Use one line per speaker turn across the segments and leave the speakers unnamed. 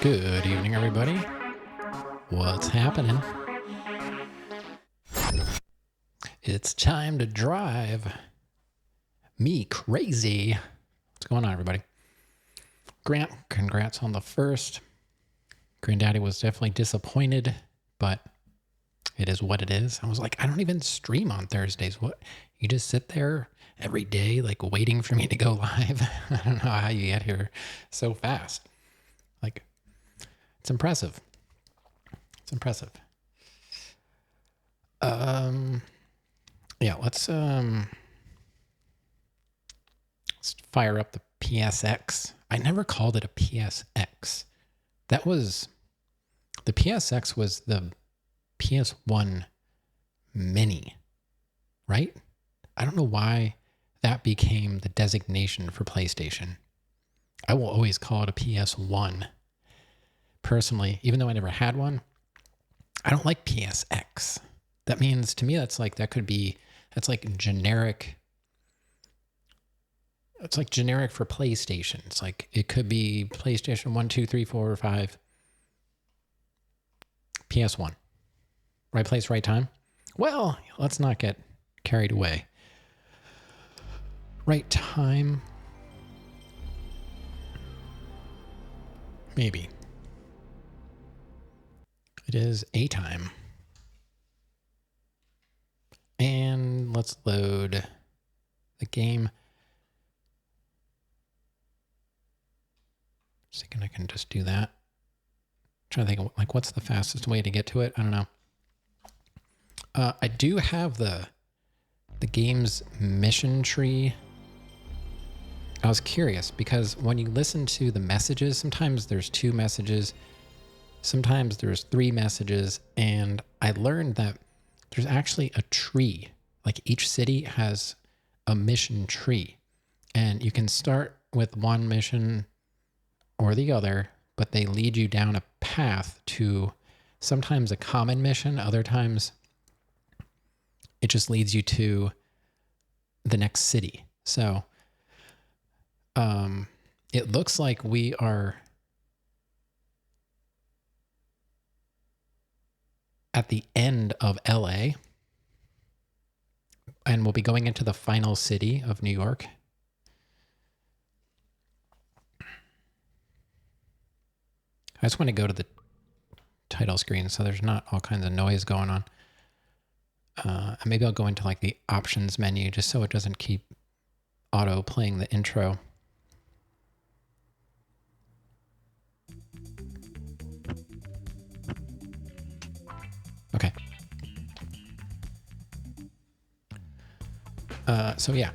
Good evening, everybody. What's happening? It's time to drive me crazy. What's going on, everybody? Grant, congrats on the first. Granddaddy was definitely disappointed, but it is what it is. I was like, I don't even stream on Thursdays. What? You just sit there every day, like waiting for me to go live? I don't know how you get here so fast. Like, it's impressive. It's impressive. Yeah, let's fire up the PSX. I never called it a PSX. That was, the PSX was the PS1 Mini, right? I don't know why that became the designation for PlayStation. I will always call it a PS1. Personally, even though I never had one, I don't like PSX. That means, to me, that's like generic. It's like generic for PlayStation. It's like, it could be PlayStation 1, 2, 3, 4, or 5. PS1. Right place, right time? Well, let's not get carried away. Right time? Maybe. It is a time. And let's load the game. Thinking I can just do that. Trying to think of, like, what's the fastest way to get to it? I don't know. I do have the game's mission tree. I was curious because when you listen to the messages, sometimes there's 2 messages, sometimes there's 3 messages, and I learned that there's actually a tree. Like, each city has a mission tree, and you can start with one mission or the other, but they lead you down a path to sometimes a common mission, other times it just leads you to the next city. So it looks like we are at the end of LA, and we'll be going into the final city of New York. I just want to go to the title screen so there's not all kinds of noise going on. And maybe I'll go into like the options menu just so it doesn't keep auto playing the intro. Okay. So yeah.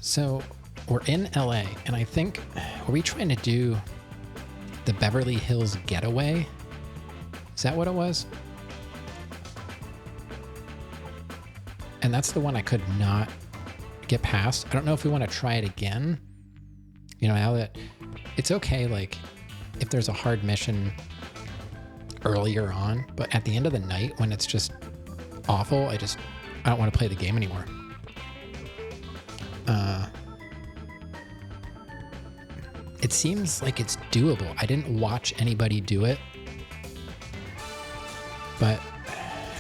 So we're in LA, and I think, are we trying to do the Beverly Hills Getaway? Is that what it was? And that's the one I could not get past. I don't know if we want to try it again. You know, now that it's okay, like if there's a hard mission earlier on, but at the end of the night when it's just awful, I don't want to play the game anymore. It seems like it's doable. I didn't watch anybody do it, but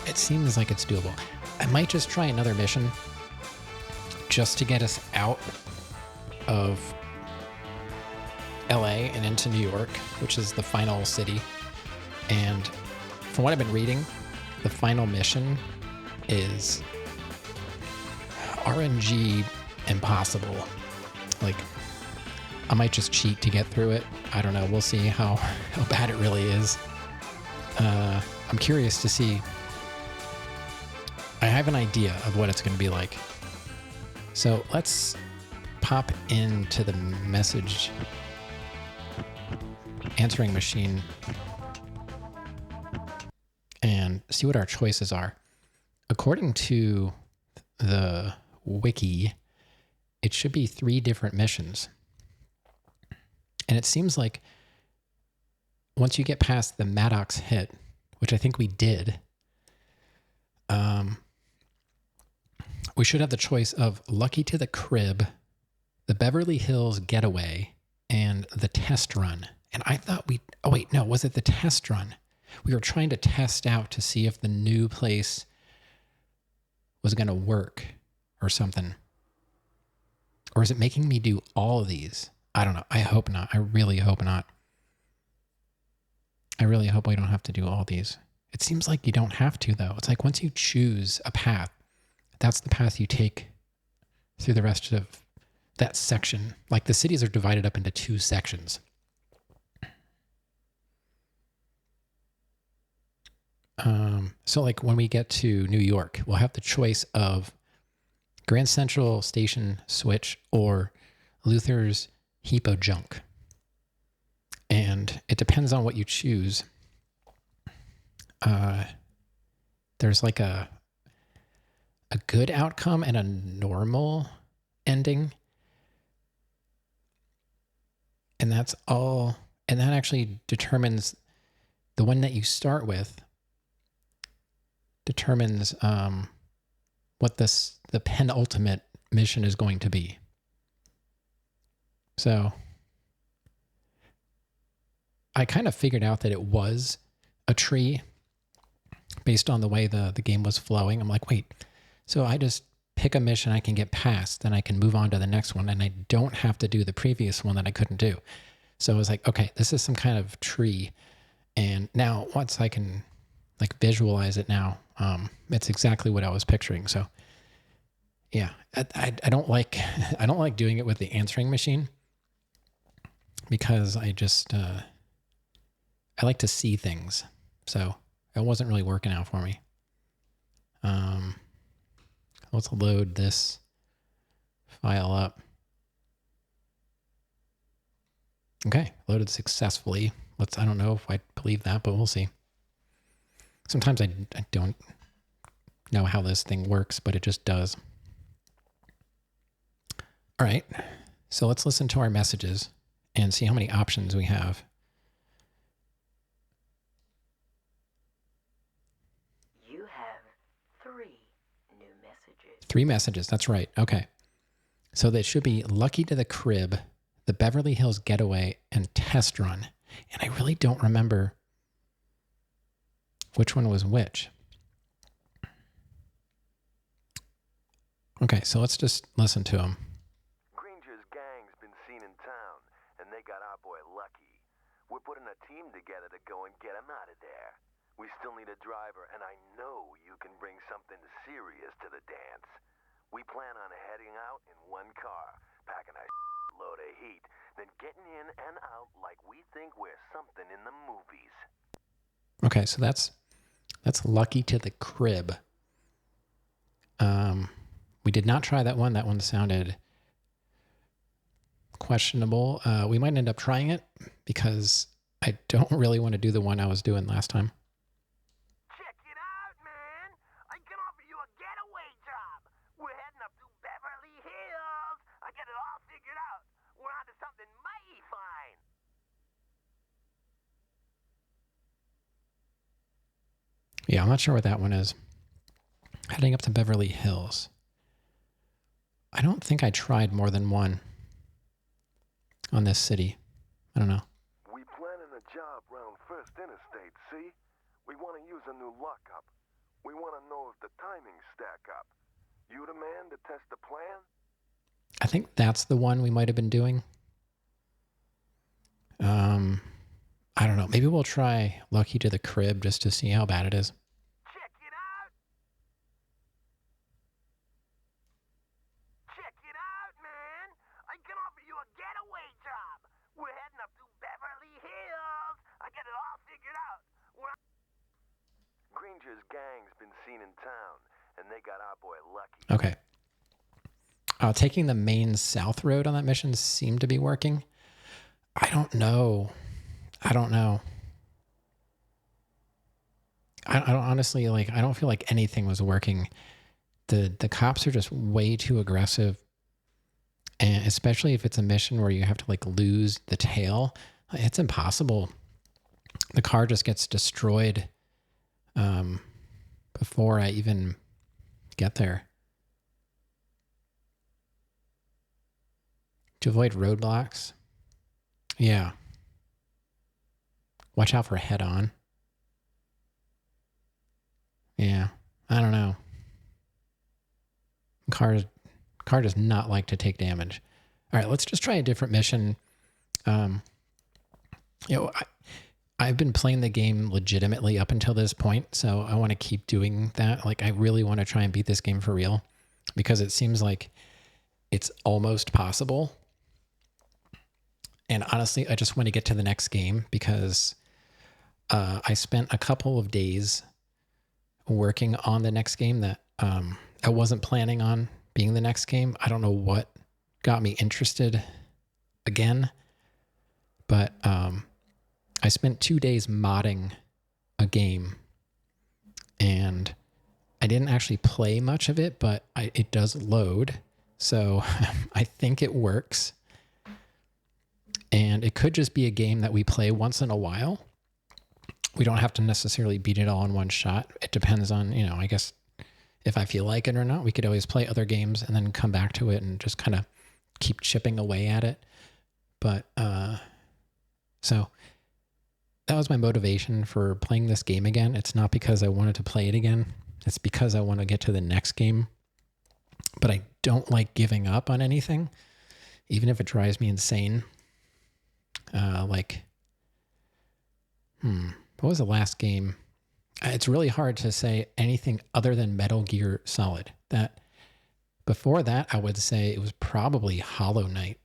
it seems like it's doable. I might just try another mission just to get us out of LA and into New York, which is the final city. And from what I've been reading, the final mission is RNG impossible. Like, I might just cheat to get through it. I don't know. We'll see how bad it really is. I'm curious to see. I have an idea of what it's going to be like. So let's pop into the message answering machine and see what our choices are. According to the wiki, it should be 3 different missions. And it seems like once you get past the Maddox hit, which I think we did, we should have the choice of Lucky to the Crib, the Beverly Hills Getaway, and the Test Run. And I thought was it the Test Run? We were trying to test out to see if the new place was going to work or something. Or is it making me do all of these? I don't know. I hope not. I really hope not. I really hope we don't have to do all these. It seems like you don't have to, though. It's like once you choose a path, that's the path you take through the rest of that section. Like the cities are divided up into 2 sections. So like when we get to New York, we'll have the choice of Grand Central Station Switch or Luther's Heap Junk. And it depends on what you choose. There's like a good outcome and a normal ending. And that's all. And that actually determines the one that you start with, determines what the penultimate mission is going to be. So I kind of figured out that it was a tree based on the way the game was flowing. I'm like, wait, so I just pick a mission I can get past, then I can move on to the next one, and I don't have to do the previous one that I couldn't do. So I was like, okay, this is some kind of tree. And now once I can like visualize it now, it's exactly what I was picturing. So yeah, I don't like doing it with the answering machine because I like to see things. So it wasn't really working out for me. Let's load this file up. Okay, loaded successfully. I don't know if I believe that, but we'll see. Sometimes I don't know how this thing works, but it just does. All right, so let's listen to our messages and see how many options we have.
You have 3 new messages.
3 messages, that's right. Okay. So they should be Lucky to the Crib, the Beverly Hills Getaway, and Test Run. And I really don't remember which one was which. Okay, so let's just listen to them.
Granger's gang's been seen in town, and they got our boy Lucky. We're putting a team together to go and get him out of there. We still need a driver, and I know you can bring something serious to the dance. We plan on heading out in one car, packing a load of heat, then getting in and out like we think we're something in the movies.
Okay, so that's Lucky to the Crib. We did not try that one. That one sounded questionable. We might end up trying it because I don't really want to do the one I was doing last time.
Check it out, man. I can offer you a getaway job. We're heading up to Beverly Hills. I got it all figured out. We're onto something mighty fine.
Yeah, I'm not sure what that one is. Heading up to Beverly Hills. I don't think I tried more than one on this city. I don't know.
We planning a job round First Interstate, see? We want to use a new lockup. We want to know if the timings stack up. You the man to test the plan?
I think that's the one we might have been doing. I don't know. Maybe we'll try Lucky to the Crib just to see how bad it is.
Check it out. Check it out, man. I can offer you a getaway job. We're heading up to Beverly Hills. I got it all figured out. Granger's gang's been seen in town, and they got our boy Lucky.
Okay. Taking the main south road on that mission seemed to be working. I don't know. I don't honestly, like, I don't feel like anything was working. The cops are just way too aggressive. And especially if it's a mission where you have to like lose the tail, it's impossible. The car just gets destroyed before I even get there. To avoid roadblocks. Yeah. Watch out for head-on. Yeah. I don't know. Car does not like to take damage. All right, let's just try a different mission. I've been playing the game legitimately up until this point, so I want to keep doing that. Like, I really want to try and beat this game for real because it seems like it's almost possible. And honestly, I just want to get to the next game because I spent a couple of days working on the next game that I wasn't planning on being the next game. I don't know what got me interested again, but I spent 2 days modding a game, and I didn't actually play much of it, but it does load, so I think it works. And it could just be a game that we play once in a while. We don't have to necessarily beat it all in one shot. It depends on, I guess, if I feel like it or not. We could always play other games and then come back to it and just kind of keep chipping away at it. But, so that was my motivation for playing this game again. It's not because I wanted to play it again. It's because I want to get to the next game. But I don't like giving up on anything, even if it drives me insane. What was the last game? It's really hard to say anything other than Metal Gear Solid. Before that, I would say it was probably Hollow Knight.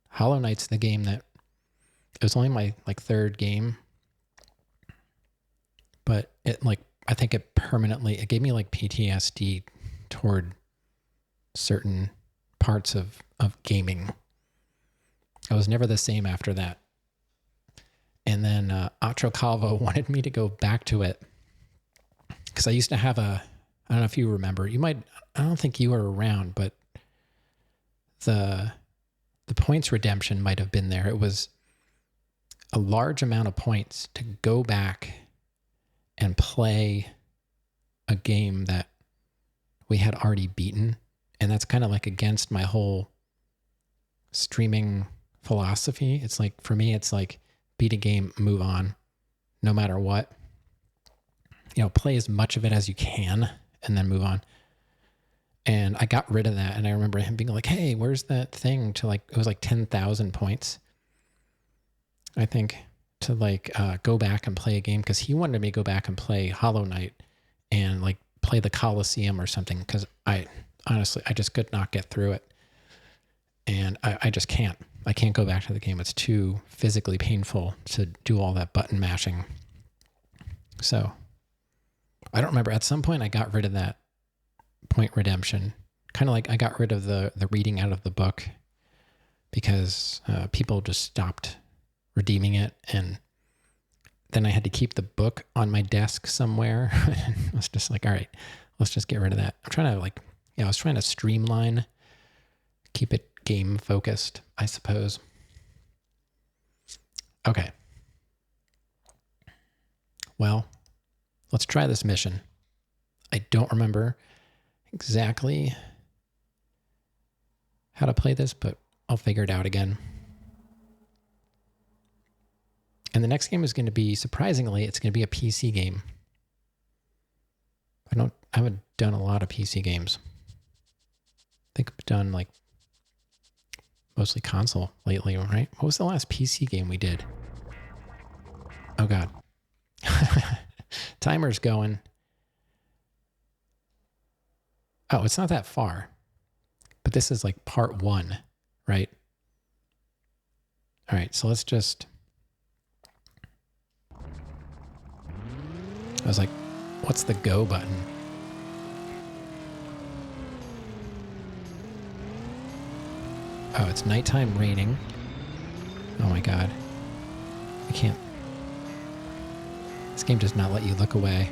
Hollow Knight's the game that it was only my third game, but I think it gave me PTSD toward certain parts of gaming. I was never the same after that. And then Atro Calvo wanted me to go back to it because I used to have I don't know if you remember. I don't think you were around, but the points redemption might have been there. It was a large amount of points to go back and play a game that we had already beaten. And that's kind of against my whole streaming philosophy. It's for me, it's beat a game, move on, no matter what. Play as much of it as you can and then move on. And I got rid of that. And I remember him being like, hey, where's that thing to it was 10,000 points, I think, to go back and play a game. Cause he wanted me to go back and play Hollow Knight and play the Coliseum or something. Cause I just could not get through it. And I just can't. I can't go back to the game. It's too physically painful to do all that button mashing. So I don't remember. At some point, I got rid of that point redemption Kind of like I got rid of the reading out of the book because people just stopped redeeming it, and then I had to keep the book on my desk somewhere. I was just like, all right, let's just get rid of that. I'm trying to I was trying to streamline, keep it game focused, I suppose. Okay. Well, let's try this mission. I don't remember exactly how to play this, but I'll figure it out again. And the next game is going to be, surprisingly, it's going to be a PC game. I haven't done a lot of PC games. I think I've done like mostly console lately, right? What was the last PC game we did? Oh God. Timer's going. Oh, it's not that far. But this is like part 1, right? All right, so let's just... I was like, what's the go button? Oh, it's nighttime raining. Oh my God. I can't... This game does not let you look away.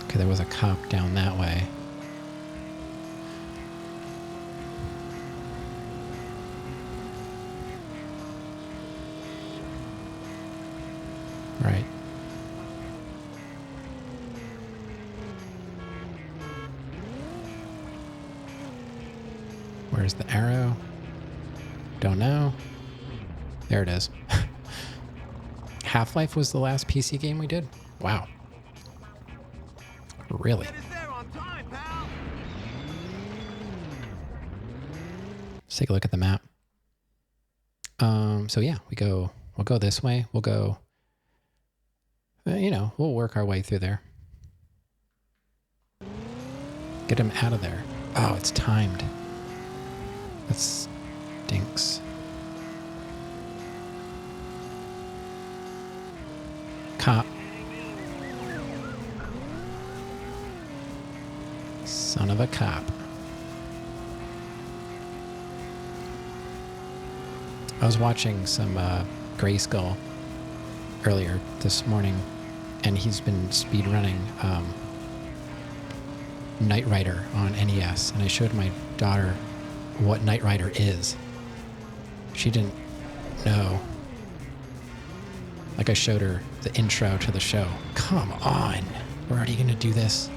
Okay, there was a cop down that way. Right. Where's the arrow? Don't know. There it is. Half-Life was the last PC game we did? Wow. Really? Let's take a look at the map. So yeah, we'll go this way. We'll go, we'll work our way through there. Get him out of there. Oh, it's timed. That stinks. Cop. Son of a cop. I was watching some Grayskull earlier this morning, and he's been speed running Knight Rider on NES, and I showed my daughter what Knight Rider is. She didn't know. Like, I showed her the intro to the show. Come on, we're already gonna do this?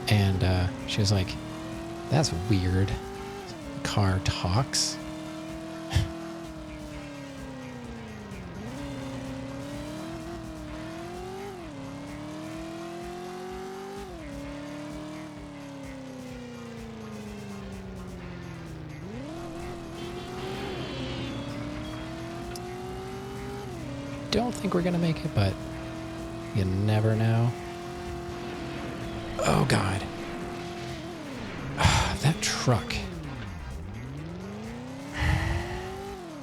And she was like, that's weird. Car talks. Don't think we're gonna make it, but you never know. Oh God. That truck.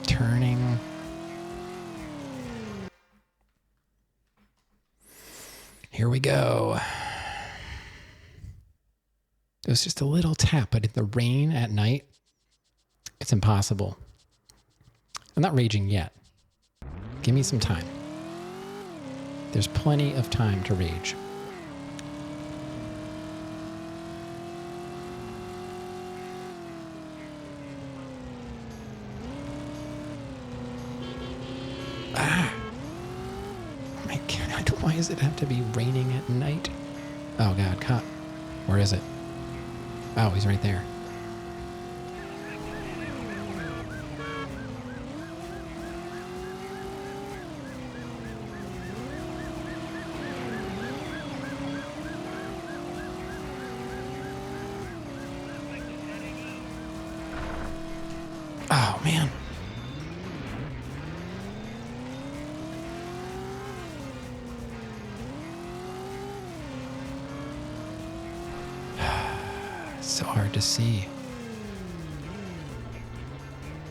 Turning. Here we go. It was just a little tap, but in the rain at night, it's impossible. I'm not raging yet. Give me some time. There's plenty of time to rage. Ah! Oh my God, why does it have to be raining at night? Oh God, cop. Where is it? Oh, he's right there. Oh, man. So hard to see.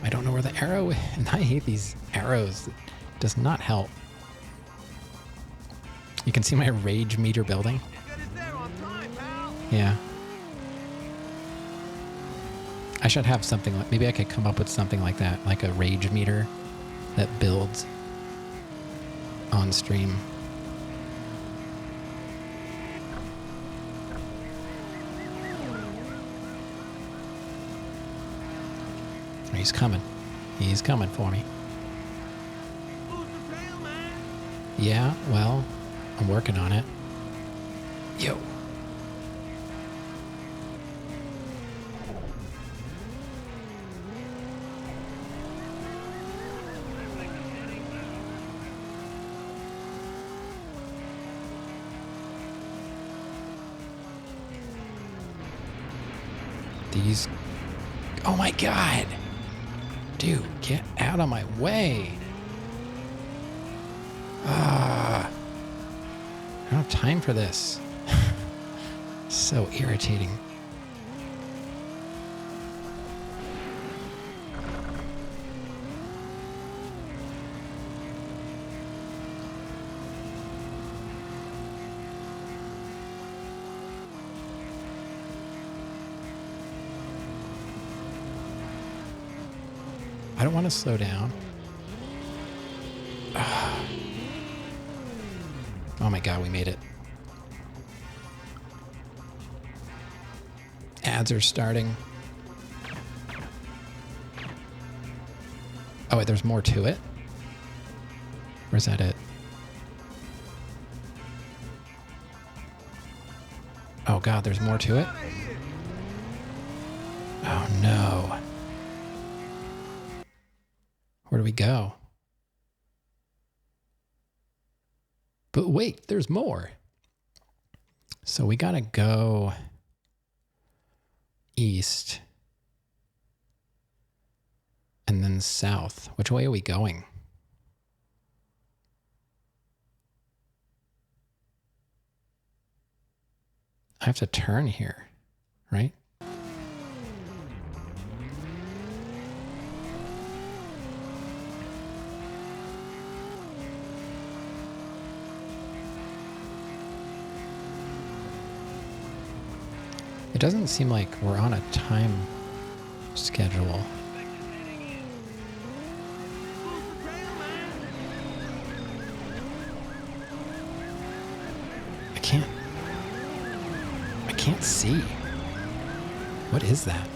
I don't know where the arrow, and I hate these arrows. It does not help. You can see my rage meter building. Yeah. I should have something like, maybe I could come up with something like that, like a rage meter that builds on stream. He's coming. He's coming for me. Yeah, well, I'm working on it. Yo. These... Oh my god! Dude, get out of my way! Ah, I don't have time for this. So irritating. I don't want to slow down. Oh my god, we made it. Ads are starting. Oh wait, there's more to it? Or is that it? Oh god, there's more to it? Oh no. Where do we go? But wait, there's more. So we gotta go east and then south. Which way are we going? I have to turn here, right? It doesn't seem like we're on a time schedule. I can't see. What is that?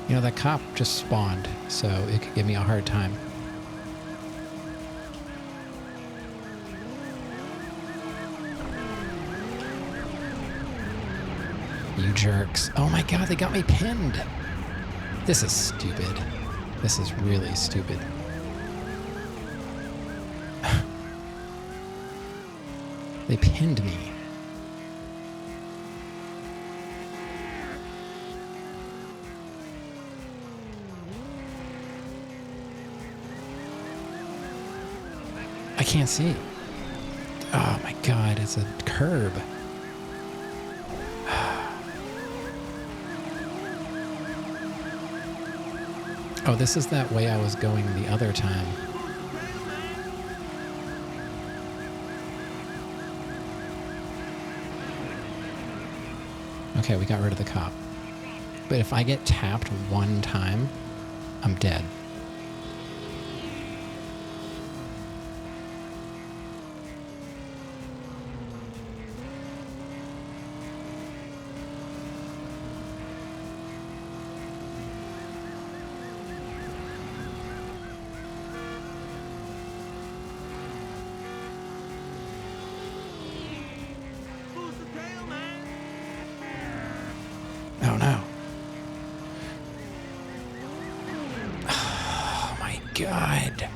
You know, that cop just spawned, so it could give me a hard time. You jerks. Oh my god, they got me pinned. This is stupid. This is really stupid. They pinned me. I can't see. Oh my god, it's a curb. Oh, this is that way I was going the other time. Okay, we got rid of the cop. But if I get tapped one time, I'm dead. Oh no. Oh my god.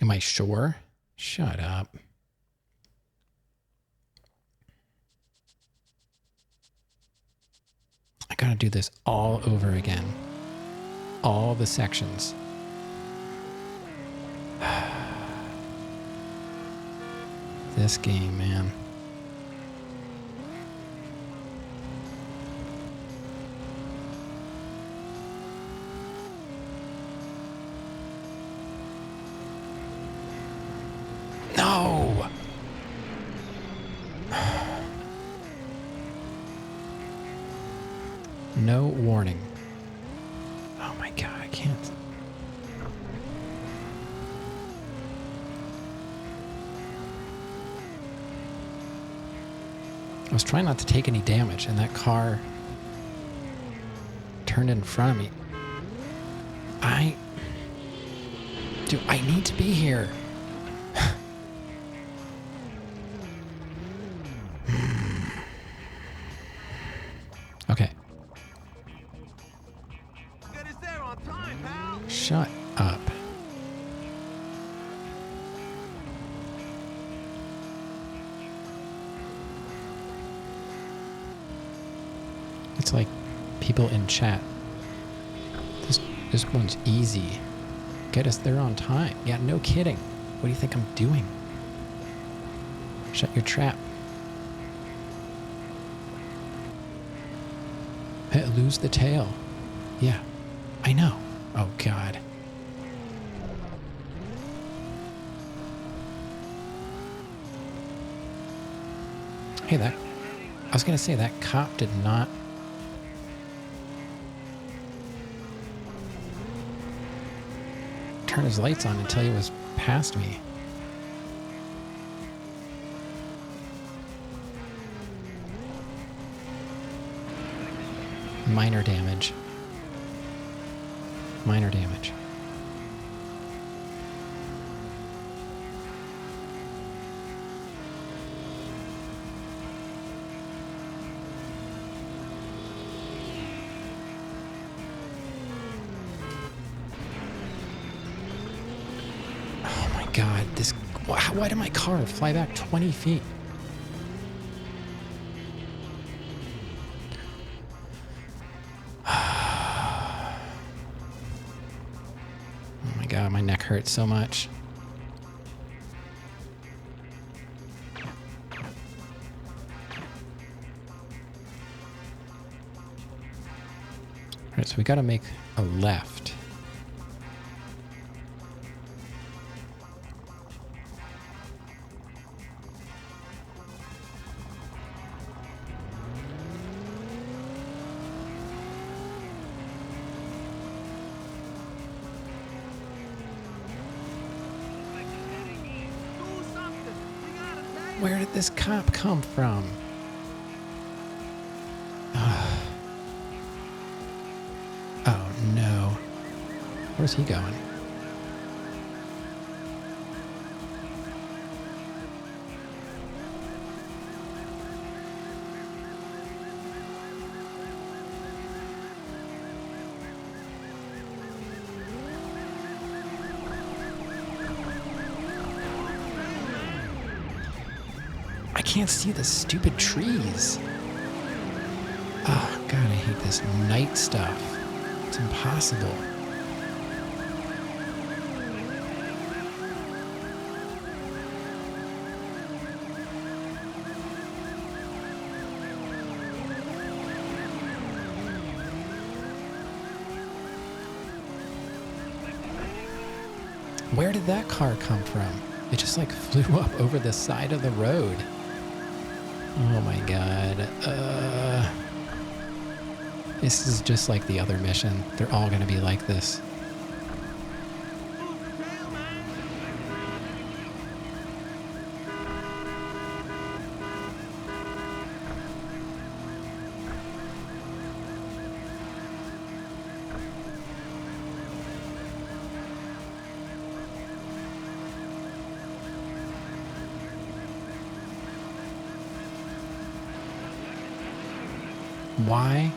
Am I sure? Shut up. I gotta do this all over again. All the sections. this game, man. No! No warning. Oh my god, I can't. I was trying not to take any damage, and that car turned in front of me. Dude, I need to be here. Okay.
Get us there on time, pal.
Shut up. It's like people in chat. This one's easy. Get us there on time. Yeah, no kidding. What do you think I'm doing? Shut your trap. Hey, lose the tail. Yeah, I know. Oh, God. Hey, I was going to say, that cop did not... turn his lights on until he was past me. Minor damage. Minor damage. Oh my god, this... Why did my car fly back 20 feet? Oh my god, my neck hurts so much. Alright, so we gotta make a left. Where did this cop come from? Oh no. Where's he going? I can't see the stupid trees. Oh, God, I hate this night stuff. It's impossible. Where did that car come from? It just like flew up over the side of the road. Oh my god. This is just like the other mission. They're all gonna be like this. Why?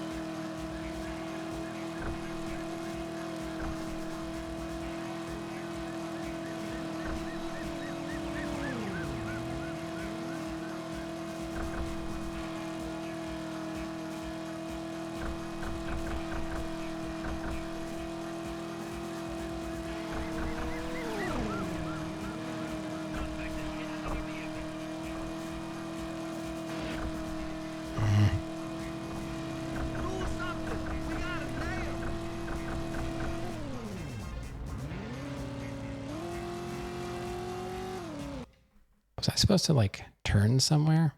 Was I supposed to like turn somewhere?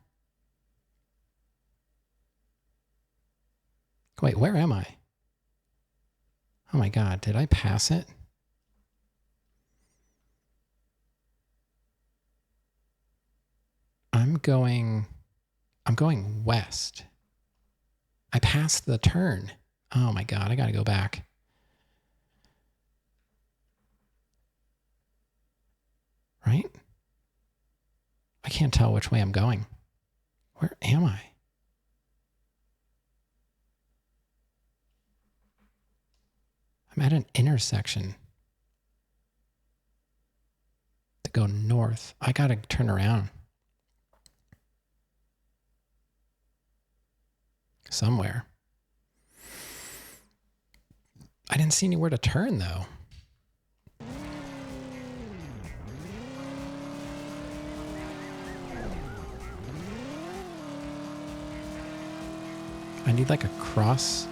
Wait, where am I? Oh my God, did I pass it? I'm going west. I passed the turn. Oh my God, I gotta go back. Right? I can't tell which way I'm going. Where am I? I'm at an intersection. To go north. I gotta turn around. Somewhere. I didn't see anywhere to turn though. I need like a cross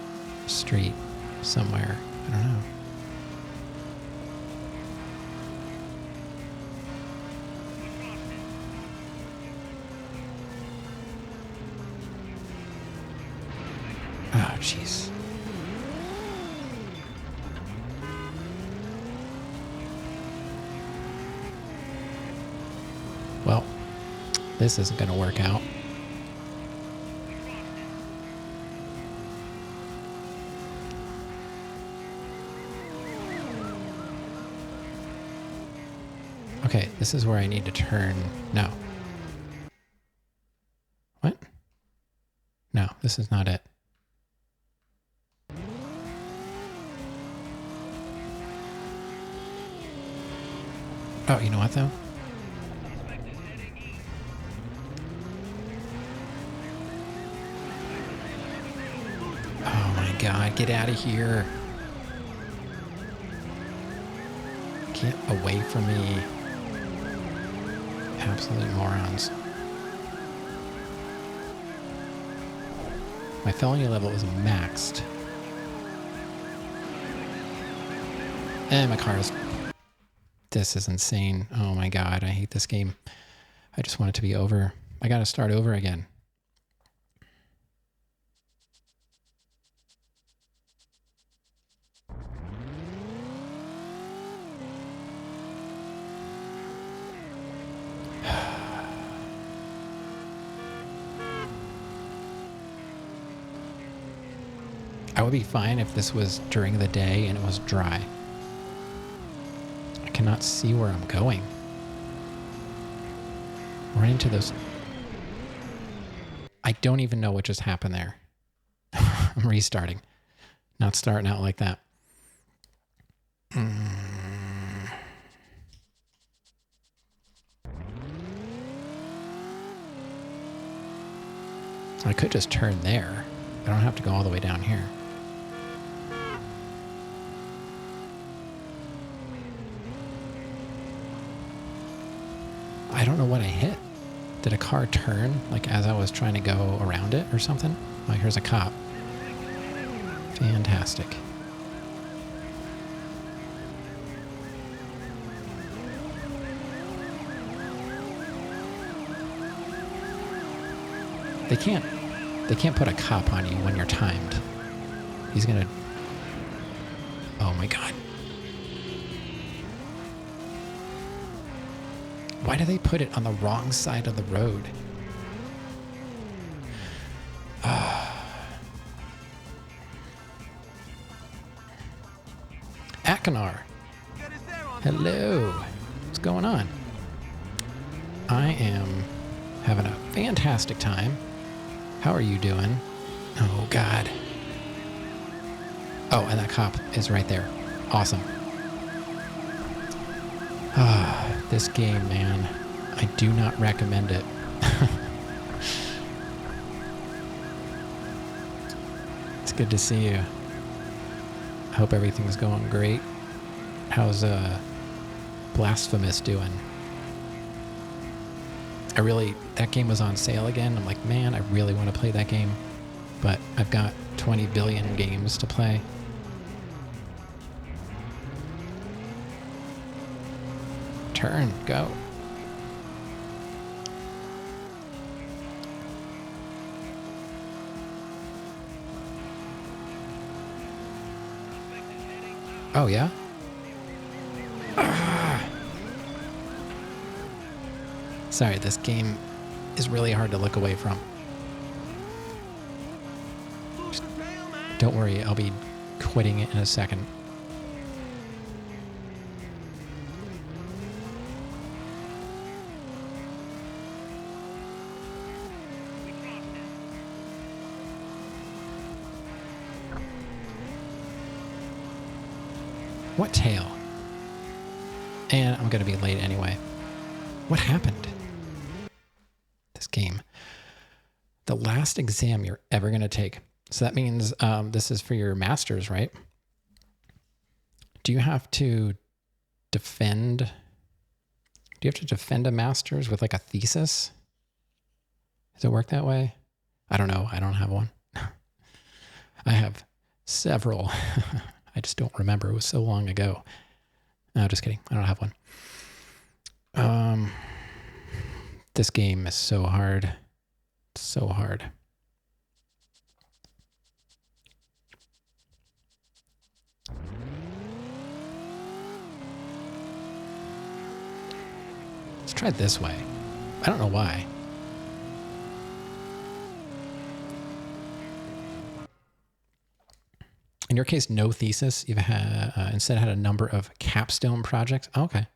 street somewhere. I don't know. Oh, jeez. Well, this isn't going to work out. Okay, this is where I need to turn. No. What? No, this is not it. Oh, you know what though? Oh my God, get out of here. Get away from me. Absolute morons. My felony level is maxed. And my car is... This is insane. Oh my God, I hate this game. I just want it to be over. I gotta start over again. I would be fine if this was during the day and it was dry. I cannot see where I'm going. Right into those... I don't even know what just happened there. I'm restarting. Not starting out like that. I could just turn there. I don't have to go all the way down here. I don't know what I hit. Did a car turn, like as I was trying to go around it or something? Oh, here's a cop. Fantastic. They can't put a cop on you when you're timed. He's gonna... Oh my God. Why do they put it on the wrong side of the road? Akinar. Hello. What's going on? I am having a fantastic time. How are you doing? Oh, God. Oh, and that cop is right there. Awesome. This game, man. I do not recommend it. It's good to see you. I hope everything's going great. How's Blasphemous doing? That game was on sale again. I'm like, man, I really want to play that game. But I've got 20 billion games to play. Turn, go. Oh, yeah? Ah. Sorry, this game is really hard to look away from. Just don't worry, I'll be quitting it in a second. What tail? And I'm going to be late anyway. What happened? This game. The last exam you're ever going to take. So that means this is for your master's, right? Do you have to defend? Do you have to defend a master's with like a thesis? Does it work that way? I don't know. I don't have one. I have several. I just don't remember. It was so long ago. No, just kidding. I don't have one. This game is so hard. So hard. Let's try it this way. I don't know why. In your case, no thesis. You've had instead had a number of capstone projects. Oh, okay,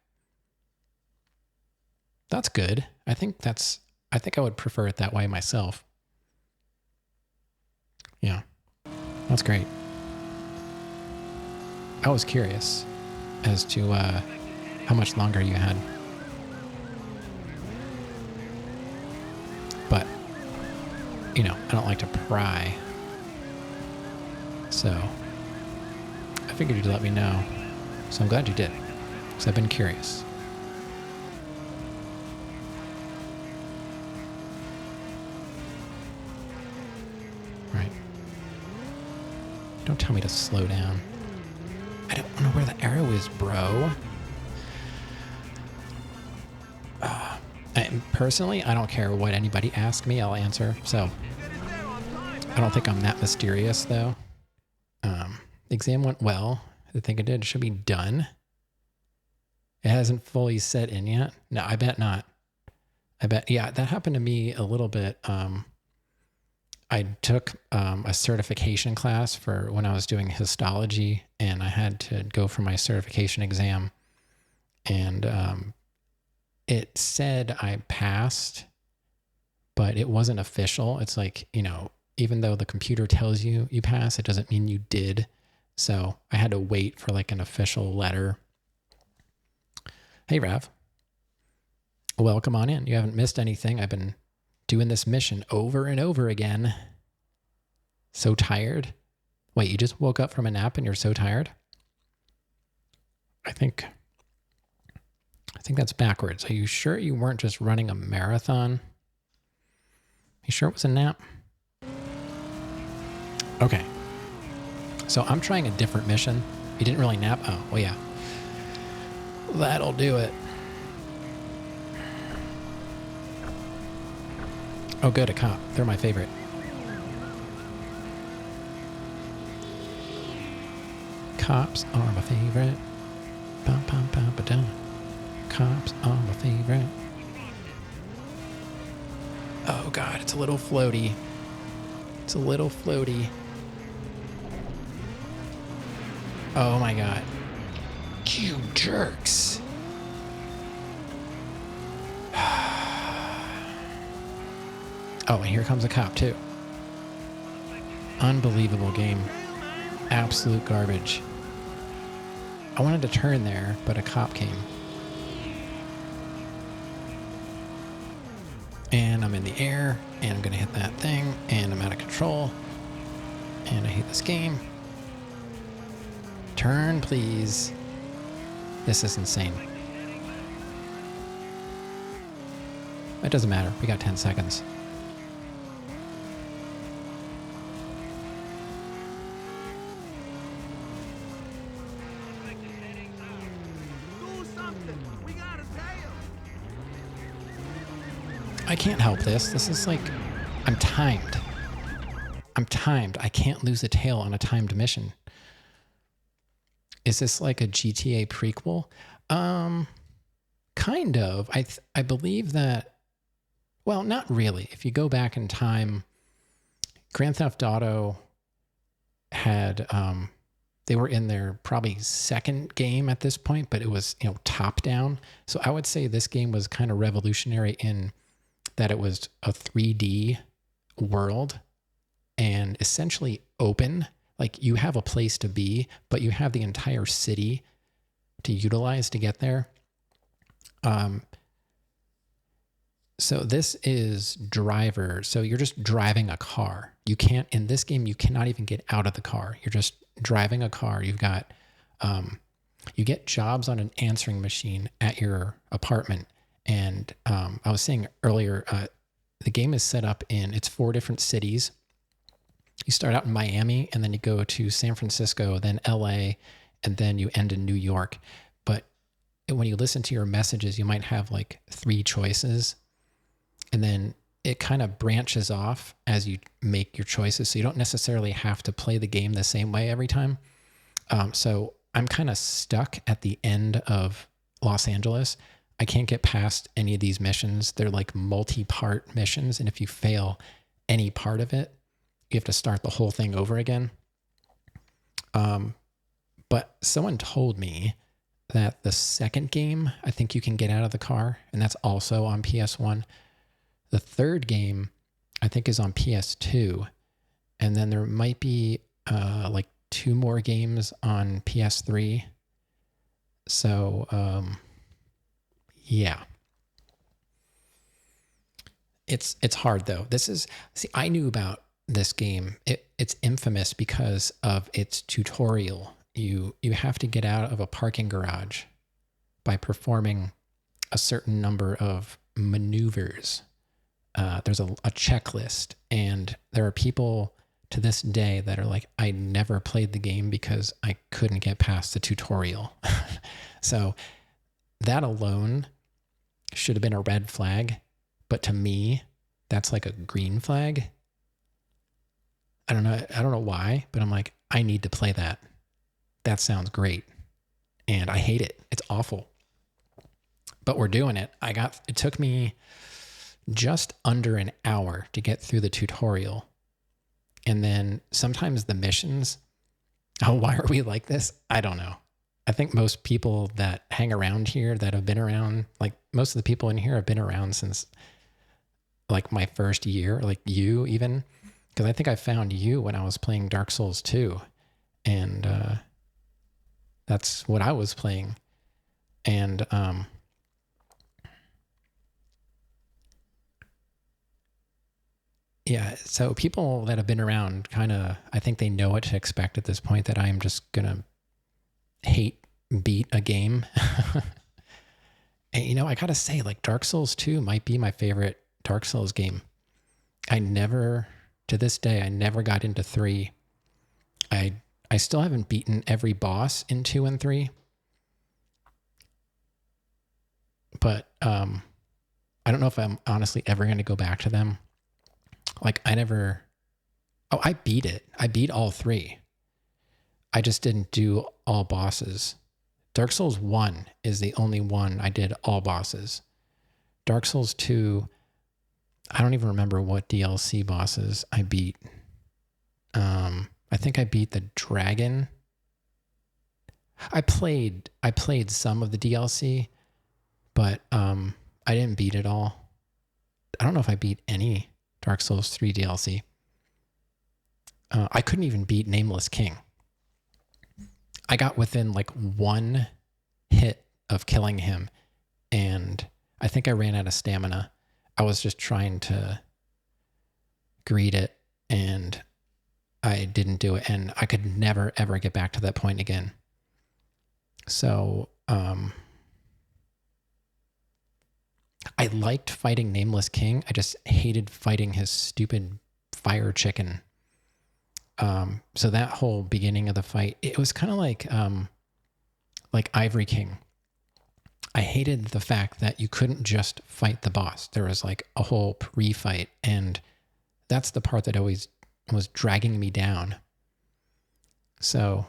that's good. I think I would prefer it that way myself. Yeah, that's great. I was curious as to how much longer you had, but you know, I don't like to pry, so. I figured you'd let me know, so I'm glad you did, because I've been curious. Right. Don't tell me to slow down. I don't know where the arrow is, bro. Personally, I don't care what anybody asks me, I'll answer, so I don't think I'm that mysterious, though. The exam went well. I think it did. It should be done. It hasn't fully set in yet. No, I bet not. I bet, yeah, that happened to me a little bit. I took a certification class for when I was doing histology, and I had to go for my certification exam. And it said I passed, but it wasn't official. It's like, you know, even though the computer tells you you pass, it doesn't mean you did. So I had to wait for like an official letter. Hey, Rav. Welcome on in. You haven't missed anything. I've been doing this mission over and over again. So tired. Wait, you just woke up from a nap and you're so tired? I think that's backwards. Are you sure you weren't just running a marathon? You sure it was a nap? Okay. So I'm trying a different mission. You didn't really nap? Oh, well, yeah. That'll do it. Oh, good, a cop. They're my favorite. Cops are my favorite. Bum, bum, bum, ba-dum. Cops are my favorite. Oh, God, it's a little floaty. It's a little floaty. Oh my God. You jerks. Oh, and here comes a cop too. Unbelievable game. Absolute garbage. I wanted to turn there, but a cop came. And I'm in the air, and I'm gonna hit that thing, and I'm out of control. And I hate this game. Turn, please. This is insane. It doesn't matter. We got 10 seconds. I can't help this. This is like, I'm timed. I'm timed. I can't lose a tail on a timed mission. Is this like a GTA prequel? Kind of. I believe that, well, not really. If you go back in time, Grand Theft Auto had they were in their probably second game at this point, but it was, top down. So I would say this game was kind of revolutionary in that it was a 3D world and essentially open. Like you have a place to be, but you have the entire city to utilize to get there. So this is driver. So you're just driving a car. You can't, in this game, you cannot even get out of the car. You're just driving a car. You've got, you get jobs on an answering machine at your apartment. And I was saying earlier, the game is set up it's 4 different cities. You start out in Miami, and then you go to San Francisco, then LA, and then you end in New York. But when you listen to your messages, you might have like 3 choices. And then it kind of branches off as you make your choices. So you don't necessarily have to play the game the same way every time. So I'm kind of stuck at the end of Los Angeles. I can't get past any of these missions. They're like multi-part missions. And if you fail any part of it, you have to start the whole thing over again. But someone told me that the second game, I think you can get out of the car, and that's also on PS1. The third game, I think, is on PS2. And then there might be like 2 more games on PS3. So, yeah. It's hard, though. I knew about this game. It's infamous because of its tutorial. You have to get out of a parking garage by performing a certain number of maneuvers. There's a checklist, and there are people to this day that are like, I never played the game because I couldn't get past the tutorial. So that alone should have been a red flag, but to me, that's like a green flag. I don't know why, but I'm like, I need to play that. That sounds great. And I hate it. It's awful. But we're doing it. It took me just under an hour to get through the tutorial. And then sometimes the missions, why are we like this? I don't know. I think most people that hang around here that have been around, like most of the people in here have been around since like my first year, like you even, because I think I found you when I was playing Dark Souls 2. And that's what I was playing. And yeah, so people that have been around I think they know what to expect at this point, that I'm just going to beat a game. And, I got to say, like, Dark Souls 2 might be my favorite Dark Souls game. To this day, I never got into 3. I still haven't beaten every boss in 2 and 3. But I don't know if I'm honestly ever going to go back to them. Like, I beat it. I beat all 3. I just didn't do all bosses. Dark Souls 1 is the only one I did all bosses. Dark Souls 2, I don't even remember what DLC bosses I beat. I think I beat the dragon. I played some of the DLC, but I didn't beat it all. I don't know if I beat any Dark Souls 3 DLC. I couldn't even beat Nameless King. I got within like 1 hit of killing him, and I think I ran out of stamina. I was just trying to greet it, and I didn't do it, and I could never, ever get back to that point again. So, I liked fighting Nameless King. I just hated fighting his stupid fire chicken. So that whole beginning of the fight, it was kind of like Ivory King. I hated the fact that you couldn't just fight the boss. There was like a whole pre-fight, and that's the part that always was dragging me down. So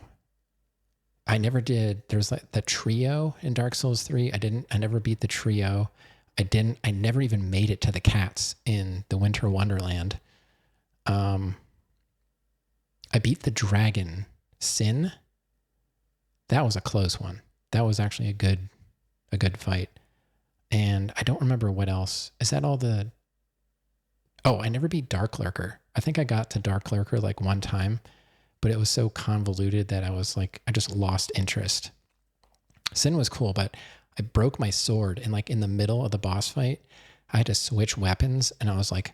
I never did. There's like the trio in Dark Souls 3. I never beat the trio. I never even made it to the cats in the Winter Wonderland. I beat the dragon Sin. That was a close one. That was actually a good fight. And I don't remember what else. Is that all the... Oh, I never beat Dark Lurker. I think I got to Dark Lurker like one time, but it was so convoluted that I just lost interest. Sin was cool, but I broke my sword, and like in the middle of the boss fight, I had to switch weapons, and I was like,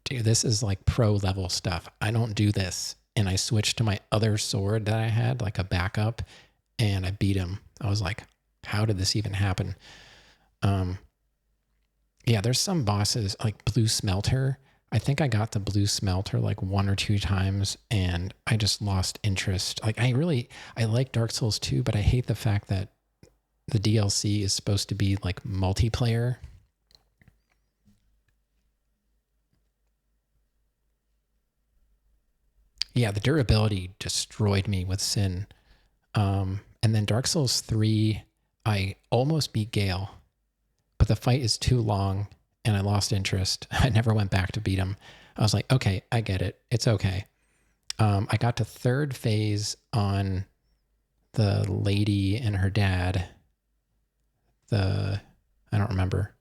dude, this is like pro level stuff. I don't do this. And I switched to my other sword that I had, like a backup, and I beat him. I was like, how did this even happen? Yeah, there's some bosses like Blue Smelter. I think I got the Blue Smelter like 1 or 2 times and I just lost interest. Like I like Dark Souls 2, but I hate the fact that the DLC is supposed to be like multiplayer. Yeah, the durability destroyed me with Sin. And then Dark Souls 3, I almost beat Gale, but the fight is too long and I lost interest. I never went back to beat him. I was like, okay, I get it. It's okay. I got to 3rd phase on the lady and her dad. I don't remember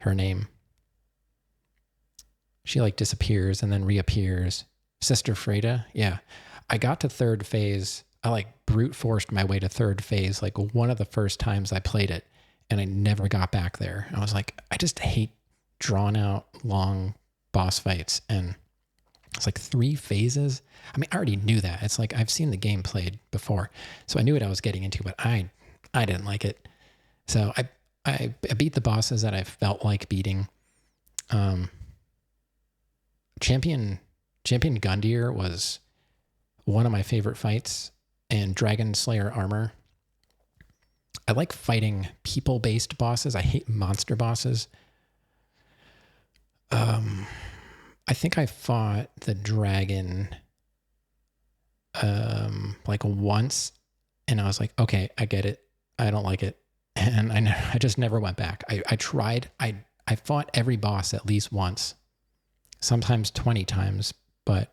her name. She like disappears and then reappears. Sister Freda. Yeah. I got to 3rd phase. I like brute forced my way to 3rd phase, like one of the first times I played it, and I never got back there. I was like, I just hate drawn out long boss fights. And it's like 3 phases. I mean, I already knew that. It's like I've seen the game played before, so I knew what I was getting into, but I didn't like it. So I beat the bosses that I felt like beating. Champion Gundyr was one of my favorite fights, and Dragon Slayer Armor. I like fighting people-based bosses. I hate monster bosses. I think I fought the dragon like once, and I was like, okay, I get it. I don't like it. And I just never went back. I tried. I fought every boss at least once, sometimes 20 times, but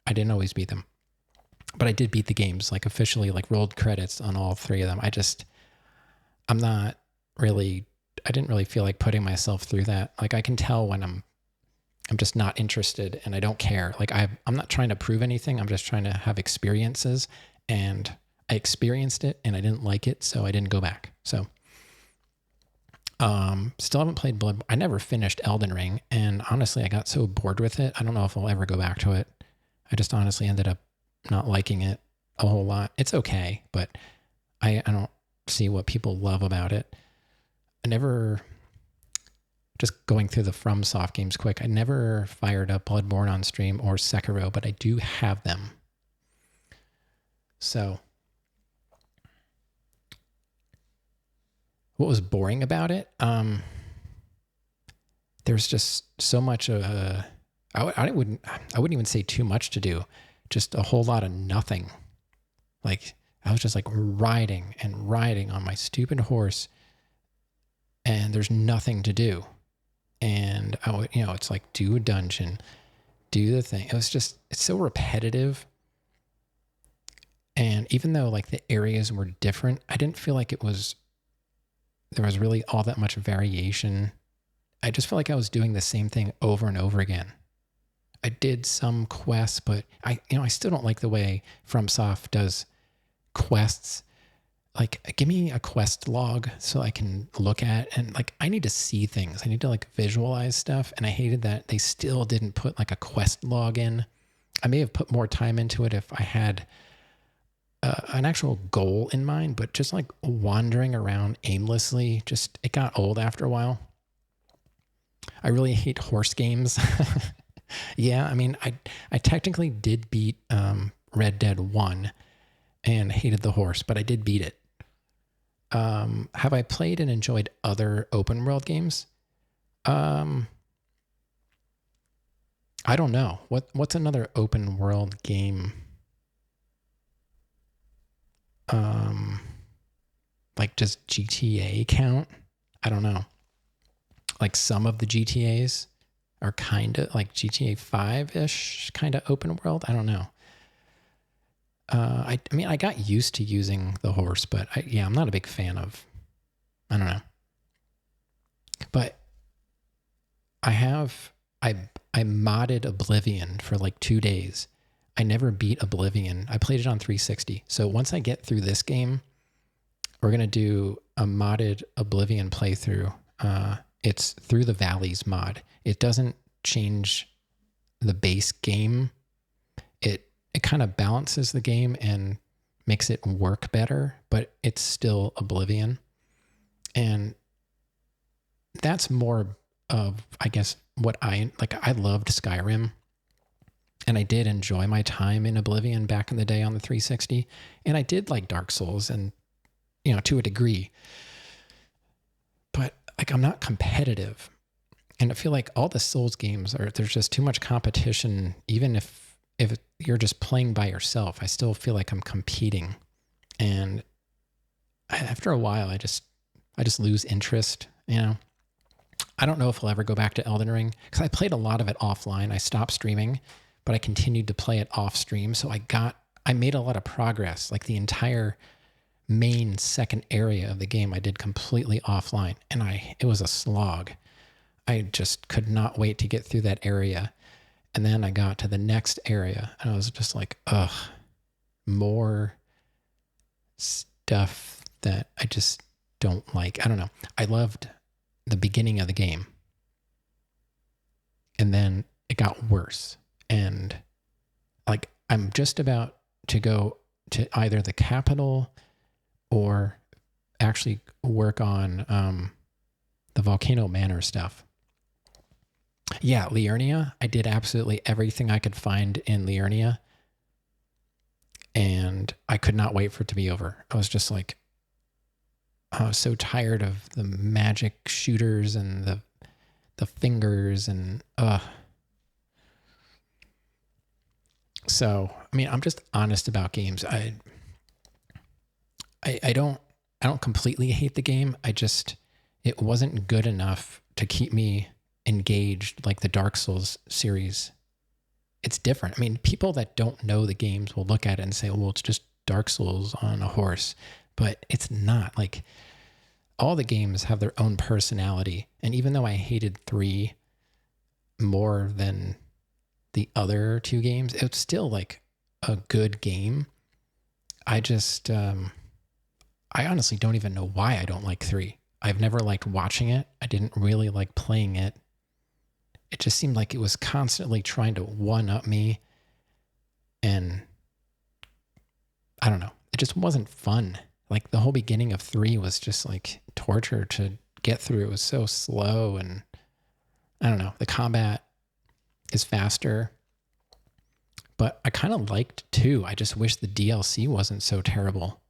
I didn't always beat them. But I did beat the games, like officially, like rolled credits on all 3 of them. I didn't really feel like putting myself through that. Like I can tell when I'm just not interested and I don't care. Like I'm not trying to prove anything. I'm just trying to have experiences, and I experienced it and I didn't like it, so I didn't go back. So still haven't played Blood. I never finished Elden Ring, and honestly, I got so bored with it. I don't know if I'll ever go back to it. I just honestly ended up not liking it a whole lot. It's okay, but I don't see what people love about it. Just going through the FromSoft games quick, I never fired up Bloodborne on stream or Sekiro, but I do have them. So what was boring about it? There's just so much I wouldn't even say too much to do, just a whole lot of nothing. Like I was just like riding on my stupid horse, and there's nothing to do. And I would, it's like do a dungeon, do the thing. It's so repetitive. And even though like the areas were different, I didn't feel like there was really all that much variation. I just felt like I was doing the same thing over and over again. I did some quests, but I still don't like the way FromSoft does quests. Like, give me a quest log so I can look at, and like, I need to see things. I need to like visualize stuff. And I hated that they still didn't put like a quest log in. I may have put more time into it if I had an actual goal in mind, but just like wandering around aimlessly, it got old after a while. I really hate horse games. Yeah, I mean, I technically did beat Red Dead 1 and hated the horse, but I did beat it. Have I played and enjoyed other open world games? I don't know. What's another open world game? Like, does GTA count? I don't know. Like, some of the GTAs are kind of like GTA 5-ish, kind of open world. I don't know. I mean, I got used to using the horse, but I'm not a big fan of, I don't know. But I modded Oblivion for like 2 days. I never beat Oblivion. I played it on 360. So once I get through this game, we're going to do a modded Oblivion playthrough. It's Through the Valleys mod. It doesn't change the base game. It kind of balances the game and makes it work better, but it's still Oblivion. And that's more of, I guess, what I loved Skyrim. And I did enjoy my time in Oblivion back in the day on the 360. And I did like Dark Souls and, to a degree. But like, I'm not competitive. And I feel like all the Souls games there's just too much competition. Even if you're just playing by yourself, I still feel like I'm competing. And after a while, I just lose interest, I don't know if I'll ever go back to Elden Ring because I played a lot of it offline. I stopped streaming, but I continued to play it off stream. So I made a lot of progress. Like the entire main second area of the game, I did completely offline, and it was a slog. I just could not wait to get through that area. And then I got to the next area and I was just like, ugh, more stuff that I just don't like. I don't know. I loved the beginning of the game. And then it got worse. And like, I'm just about to go to either the capital or actually work on the Volcano Manor stuff. Yeah, Liurnia. I did absolutely everything I could find in Liurnia. And I could not wait for it to be over. I was just like, I was so tired of the magic shooters and the fingers and So, I mean, I'm just honest about games. I don't completely hate the game. It wasn't good enough to keep me engaged like the Dark Souls series. It's different. I mean, people that don't know the games will look at it and say, well, it's just Dark Souls on a horse. But it's not. Like, all the games have their own personality. And even though I hated 3 more than the other 2 games, it's still like a good game. I just, I honestly don't even know why I don't like 3. I've never liked watching it. I didn't really like playing it. It just seemed like it was constantly trying to one-up me. And I don't know. It just wasn't fun. Like the whole beginning of 3 was just like torture to get through. It was so slow, and I don't know. The combat is faster. But I kind of liked 2. I just wish the DLC wasn't so terrible.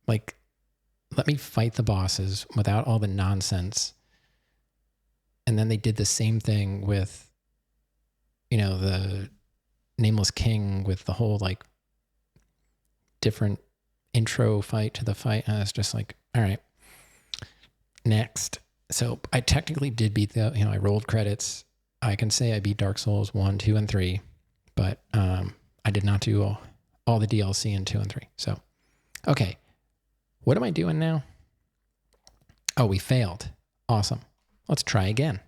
Like, let me fight the bosses without all the nonsense. And then they did the same thing with, the Nameless King with the whole like different intro fight to the fight. And it's just like, all right, next. So I technically did beat I rolled credits. I can say I beat Dark Souls 1, 2, and 3, but I did not do all the DLC in 2 and 3. So, okay. What am I doing now? Oh, we failed. Awesome. Let's try again.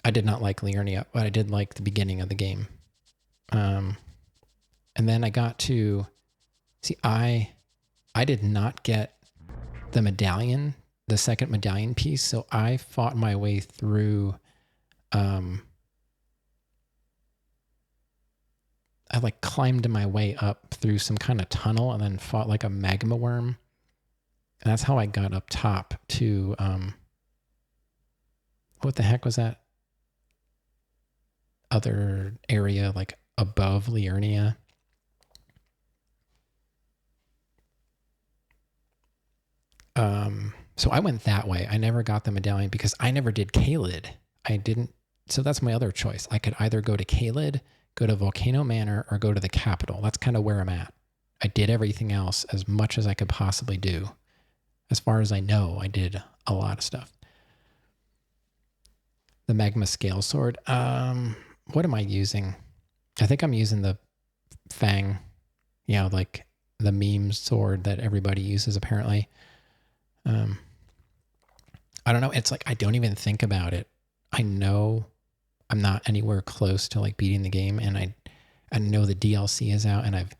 I did not like Liurnia, but I did like the beginning of the game. And then I got to... See, I did not get the medallion, the second medallion piece, so I fought my way through... I like climbed my way up through some kind of tunnel and then fought like a magma worm. And that's how I got up top to, what the heck was that other area like above Liurnia? So I went that way. I never got the medallion because I never did Caelid. I didn't. So that's my other choice. I could either go to Caelid, go to Volcano Manor or go to the Capitol. That's kind of where I'm at. I did everything else as much as I could possibly do. As far as I know, I did a lot of stuff. The Magma Scale Sword. What am I using? I think I'm using the Fang, like the meme sword that everybody uses apparently. I don't know. It's like, I don't even think about it. I know I'm not anywhere close to like beating the game, and I know the DLC is out, and I've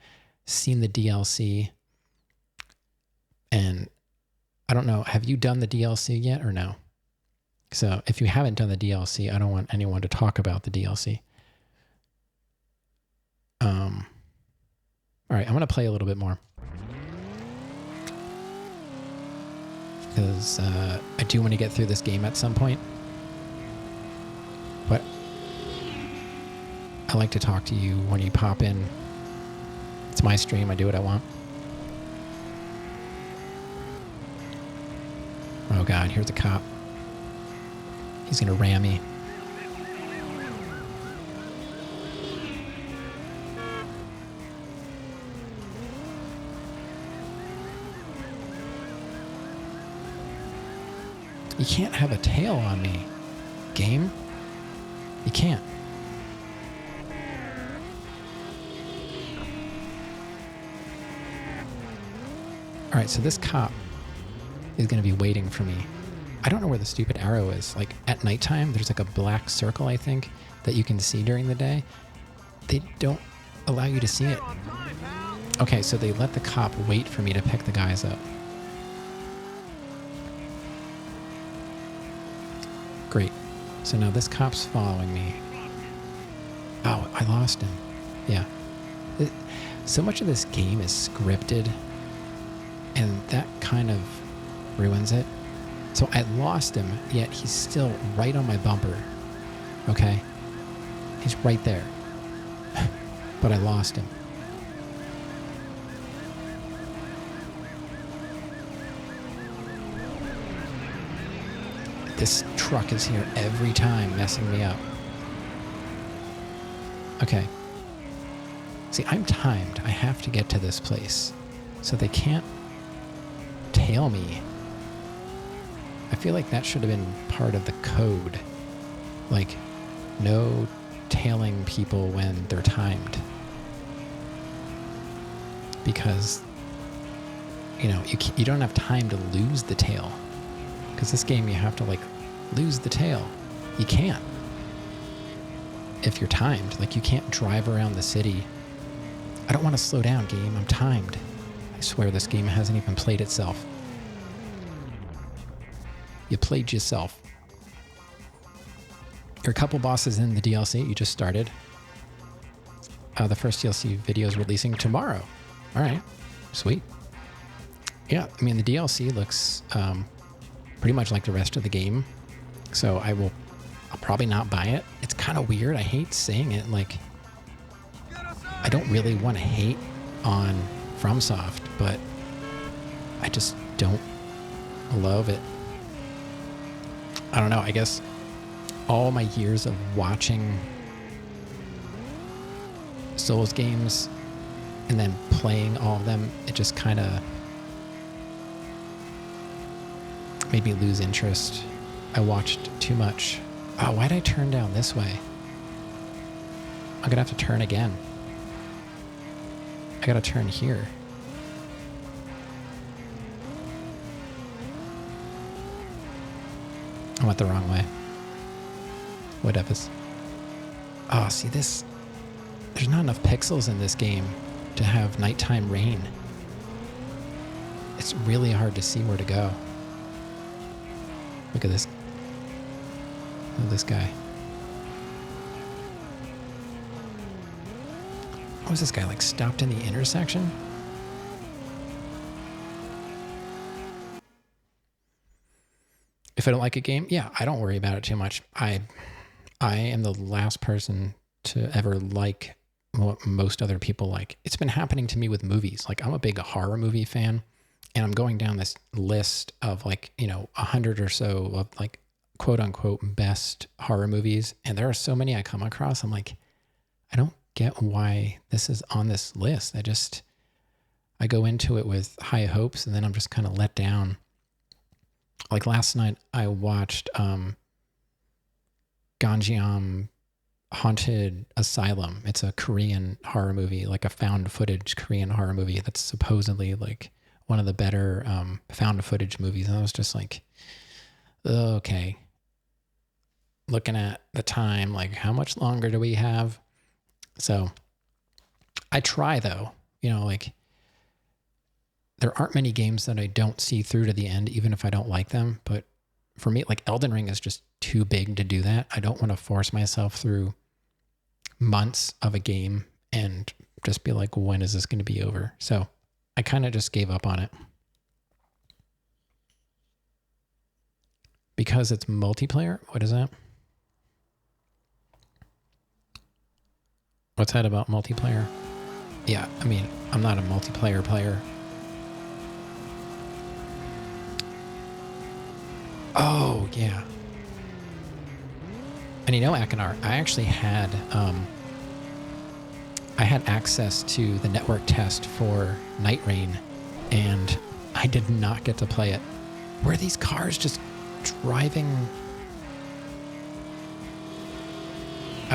seen the DLC, and I don't know. Have you done the DLC yet or no? So if you haven't done the DLC, I don't want anyone to talk about the DLC. All right, I'm going to play a little bit more. Because I do want to get through this game at some point. But I like to talk to you when you pop in. It's my stream. I do what I want. Oh, God. Here's a cop. He's going to ram me. You can't have a tail on me, game. You can't. All right, so this cop is going to be waiting for me. I don't know where the stupid arrow is. Like, at nighttime, there's like a black circle, I think, that you can see during the day. They don't allow you to see it. Okay, so they let the cop wait for me to pick the guys up. Great. So now this cop's following me. Oh, I lost him. Yeah. So much of this game is scripted, and that kind of ruins it. So I lost him, yet he's still right on my bumper. Okay? He's right there. But I lost him. This truck is here every time, messing me up. Okay. See, I'm timed. I have to get to this place. So they can't tail me. I feel like that should have been part of the code. Like, no tailing people when they're timed. Because, you don't have time to lose the tail. Because this game, you have to, lose the tail. You can't. If you're timed. Like, you can't drive around the city. I don't want to slow down, game. I'm timed. I swear this game hasn't even played itself. You played yourself. You're a couple bosses in the DLC you just started. The first DLC video is releasing tomorrow. All right. Sweet. Yeah, I mean, the DLC looks pretty much like the rest of the game. So I'll probably not buy it. It's kind of weird. I hate saying it. Like, I don't really want to hate on FromSoft, but I just don't love it. I don't know. I guess all my years of watching Souls games and then playing all of them, it just kind of made me lose interest. I watched too much. Oh, why'd I turn down this way? I'm gonna have to turn again. I gotta turn here. I went the wrong way. Whatevers. Oh, see this? There's not enough pixels in this game to have nighttime rain. It's really hard to see where to go. Look at this. Look at this guy. What was this guy, like, stopped in the intersection? If I don't like a game, yeah, I don't worry about it too much. I am the last person to ever like what most other people like. It's been happening to me with movies. Like, I'm a big horror movie fan, and I'm going down this list of 100 or so of quote unquote best horror movies. And there are so many I come across. I'm like, I don't get why this is on this list. I go into it with high hopes and then I'm just kind of let down. Like last night I watched Ganjiam Haunted Asylum. It's a Korean horror movie, like a found footage Korean horror movie that's supposedly like one of the better found footage movies. And I was just like, okay. Looking at the time, like how much longer do we have? So I try though, like there aren't many games that I don't see through to the end, even if I don't like them. But for me, like Elden Ring is just too big to do that. I don't want to force myself through months of a game and just be like, when is this going to be over? So I kind of just gave up on it. Because it's multiplayer? What is that? What's that about multiplayer? Yeah, I mean, I'm not a multiplayer player. Oh, yeah. And Akinar, I actually had access to the network test for Night Rain, and I did not get to play it. Were these cars just driving?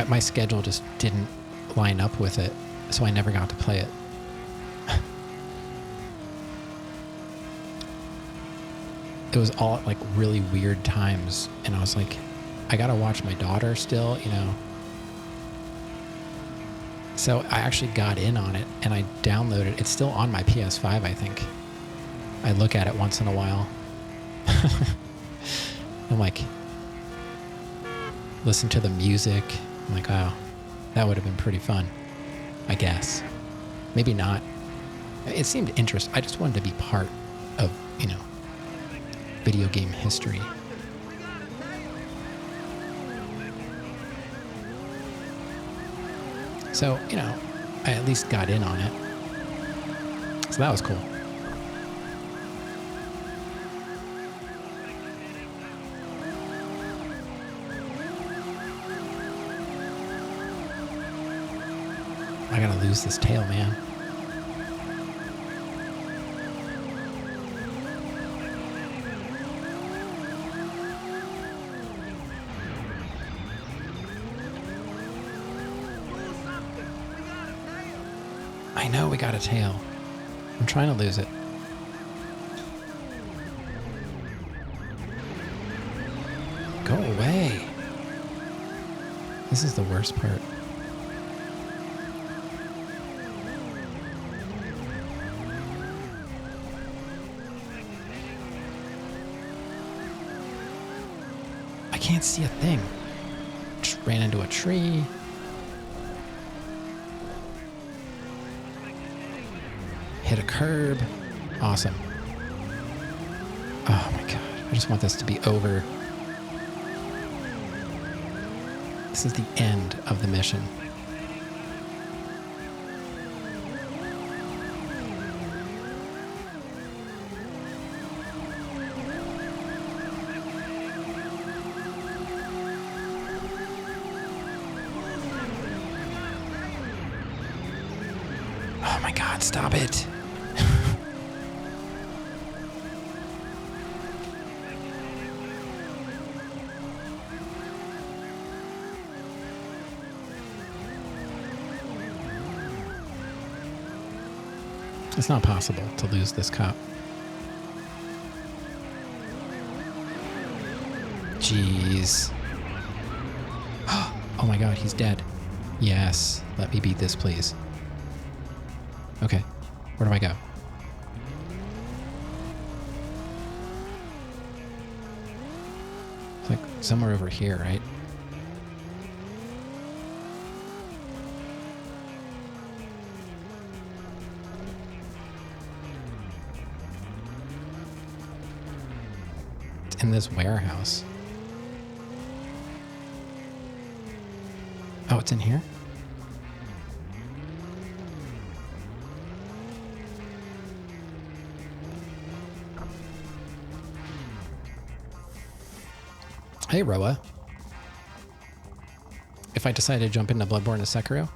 My schedule just didn't line up with it, so I never got to play it. It was all at like really weird times, and I was like, I gotta watch my daughter still, So I actually got in on it and I downloaded. It's still on my PS5, I think. I look at it once in a while. I'm like, listen to the music. I'm like, oh, that would have been pretty fun, I guess. Maybe not. It seemed interesting. I just wanted to be part of, video game history. So, I at least got in on it. So that was cool. I gotta lose this tail, man. I know we got a tail. I'm trying to lose it. Go away. This is the worst part. I can't see a thing. Just ran into a tree. Hit a curb. Awesome. Oh my god. I just want this to be over. This is the end of the mission. Oh my god, stop it. It's not possible to lose this cop. Jeez. Oh my god, he's dead. Yes, let me beat this, please. Okay, where do I go? It's like somewhere over here, right? It's in this warehouse. Oh, it's in here? Hey, Roa. If I decide to jump into Bloodborne and Sekiro,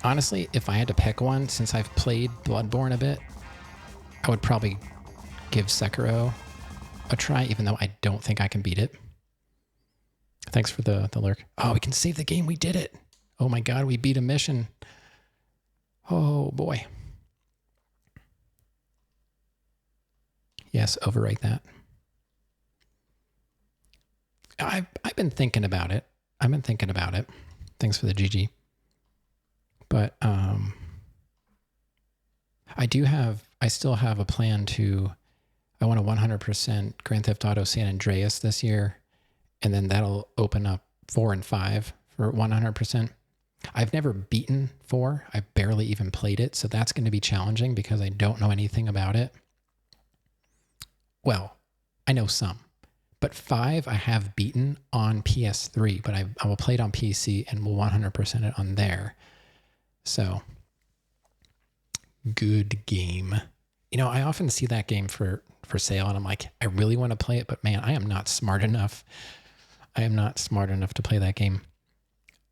Honestly, if I had to pick one, since I've played Bloodborne a bit, I would probably give Sekiro a try, even though I don't think I can beat it. Thanks for the lurk. Oh, we can save the game. We did it. Oh my God, we beat a mission. Oh boy. Yes, overwrite that. I've been thinking about it. Thanks for the GG. But I still have a plan I want to 100% Grand Theft Auto San Andreas this year, and then that'll open up 4 and 5 for 100%. I've never beaten 4. I barely even played it, so that's going to be challenging because I don't know anything about it. Well, I know some. But 5 I have beaten on PS3, but I will play it on PC and will 100% it on there. So, good game. You know, I often see that game for sale, and I'm like, I really want to play it, but man, I am not smart enough. I am not smart enough to play that game.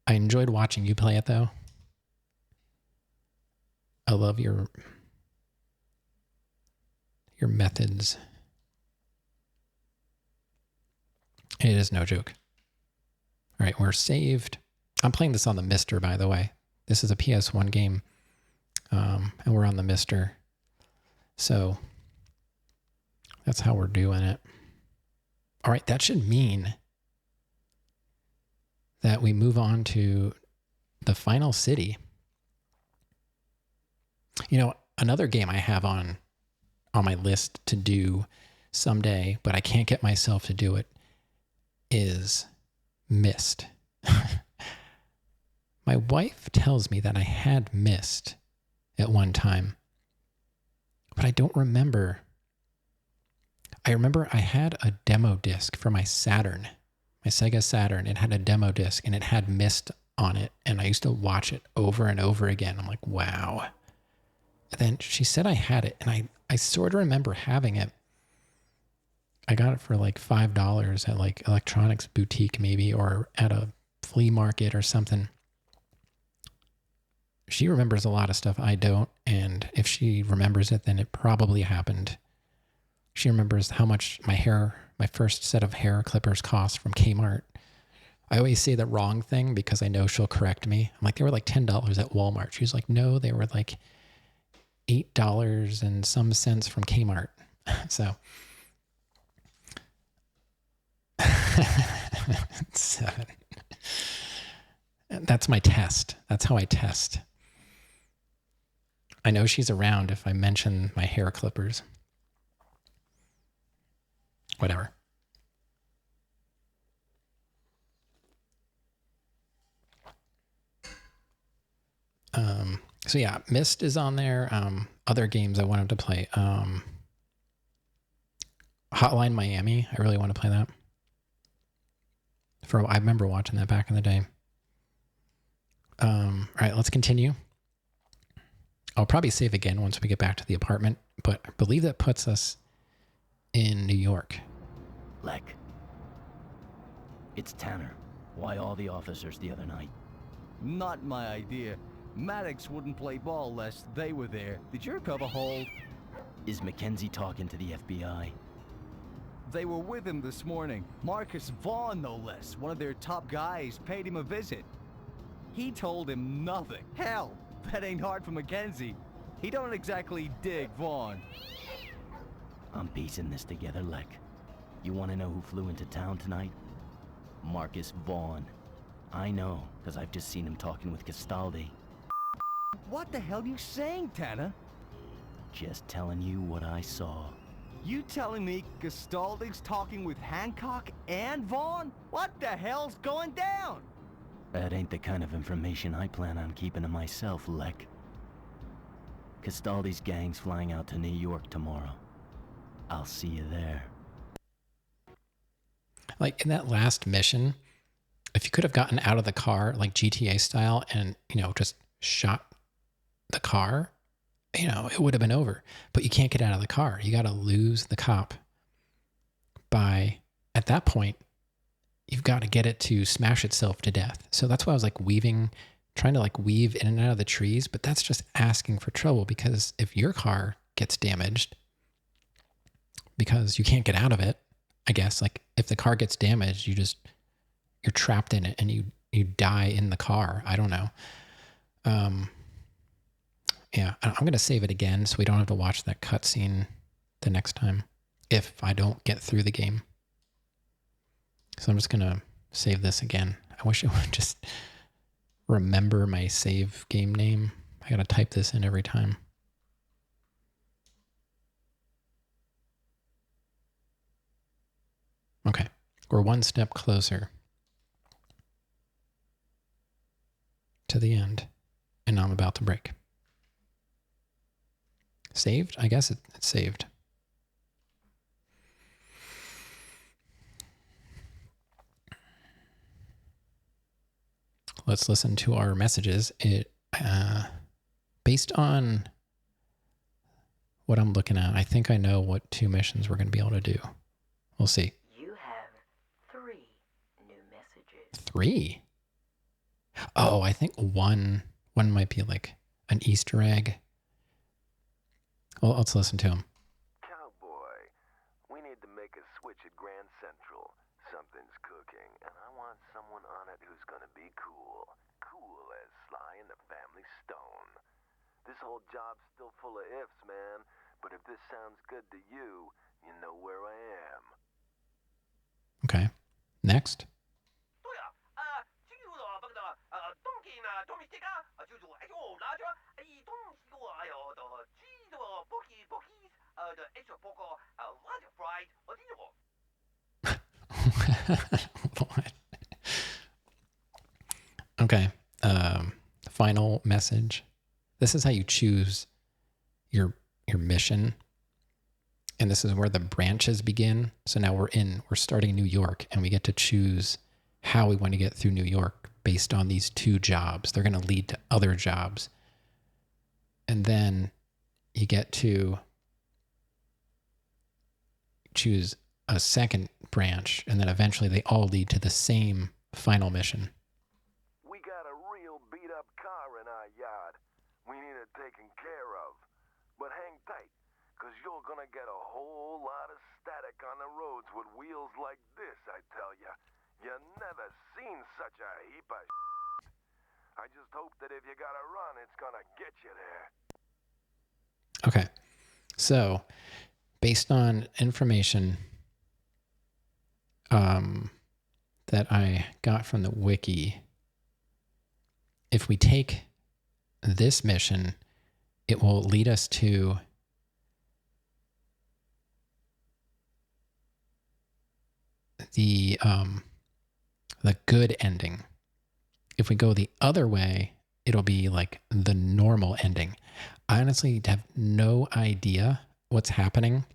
I enjoyed watching you play it, though. I love your methods. It is no joke. All right, we're saved. I'm playing this on the Mister, by the way. This is a PS1 game, and we're on the Mister. So that's how we're doing it. All right, that should mean that we move on to the final city. You know, another game I have on my list to do someday, but I can't get myself to do it, is Myst. My wife tells me that I had Myst at one time, but I don't remember. I remember I had a demo disc for my Saturn, my Sega Saturn. It had a demo disc and it had Myst on it, and I used to watch it over and over again. I'm like, wow. And then she said I had it, and I sort of remember having it. I got it for like $5 at like electronics boutique maybe, or at a flea market or something. She remembers a lot of stuff I don't, and if she remembers it, then it probably happened. She remembers how much my first set of hair clippers cost from Kmart. I always say the wrong thing because I know she'll correct me. I'm like, they were like $10 at Walmart. She's like, no, they were like $8 and some cents from Kmart. So 7. That's my test. That's how I test. I know she's around if I mention my hair clippers. Whatever. So yeah, Myst is on there. Other games I wanted to play. Hotline Miami. I really want to play that. I remember watching that back in the day. All right, let's continue. I'll probably save again once we get back to the apartment, but I believe that puts us in New York.
Lek. It's Tanner. Why all the officers the other night?
Not my idea. Maddox wouldn't play ball lest they were there. Did your cover hold?
Is Mackenzie talking to the FBI?
They were with him this morning. Marcus Vaughn, no less. One of their top guys paid him a visit. He told him nothing. Hell, that ain't hard for Mackenzie. He don't exactly dig Vaughn.
I'm piecing this together, Lek. You want to know who flew into town tonight? Marcus Vaughn. I know, because I've just seen him talking with Castaldi.
What the hell you saying, Tanner?
Just telling you what I saw.
You telling me Castaldi's talking with Hancock and Vaughn? What the hell's going down?
That ain't the kind of information I plan on keeping to myself, Lek. Castaldi's gang's flying out to New York tomorrow. I'll see you there.
Like in that last mission, if you could have gotten out of the car, like GTA style, and, just shot the car, it would have been over. But you can't get out of the car. You got to lose the cop at that point, you've got to get it to smash itself to death. So that's why I was like weaving trying to like weave in and out of the trees, but that's just asking for trouble, because if your car gets damaged because you can't get out of it, I guess, like if the car gets damaged, you're trapped in it and you die in the car. I don't know. Yeah, I'm going to save it again so we don't have to watch that cutscene the next time if I don't get through the game. So I'm just going to save this again. I wish it would just remember my save game name. I got to type this in every time. Okay, we're one step closer to the end, and I'm about to break. Saved? I guess it's saved. Let's listen to our messages. Based on what I'm looking at, I think I know what 2 missions we're going to be able to do. We'll see.
You have 3 new messages.
3? Oh, I think one might be like an Easter egg. Well, let's listen to him.
Cowboy, we need to make a switch at Grand Central. Something's cooking, and I want someone on it who's gonna be cool. Cool as Sly and the Family Stone. This whole job's still full of ifs, man. But if this sounds good to you, you know where I am.
Okay. Next. What? Okay. Final message. This is how you choose your mission. And this is where the branches begin. So now we're starting New York, and we get to choose how we want to get through New York based on these 2 jobs. They're going to lead to other jobs. And then you get to choose a second branch, and then eventually they all lead to the same final mission.
We got a real beat-up car in our yard. We need it taken care of. But hang tight, because you're gonna get a whole lot of static on the roads with wheels like this, I tell ya. You never seen such a heap of shit. I just hope that if you gotta run, it's gonna get you there.
Okay. So, based on information that I got from the wiki, if we take this mission, it will lead us to the good ending. If we go the other way, it'll be like the normal ending. I honestly have no idea what's happening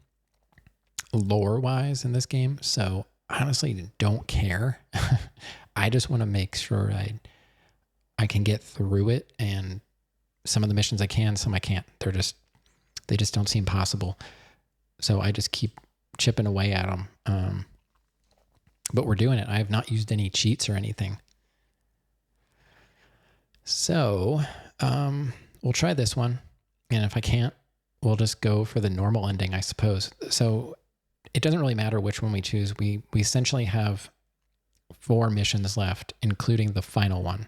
lore-wise in this game, so I honestly don't care. I just want to make sure I can get through it, and some of the missions I can, some I can't. They just don't seem possible. So I just keep chipping away at them. But we're doing it. I have not used any cheats or anything. So we'll try this one. And if I can't, we'll just go for the normal ending, I suppose. So it doesn't really matter which one we choose. We essentially have 4 missions left, including the final one.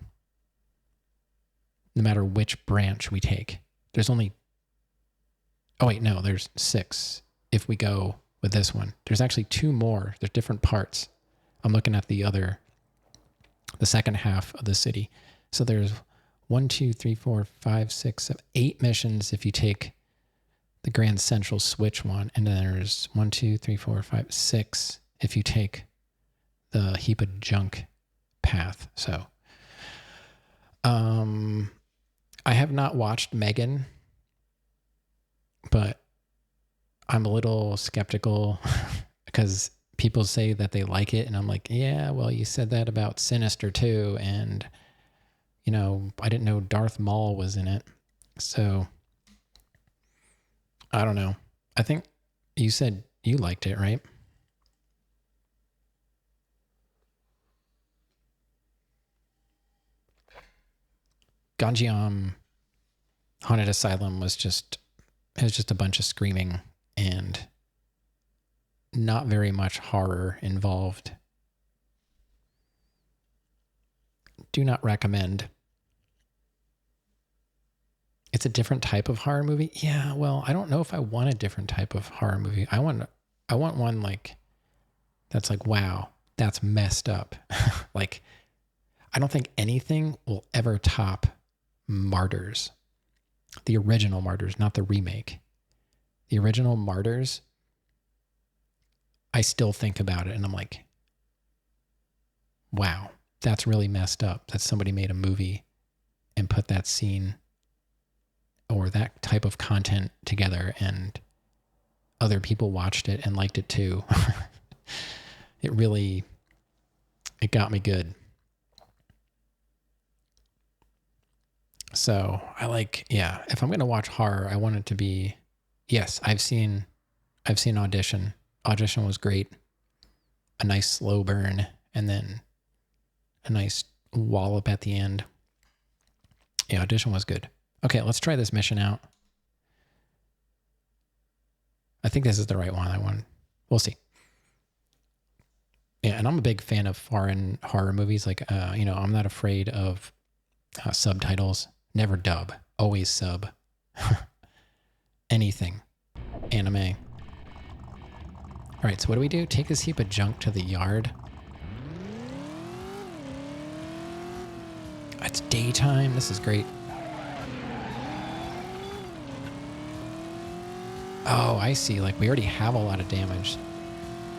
No matter which branch we take. There's only... Oh, wait, no, there's 6 if we go with this one. There's actually 2 more. There's different parts. I'm looking at the second half of the city. So there's 1, 2, 3, 4, 5, 6, 7, 8 missions if you take the Grand Central Switch one. And then there's 1, 2, 3, 4, 5, 6 if you take the heap of junk path. So I have not watched Megan, but I'm a little skeptical because people say that they like it, and I'm like, yeah, well, you said that about Sinister too, and I didn't know Darth Maul was in it, so I don't know. I think you said you liked it, right? Ganjiam Haunted Asylum was just a bunch of screaming and not very much horror involved. Do not recommend. It's a different type of horror movie. Yeah, well, I don't know if I want a different type of horror movie. I want one like that's like, wow, that's messed up. Like, I don't think anything will ever top Martyrs. The original Martyrs, not the remake. The original Martyrs, I still think about it and I'm like, wow, that's really messed up that somebody made a movie and put that scene or that type of content together and other people watched it and liked it too. It got me good. So if I'm going to watch horror, I want it to be, yes, I've seen Audition. Audition was great. A nice slow burn and then a nice wallop at the end. Yeah, Audition was good. Okay, let's try this mission out. I think this is the right one. We'll see. Yeah, and I'm a big fan of foreign horror movies. Like, I'm not afraid of subtitles. Never dub. Always sub. Anything. Anime. All right, so what do? Take this heap of junk to the yard. It's daytime. This is great. Oh, I see. Like, we already have a lot of damage.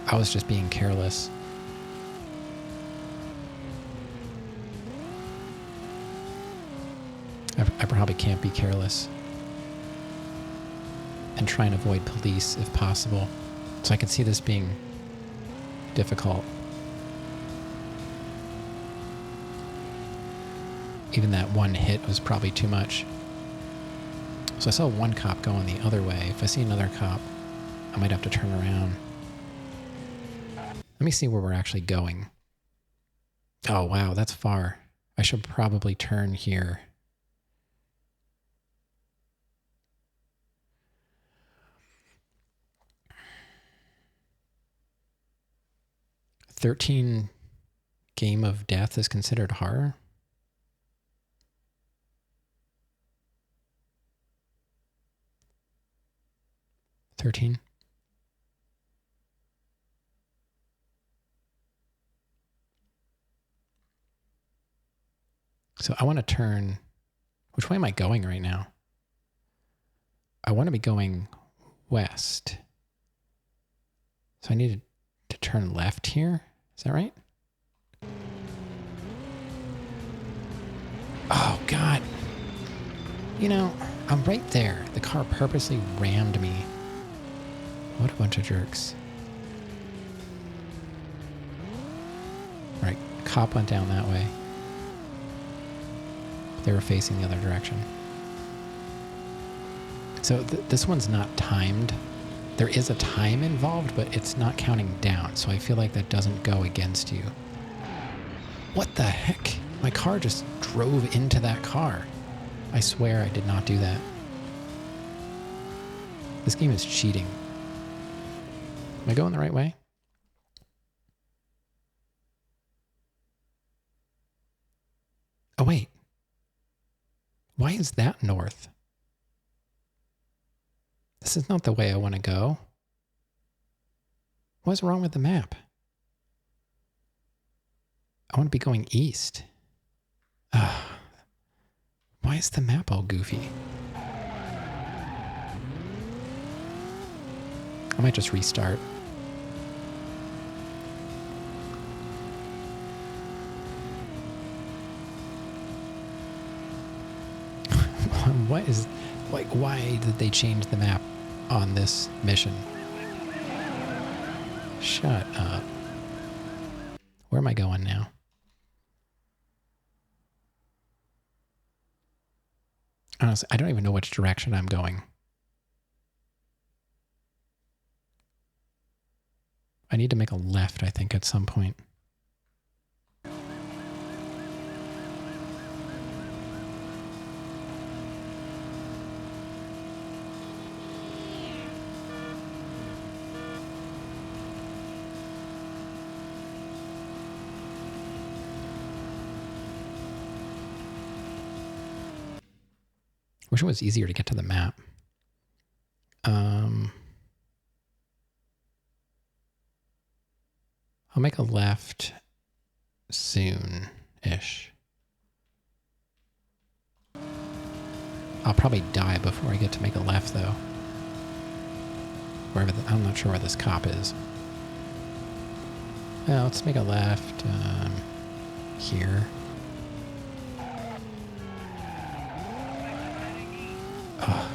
I was just being careless. I probably can't be careless. And try and avoid police if possible. So I can see this being difficult. Even that one hit was probably too much. So I saw one cop going the other way. If I see another cop, I might have to turn around. Let me see where we're actually going. Oh, wow, that's far. I should probably turn here. "13 Game of Death is considered horror?" "13? So I want to turn... Which way am I going right now? I want to be going west. So I need to turn left here? Is that right? Oh, God. I'm right there. The car purposely rammed me. What a bunch of jerks. Right, cop went down that way. They were facing the other direction. So this one's not timed. There is a time involved, but it's not counting down, so I feel like that doesn't go against you. What the heck? My car just drove into that car. I swear I did not do that. This game is cheating. Am I going the right way? Oh, wait. Why is that north? This is not the way I want to go. What's wrong with the map? I want to be going east. Why is the map all goofy? I might just restart. What is... Like, why did they change the map on this mission? Shut up. Where am I going now? Honestly, I don't even know which direction I'm going. I need to make a left, I think, at some point. Wish it was easier to get to the map. I'll make a left soon-ish. I'll probably die before I get to make a left, though. I'm not sure where this cop is. Well, let's make a left here. Oh,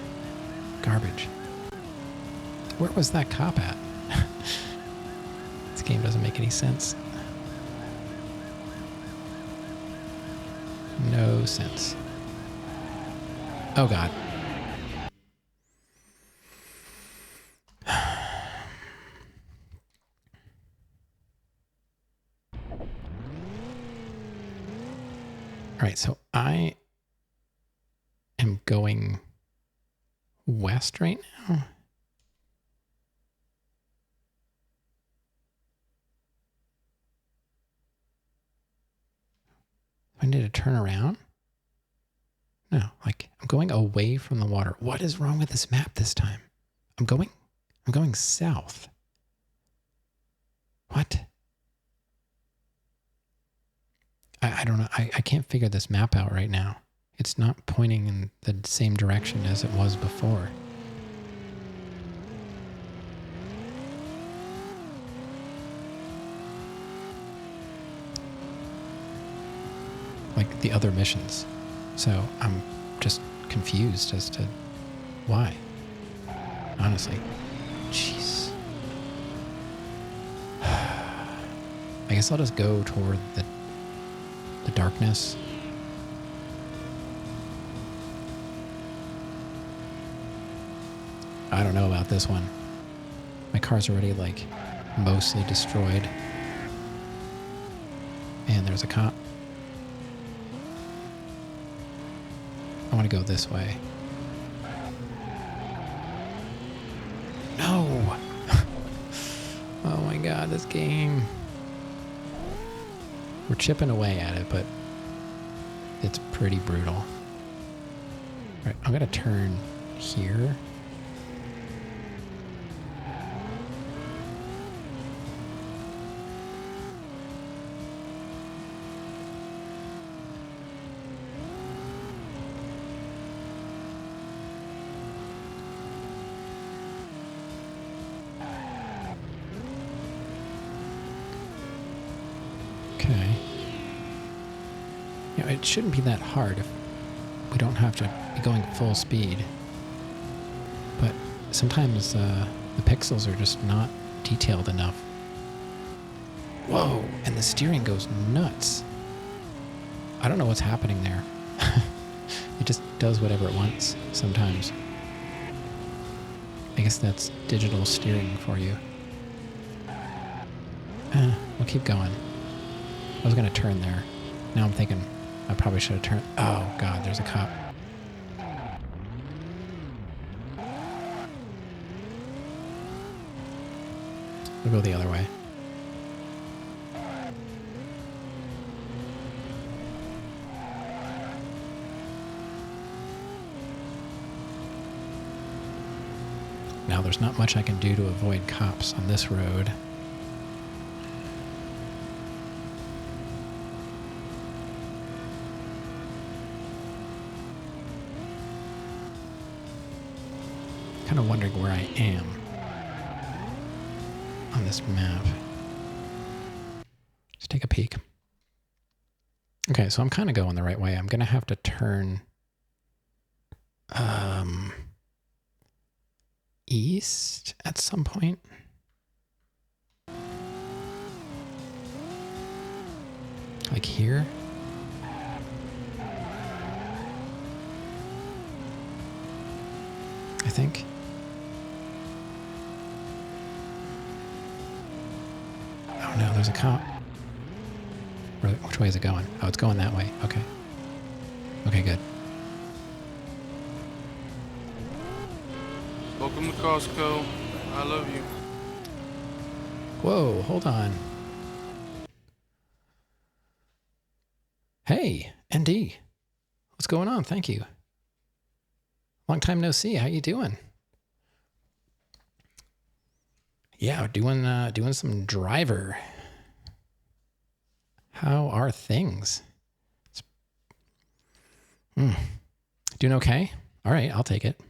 garbage. Where was that cop at? This game doesn't make any sense. No sense. Oh, God. All right, so I am going west right now. I need to turn around? No, like I'm going away from the water. What is wrong with this map this time? I'm going south. What? I don't know. I can't figure this map out right now. It's not pointing in the same direction as it was before. Like the other missions. So I'm just confused as to why. Honestly. Jeez. I guess I'll just go toward the darkness. I don't know about this one. My car's already like mostly destroyed. And there's a cop. I want to go this way. No! Oh my god, this game. We're chipping away at it, but it's pretty brutal. All right, I'm going to turn here. Okay. You know, it shouldn't be that hard if we don't have to be going full speed. But sometimes the pixels are just not detailed enough. Whoa, and the steering goes nuts. I don't know what's happening there. It just does whatever it wants sometimes. I guess that's digital steering for you. We'll keep going. I was going to turn there. Now I'm thinking I probably should have turned. Oh, God, there's a cop. We'll go the other way. Now, there's not much I can do to avoid cops on this road. Kind of wondering where I am on this map. Let's take a peek. Okay, so I'm kind of going the right way. I'm going to have to turn east at some point. Like here. I think. Oh no, there's a cop. Which way is it going? Oh, it's going that way. Okay. Okay, good.
Welcome to Costco. I love you.
Whoa, hold on. Hey, ND. What's going on? Thank you. Long time no see. How you doing? Yeah, doing some Driver. How are things? Doing okay? All right, I'll take it.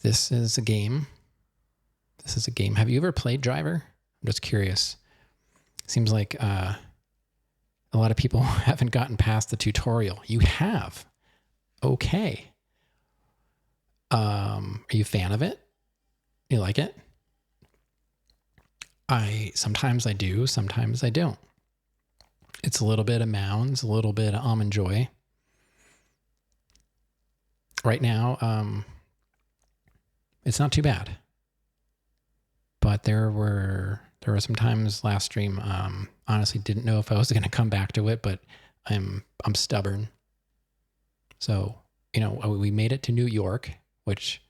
This is a game. Have you ever played Driver? I'm just curious. Seems like a lot of people haven't gotten past the tutorial. You have. Okay. Are you a fan of it? You like it? Sometimes I do, sometimes I don't. It's a little bit of Mounds, a little bit of Almond Joy. Right now, it's not too bad. But there were some times last stream, honestly didn't know if I was going to come back to it, but I'm stubborn. So, we made it to New York, which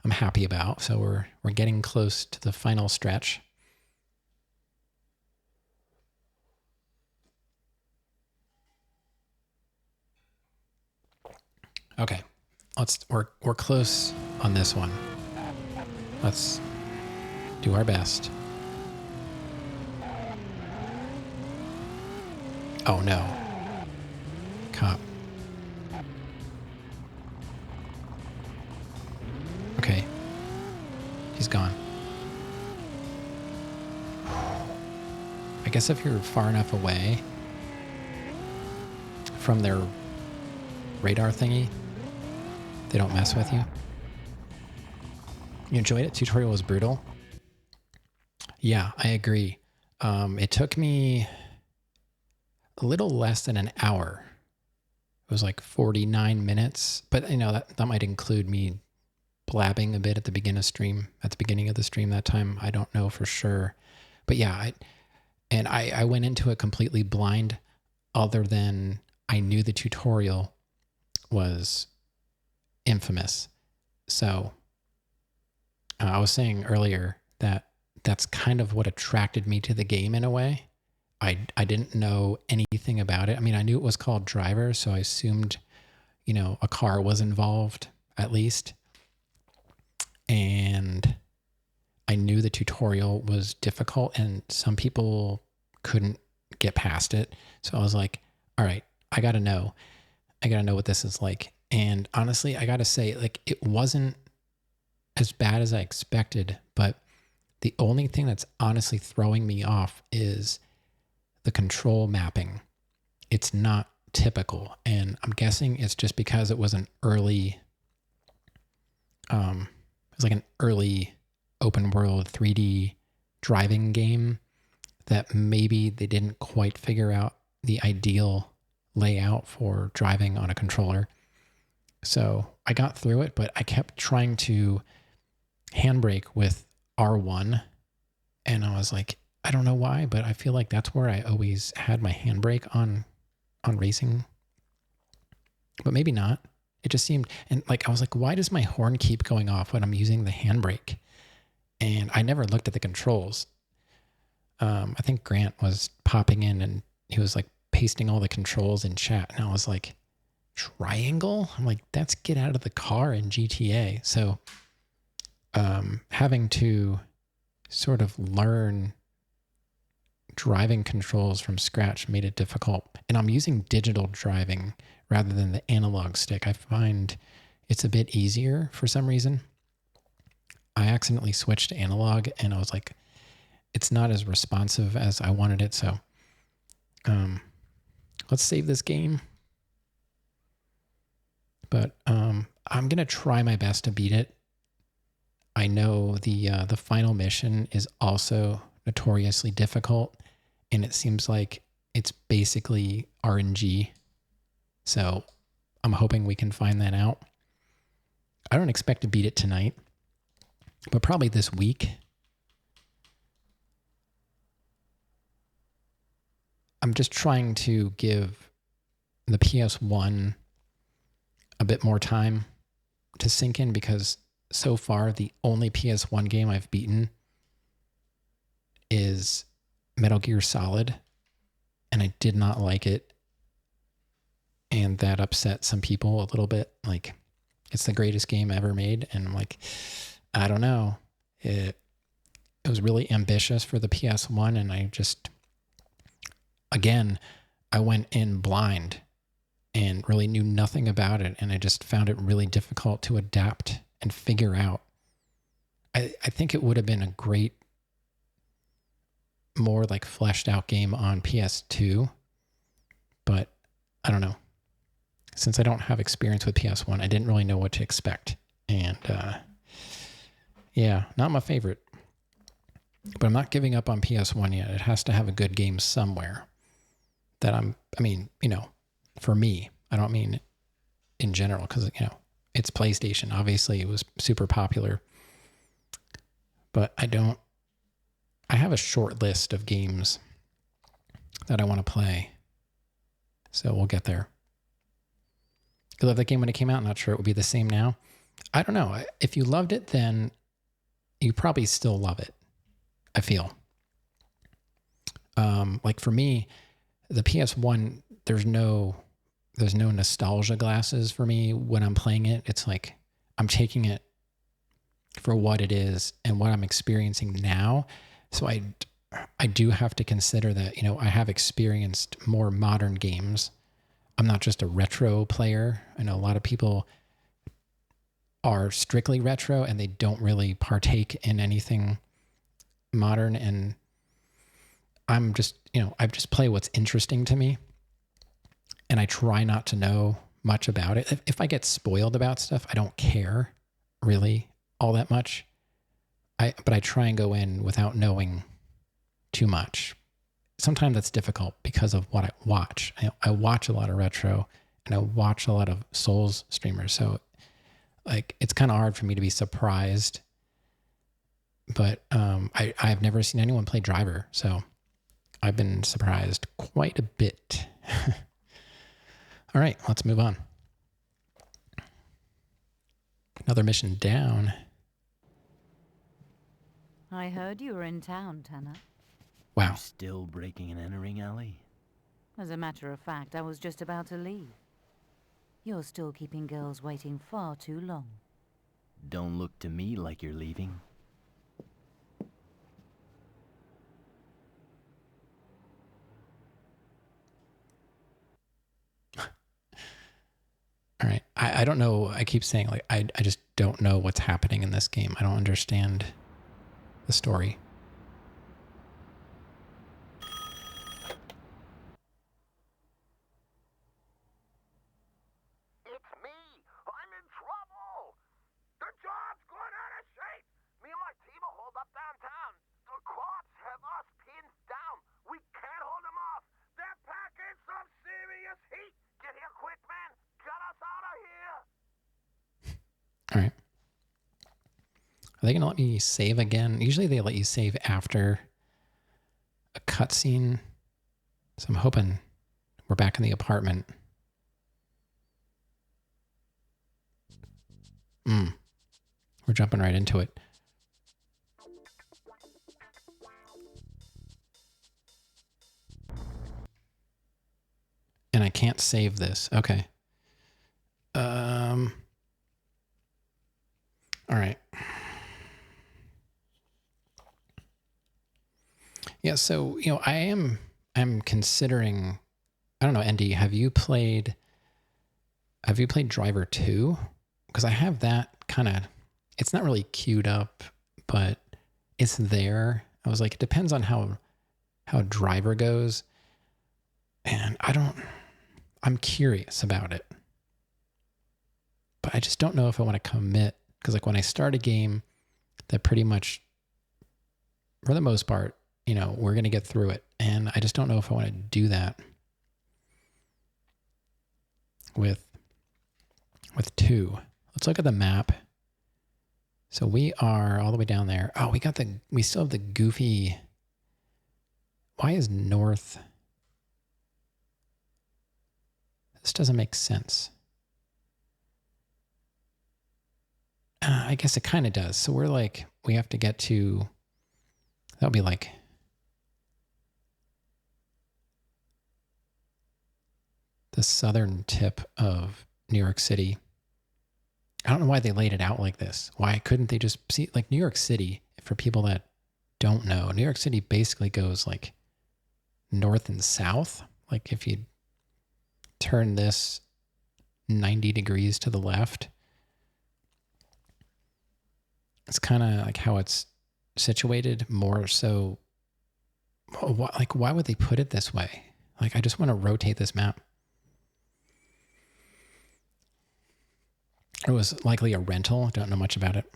I'm happy about. So we're getting close to the final stretch. Okay, we're close on this one. Let's do our best. Oh no. Cop. Okay. He's gone. I guess if you're far enough away from their radar thingy, they don't mess with you. You enjoyed it? Tutorial was brutal. Yeah, I agree. It took me a little less than an hour. It was like 49 minutes, but that might include me blabbing a bit at the beginning of the stream that time. I don't know for sure. But yeah, I went into it completely blind, other than I knew the tutorial was infamous. So I was saying earlier that that's kind of what attracted me to the game in a way. I didn't know anything about it. I mean, I knew it was called Driver, so I assumed, a car was involved at least. And I knew the tutorial was difficult and some people couldn't get past it. So I was like, all right, I got to know what this is like. And honestly, I got to say, like, it wasn't as bad as I expected, but the only thing that's honestly throwing me off is the control mapping. It's not typical. And I'm guessing it's just because it was an early, open world 3D driving game that maybe they didn't quite figure out the ideal layout for driving on a controller. So I got through it, but I kept trying to handbrake with R1. And I was like, I don't know why, but I feel like that's where I always had my handbrake on racing. But maybe not. It just seemed, and I was like, why does my horn keep going off when I'm using the handbrake? And I never looked at the controls. I think Grant was popping in and he was like pasting all the controls in chat. And I was like, triangle? I'm like, that's get out of the car in GTA. So having to sort of learn driving controls from scratch made it difficult. And I'm using digital driving rather than the analog stick. I find it's a bit easier for some reason. I accidentally switched to analog and I was like, it's not as responsive as I wanted it. So let's save this game. But I'm going to try my best to beat it. I know the final mission is also notoriously difficult, and it seems like it's basically RNG. So I'm hoping we can find that out. I don't expect to beat it tonight, but probably this week. I'm just trying to give the PS1 a bit more time to sink in, because so far the only PS1 game I've beaten is Metal Gear Solid, and I did not like it. and that upset some people a little bit. Like, it's the greatest game ever made, and I'm like, I don't know. It was really ambitious for the PS1, and I just, again, I went in blind and really knew nothing about it, and I just found it really difficult to adapt and figure out. I think it would have been a great, more like fleshed out game on PS2, but I don't know. Since I don't have experience with PS1, I didn't really know what to expect. And yeah, not my favorite. But I'm not giving up on PS1 yet. It has to have a good game somewhere that I mean, you know, for me, I don't mean in general, because, you know, it's PlayStation. Obviously, it was super popular. But I have a short list of games that I want to play. So we'll get there. You loved that game when it came out? Not sure it would be the same now. I don't know. If you loved it, then you probably still love it, I feel. Like for me, the PS1, there's no nostalgia glasses for me when I'm playing it. It's like I'm taking it for what it is and what I'm experiencing now. So I do have to consider that, you know, I have experienced more modern games. I'm not just a retro player. I know a lot of people are strictly retro and they don't really partake in anything modern. And I'm just, you know, I just play what's interesting to me. And I try not to know much about it. If I get spoiled about stuff, I don't care really all that much. But I try and go in without knowing too much. Sometimes that's difficult because of what I watch. I watch a lot of retro and I watch a lot of Souls streamers. So like, it's kind of hard for me to be surprised, but I've never seen anyone play Driver. So I've been surprised quite a bit. All right, let's move on. Another mission down.
I heard you were in town, Tanner.
Wow.
You still breaking and entering, Ellie?
As a matter of fact, I was just about to leave. You're still keeping girls waiting far too long.
Don't look to me like you're leaving.
All right. I don't know. I keep saying, like, I just don't know what's happening in this game. I don't understand the story.
It's me! I'm in trouble! The job's going out of shape! Me and my team are holed up downtown. The cops have us pinned down. We can't hold them off. They're packing some serious heat. Get here quick, man. Get us out of here.
All right. Are they going to let me save again? Usually they let you save after a cutscene. So I'm hoping we're back in the apartment. We're jumping right into it. And I can't save this. Okay. All right. Yeah, so, you know, I'm considering, I don't know, Andy, have you played Driver 2? Because I have that kind of, it's not really queued up, but it's there. I was like, it depends on how Driver goes. And I'm curious about it. But I just don't know if I want to commit. Because like when I start a game that pretty much, for the most part, you know, we're going to get through it. And I just don't know if I want to do that with 2. Let's look at the map. So we are all the way down there. Oh, we still have the goofy. Why is north? This doesn't make sense. I guess it kind of does. So we're like, we have to get to, that'll be like, the southern tip of New York City. I don't know why they laid it out like this. Why couldn't they just see, like, New York City, for people that don't know, New York City basically goes like north and south. Like if you turn this 90 degrees to the left, it's kind of like how it's situated more so. Like, why would they put it this way? Like, I just want to rotate this map. It was likely a rental. Don't know much about it.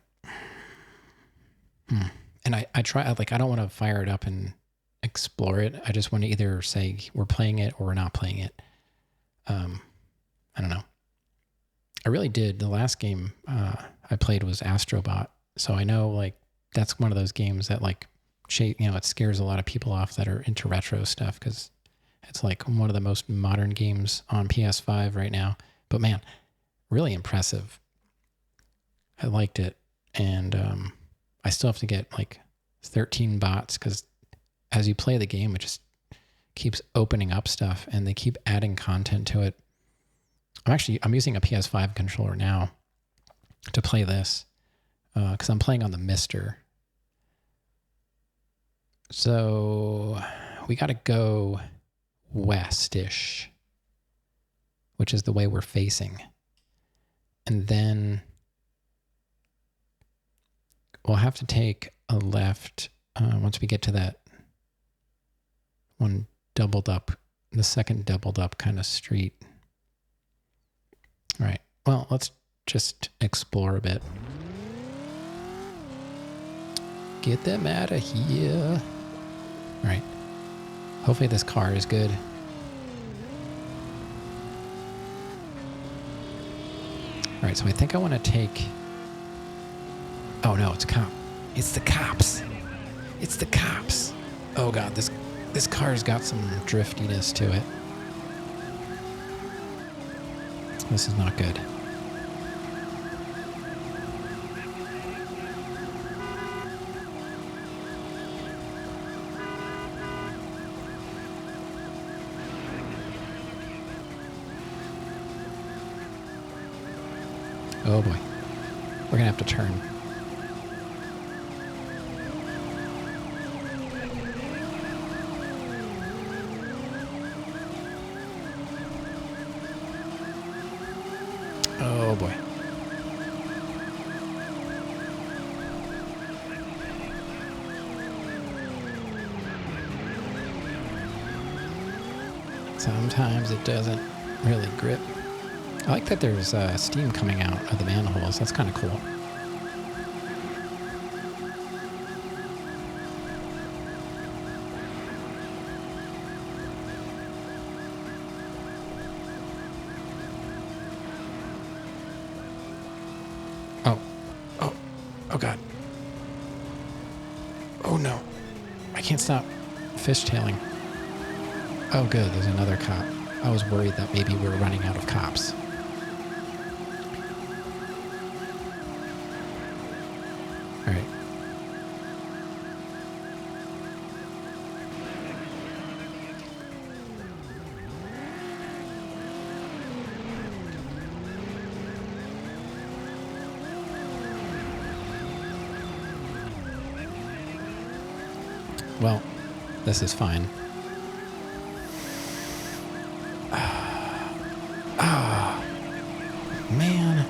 And I try, like, I don't want to fire it up and explore it. I just want to either say we're playing it or we're not playing it. I don't know. I really did. The last game I played was Astrobot. So I know, like, that's one of those games that, like, it scares a lot of people off that are into retro stuff because it's like one of the most modern games on PS5 right now. But man, really impressive. I liked it. And I still have to get like 13 bots because as you play the game, it just keeps opening up stuff and they keep adding content to it. I'm using a PS5 controller now to play this because I'm playing on the Mister. So we got to go west-ish, which is the way we're facing. And then we'll have to take a left once we get to that one doubled up, the second doubled up kind of street. All right. Well, let's just explore a bit. Get them out of here. All right. Hopefully this car is good. All right, so I think I want to take... Oh no, it's a cop. It's the cops. It's the cops. Oh god, this car's got some driftiness to it. This is not good. Oh boy. We're gonna have to turn. Oh boy. Sometimes it doesn't really grip. I like that there's steam coming out of the manholes. That's kind of cool. Oh god. Oh no. I can't stop fishtailing. Oh good, there's another cop. I was worried that maybe we were running out of cops. All right. Well, this is fine. Man.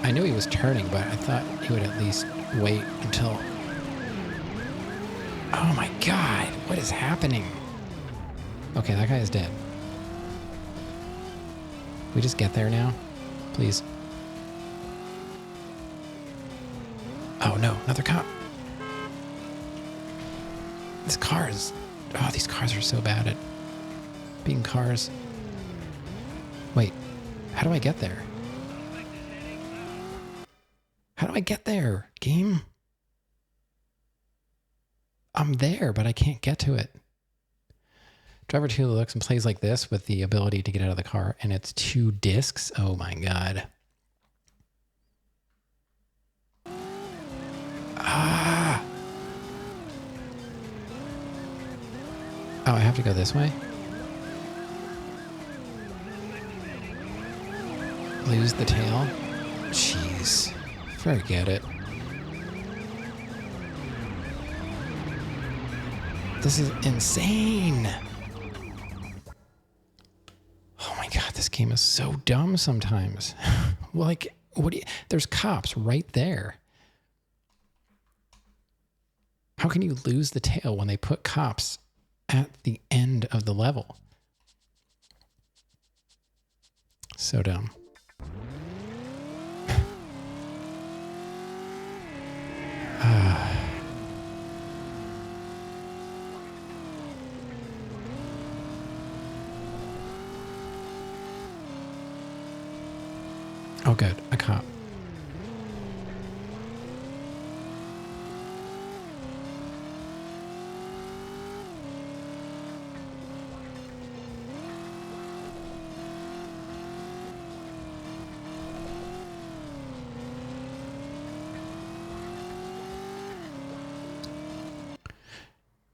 I knew he was turning, but I thought he would at least wait until... Oh my god, what is happening? Okay, that guy is dead. We just get there now? Please. Oh no, another cop. This car is... Oh, these cars are so bad at being cars. Wait, how do I get there? How do I get there, game? I'm there, but I can't get to it. Driver 2 looks and plays like this with the ability to get out of the car, and it's 2 discs. Oh my god. Ah! Oh, I have to go this way? Lose the tail? Jeez. Forget it. This is insane. Oh my god, this game is so dumb sometimes. Like, what do you, there's cops right there. How can you lose the tail when they put cops at the end of the level? So dumb. Oh, good. A cop.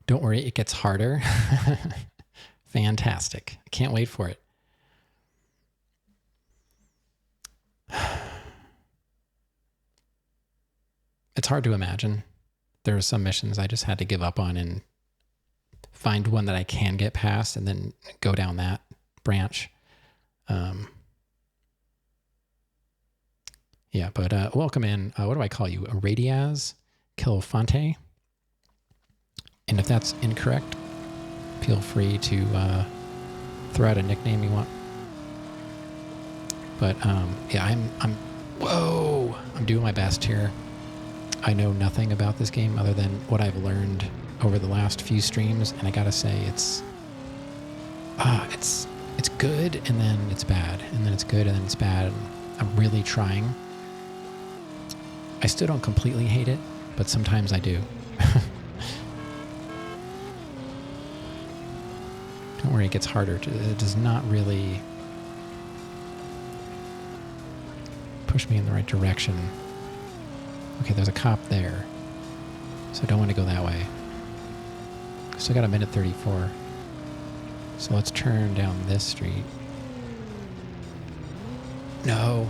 Don't worry, it gets harder. Fantastic. I can't wait for it. It's hard to imagine. There are some missions I just had to give up on and find one that I can get past and then go down that branch. Yeah, but welcome in. What do I call you? Radiaz Kilfonte? And if that's incorrect, feel free to throw out a nickname you want. But yeah, I'm whoa! I'm doing my best here. I know nothing about this game other than what I've learned over the last few streams, and I gotta say it's good and then it's bad, and then it's good and then it's bad. I'm really trying. I still don't completely hate it, but sometimes I do. Don't worry, it gets harder. It does not really push me in the right direction. Okay, there's a cop there, so I don't want to go that way. Still got a minute 34. So let's turn down this street. No.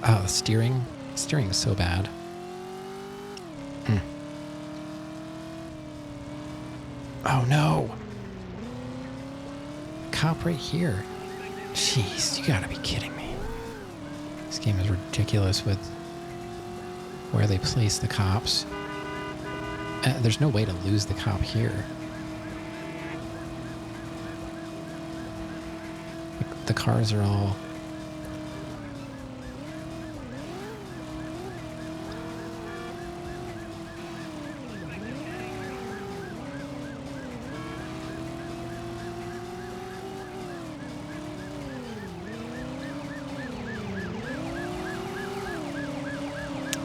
Oh, the steering. Steering is so bad. Oh no. Cop right here. Jeez, you gotta be kidding me. This game is ridiculous with where they place the cops. There's no way to lose the cop here. The cars are all...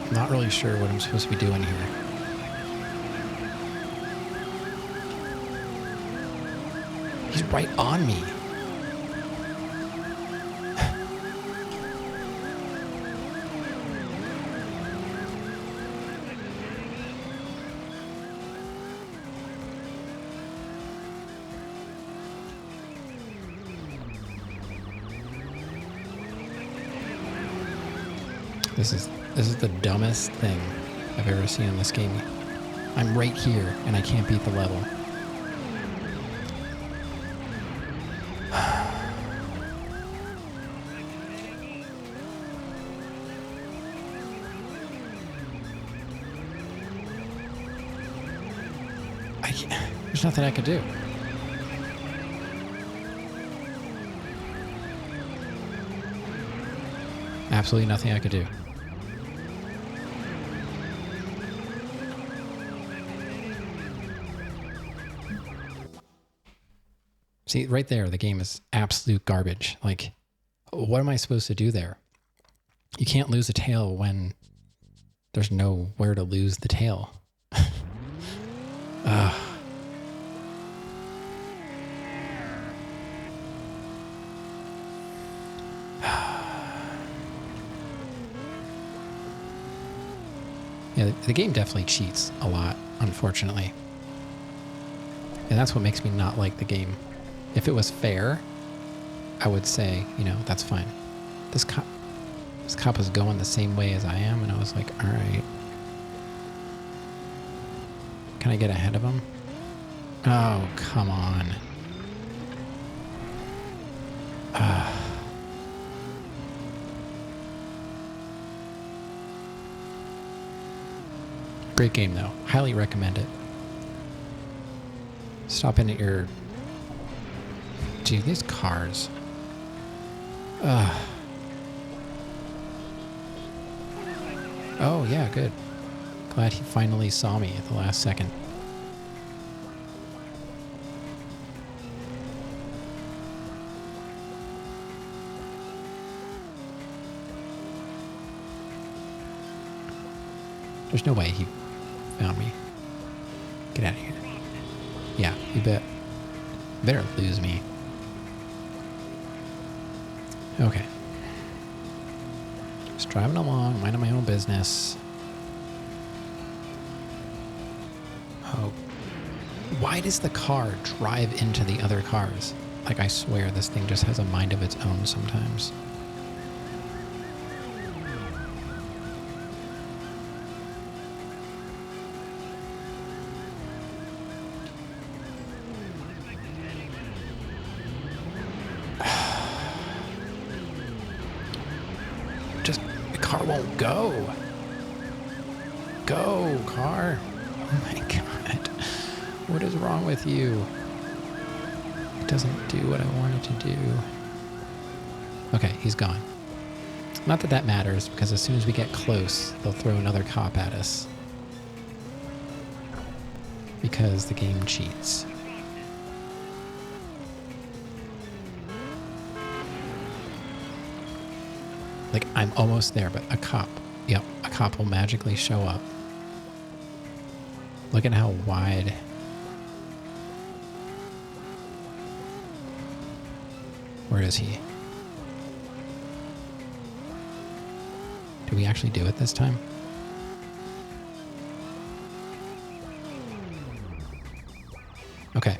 Not really sure what I'm supposed to be doing here. He's right on me. This is the dumbest thing I've ever seen in this game. I'm right here and I can't beat the level. There's nothing I could do. Absolutely nothing I could do. See, right there, the game is absolute garbage. Like, what am I supposed to do there? You can't lose a tail when there's nowhere to lose the tail. Yeah, the game definitely cheats a lot, unfortunately. And that's what makes me not like the game. If it was fair, I would say, you know, that's fine. This cop was going the same way as I am, and I was like, all right. Can I get ahead of him? Oh, come on. Great game, though. Highly recommend it. Stop in at your... Dude, these cars. Oh, yeah, good. Glad he finally saw me at the last second. There's no way he found me. Get out of here. Yeah, you better lose me. Okay. Just driving along, minding my own business. Oh. Why does the car drive into the other cars? Like, I swear this thing just has a mind of its own sometimes. Car won't go. Go, car. Oh my god. What is wrong with you? It doesn't do what I want it to do. Okay, he's gone. Not that that matters, because as soon as we get close, they'll throw another cop at us. Because the game cheats. Like, I'm almost there, but a cop will magically show up. Look at how wide. Where is he? Do we actually do it this time? Okay.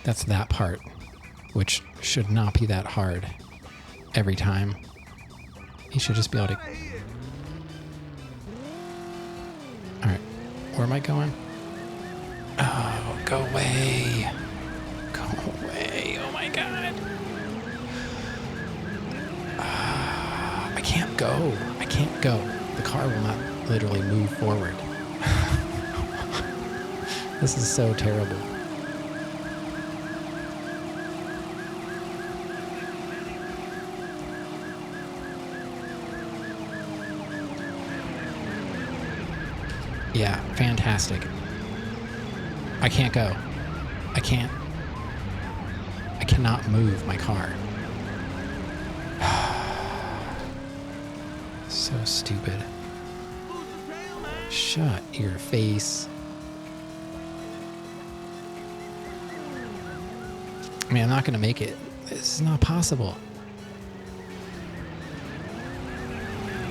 That's that part, which should not be that hard every time. You should just be able to... Alright, where am I going? Oh, go away. Go away, oh my god. I can't go. I can't go. The car will not literally move forward. This is so terrible. Yeah, fantastic. I can't go. I cannot move my car. So stupid. Shut your face. I mean, I'm not gonna make it. This is not possible.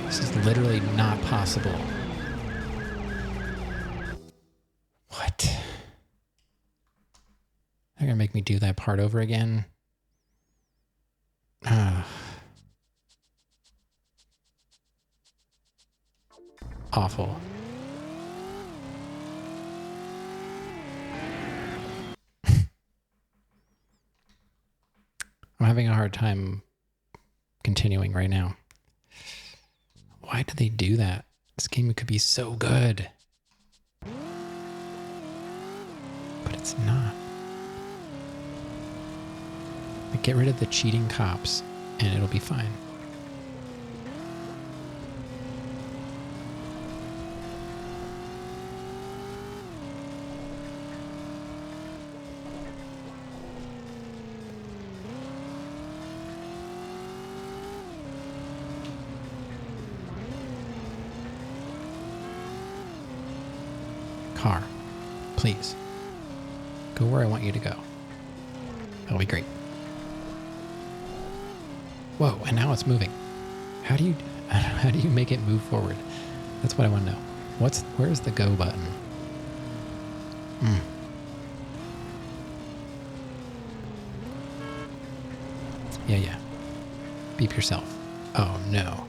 This is literally not possible. What? They're gonna make me do that part over again? Awful. I'm having a hard time continuing right now. Why did they do that? This game could be so good. But it's not. Like, get rid of the cheating cops and it'll be fine. Car, please. Go where I want you to go. That'll be great. Whoa, and now it's moving. How do you make it move forward? That's what I want to know. Where's the go button? Yeah. Beep yourself. Oh, no.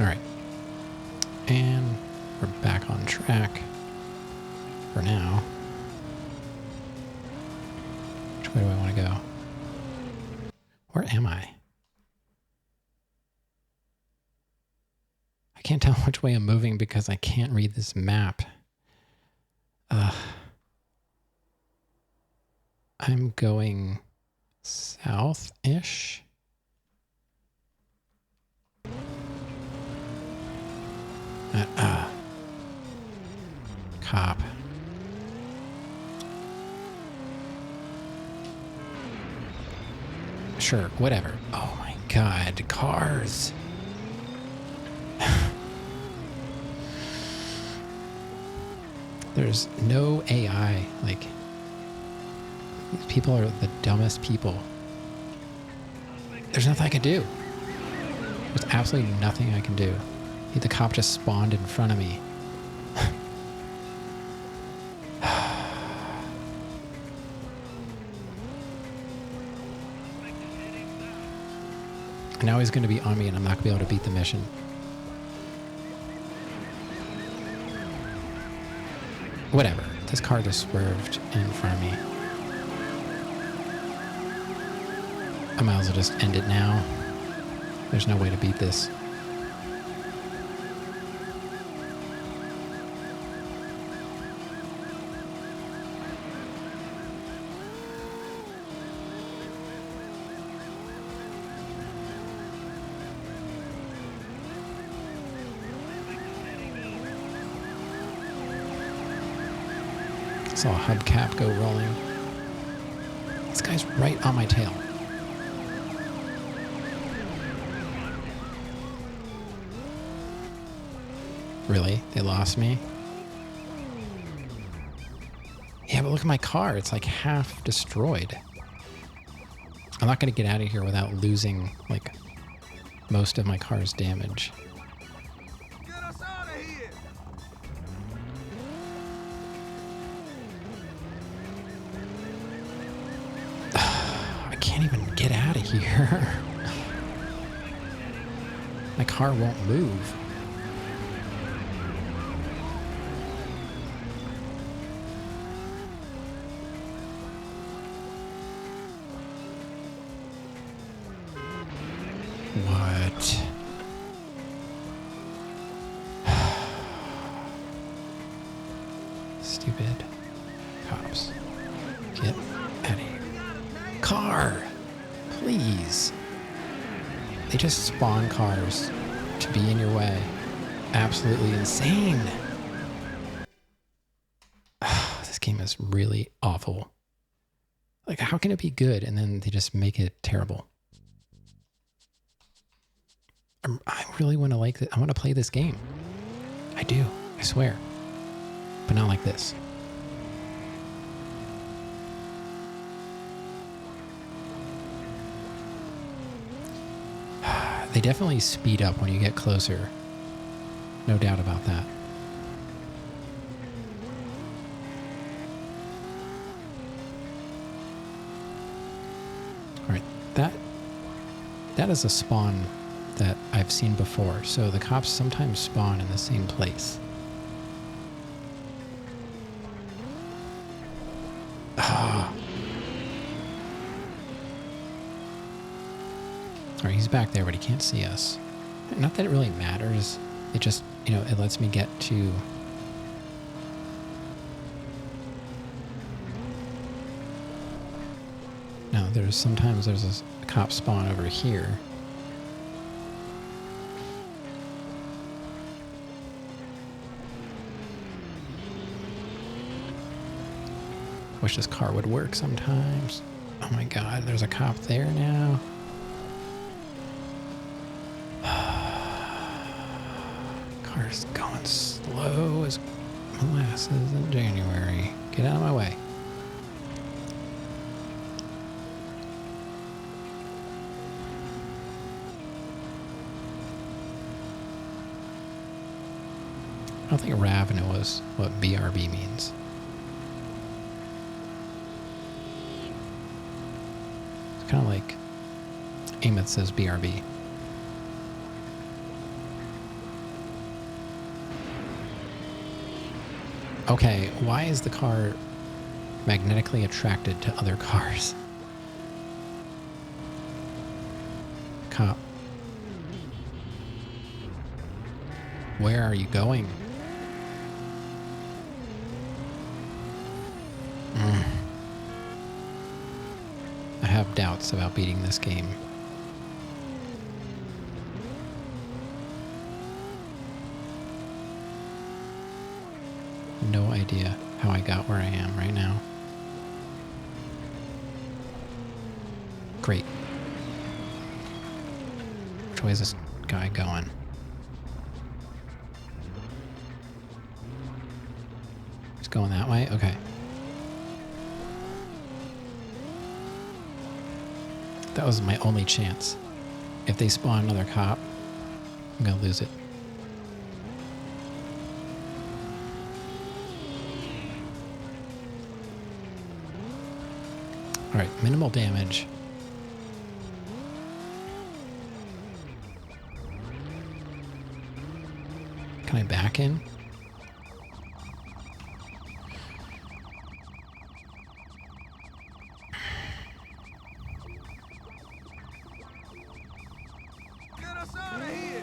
All right. And we're back on track for now. Which way do I want to go? Where am I? I can't tell which way I'm moving because I can't read this map. I'm going south-ish. Cop. Sure, whatever. Oh my god, cars. There's no AI. Like, these people are the dumbest people. There's nothing I can do. There's absolutely nothing I can do. The cop just spawned in front of me. And now he's going to be on me and I'm not going to be able to beat the mission. Whatever. This car just swerved in front of me. I might as well just end it now. There's no way to beat this. Saw a hubcap go rolling. This guy's right on my tail. Really? They lost me? Yeah, but look at my car. It's like half destroyed. I'm not going to get out of here without losing, like, most of my car's damage.
Get us out of here!
I can't even get out of here. My car won't move. What? Stupid cops. Get out of here. Car! Please. They just spawn cars to be in your way. Absolutely insane. This game is really awful. Like, how can it be good and then they just make it terrible? I really want to like it. I want to play this game. I do. I swear. But not like this. They definitely speed up when you get closer. No doubt about that. All right. That is a spawn that I've seen before. So the cops sometimes spawn in the same place. Ah. All right, he's back there, but he can't see us. Not that it really matters. It just, it lets me get to... No, sometimes there's a cop spawn over here. Wish this car would work sometimes. Oh my god, there's a cop there now. Car's going slow as molasses in January. Get out of my way. I don't think Rav knows what BRB means. It's kind of like Amos says BRB. Okay, why is the car magnetically attracted to other cars? Cop. Where are you going? I have doubts about beating this game. No idea how I got where I am right now. Great. Which way is this guy going? He's going that way? Okay. That was my only chance. If they spawn another cop, I'm gonna lose it. Alright, minimal damage. Can I back in?
Get us out of here!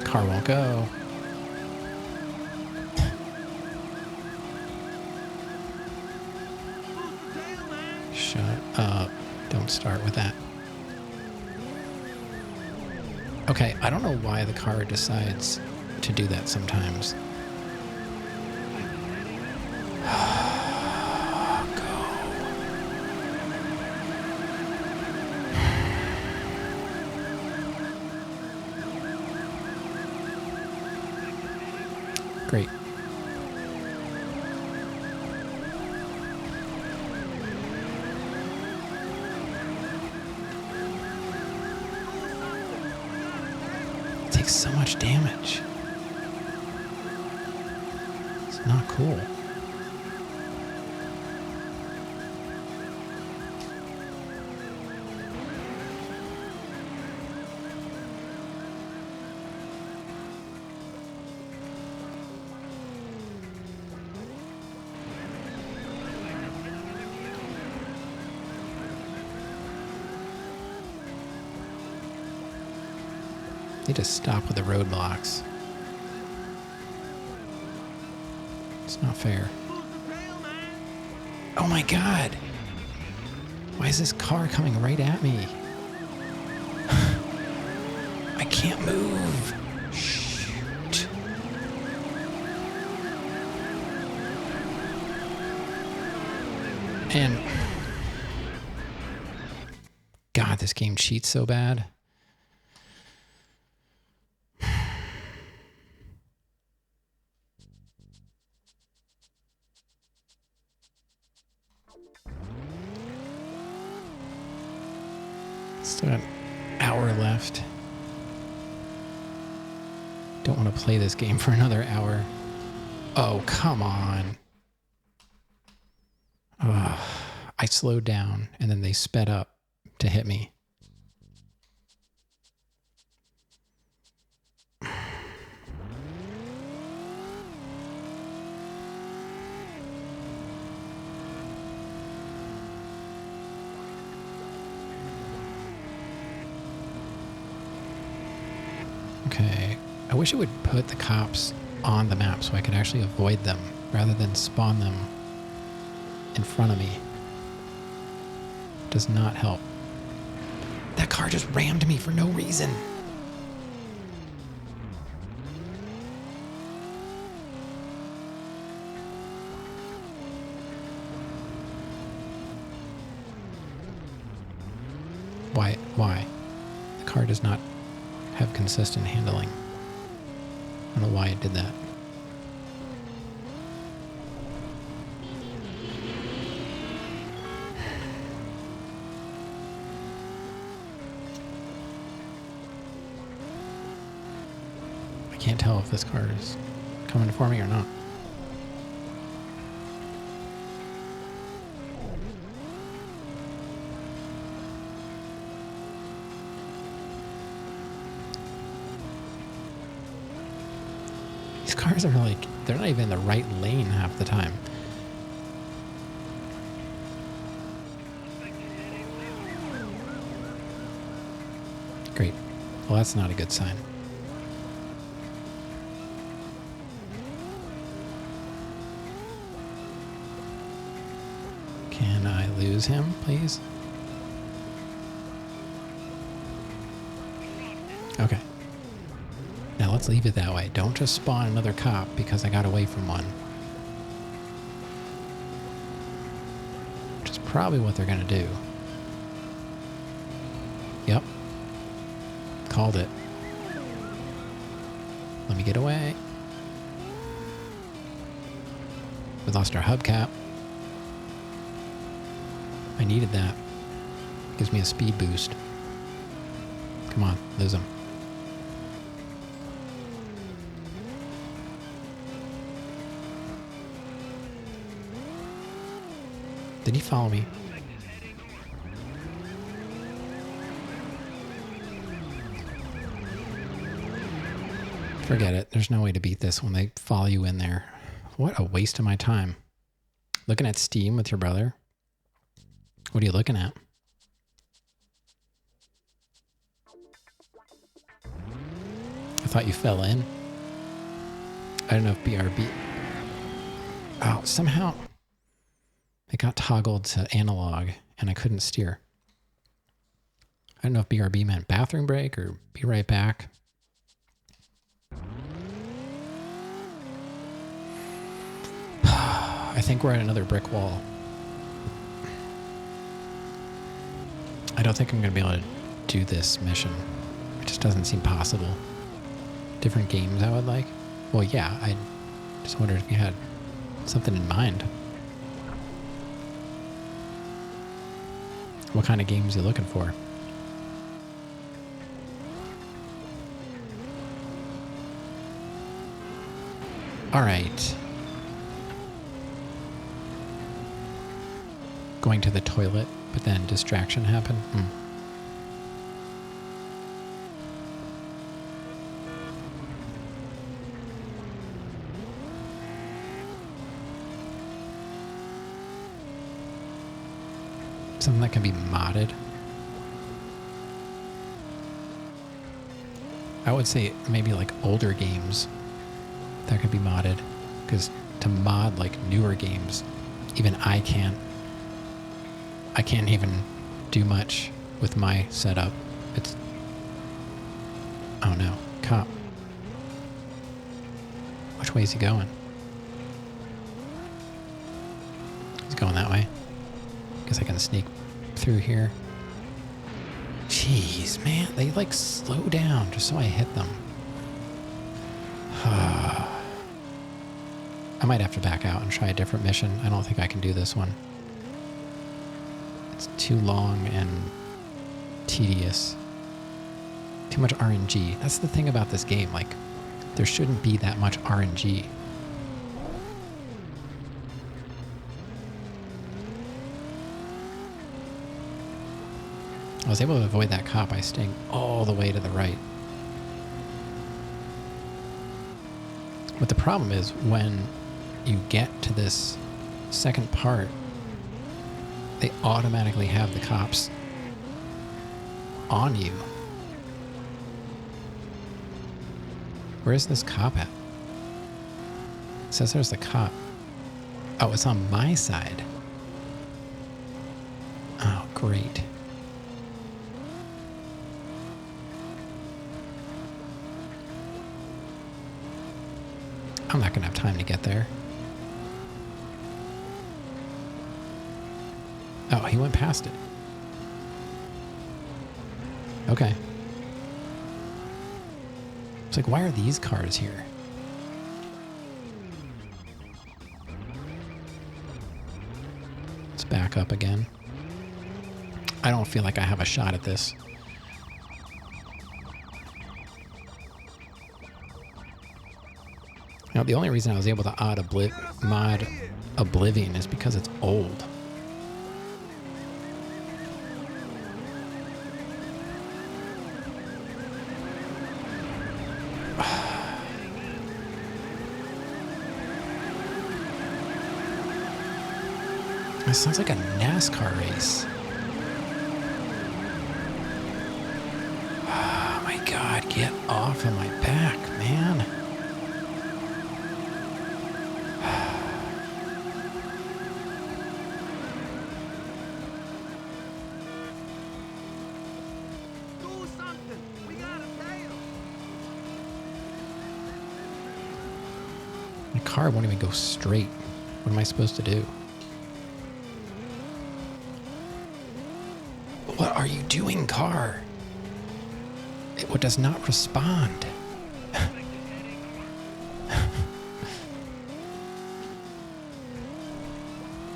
Car won't go. Shut up. Don't start with that. Okay, I don't know why the car decides to do that sometimes. Great. It takes so much damage. It's not cool. Need to stop with the roadblocks. It's not fair. Oh my god! Why is this car coming right at me? I can't move! Shoot. And... God, this game cheats so bad. Still got an hour left. Don't want to play this game for another hour. Oh, come on. Ugh. I slowed down and then they sped up to hit me. Okay, I wish it would put the cops on the map so I could actually avoid them rather than spawn them in front of me. Does not help. That car just rammed me for no reason. Why? The car does not have consistent handling. I don't know why it did that. I can't tell if this car is coming for me or not. These cars are like, they're not even in the right lane half the time. Great. Well, that's not a good sign. Can I lose him, please? Okay. Now let's leave it that way. Don't just spawn another cop because I got away from one. Which is probably what they're going to do. Yep. Called it. Let me get away. We lost our hubcap. I needed that. Gives me a speed boost. Come on, lose him. Did he follow me? Forget it. There's no way to beat this when they follow you in there. What a waste of my time. Looking at Steam with your brother? What are you looking at? I thought you fell in. I don't know if BRB... Oh, somehow it got toggled to analog and I couldn't steer. I don't know if BRB meant bathroom break or be right back. I think we're at another brick wall. I don't think I'm going to be able to do this mission. It just doesn't seem possible. Different games I would like? Well, yeah, I just wondered if you had something in mind. What kind of games are you looking for? All right. Going to the toilet, but then distraction happened. Something that can be modded. I would say maybe like older games that could be modded, because to mod like newer games, even I can't even do much with my setup. It's, oh no, cop. Which way is he going? He's going that way. Guess I can sneak through here. Jeez, man, they like slow down just so I hit them. I might have to back out and try a different mission. I don't think I can do this one. It's too long and tedious. Too much RNG. That's the thing about this game. Like, there shouldn't be that much RNG. I was able to avoid that cop by staying all the way to the right. But the problem is when you get to this second part, they automatically have the cops on you. Where's this cop at? It says there's the cop. Oh, it's on my side. Oh, great. I'm not gonna have time to get there. Oh, he went past it. Okay. It's like, why are these cars here? Let's back up again. I don't feel like I have a shot at this. Now, the only reason I was able to mod Oblivion is because it's old. It sounds like a NASCAR race. Oh my God, get off of my back, man. My car won't even go straight. What am I supposed to do? What are you doing, car? It does not respond.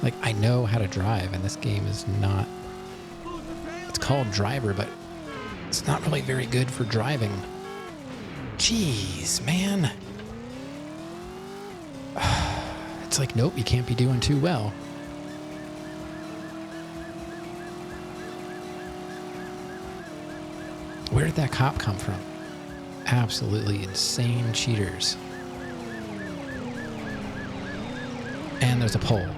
Like, I know how to drive, and this game is not... It's called Driver, but it's not really very good for driving. Jeez, man. It's like, nope, you can't be doing too well. Where did that cop come from? Absolutely insane cheaters. And there's a pole.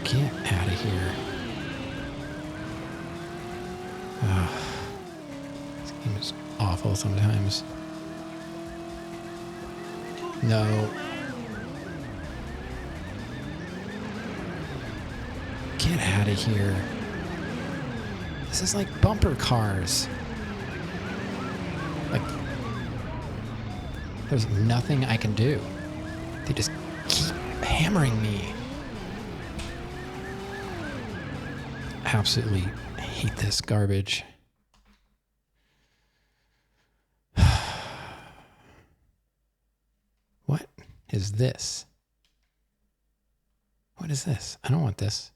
Get out of here. This game is awful sometimes. No. Get out of here. This is like bumper cars. Like, there's nothing I can do. They just keep hammering me. Absolutely hate this garbage. What is this? What is this? I don't want this.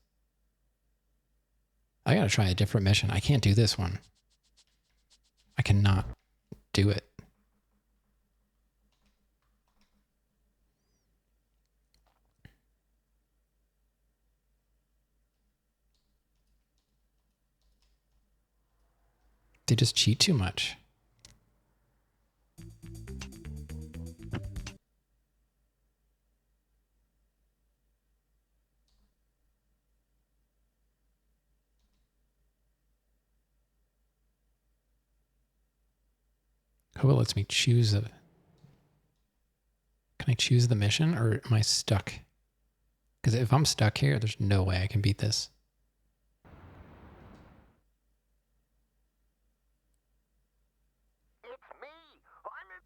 I gotta try a different mission. I can't do this one. I cannot do it. They just cheat too much. Oh, it lets me choose a... Can I choose the mission, or am I stuck? Because if I'm stuck here, there's no way I can beat this.
It's me! I'm in...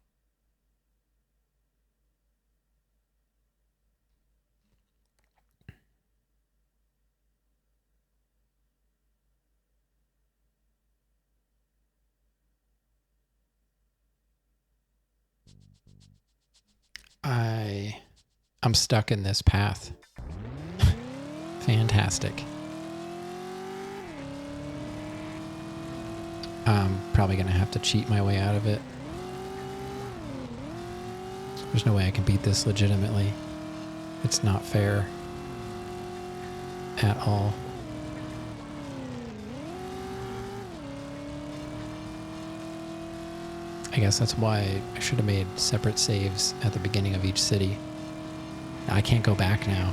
I'm stuck in this path. Fantastic. I'm probably gonna have to cheat my way out of it. There's no way I can beat this legitimately. It's not fair at all. I guess that's why I should have made separate saves at the beginning of each city. I can't go back now.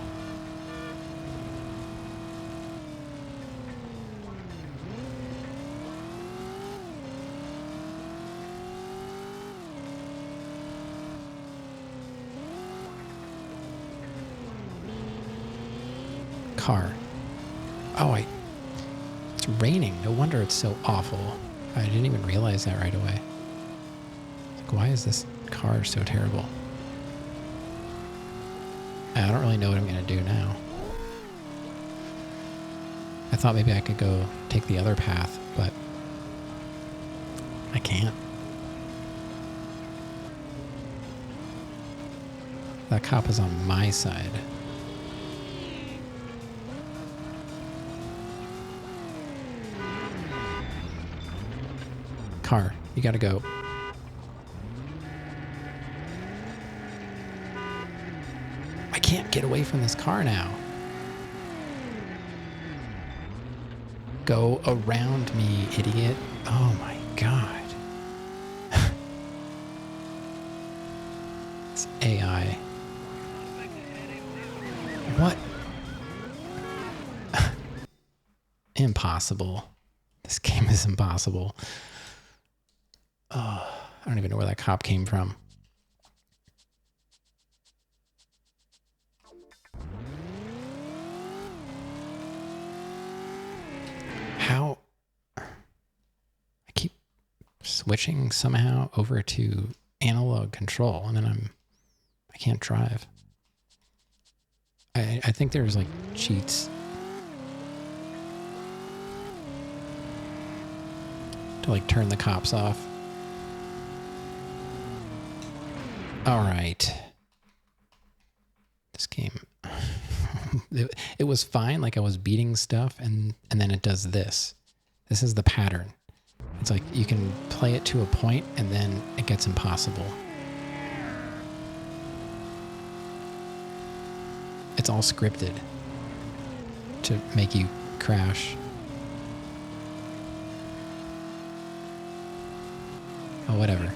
Car. Oh, it's raining. No wonder it's so awful. I didn't even realize that right away. Like, why is this car so terrible? I don't really know what I'm going to do now. I thought maybe I could go take the other path, but I can't. That cop is on my side. Car, you gotta go. I can't get away from this car now. Go around me, idiot. Oh my god. It's AI. What? Impossible. This game is impossible. Oh, I don't even know where that cop came from. How? I keep switching somehow over to analog control, and then I can't drive. I think there's like cheats to like turn the cops off. All right. This game, it was fine. Like I was beating stuff and then it does this. This is the pattern. It's like you can play it to a point and then it gets impossible. It's all scripted to make you crash. Oh, whatever.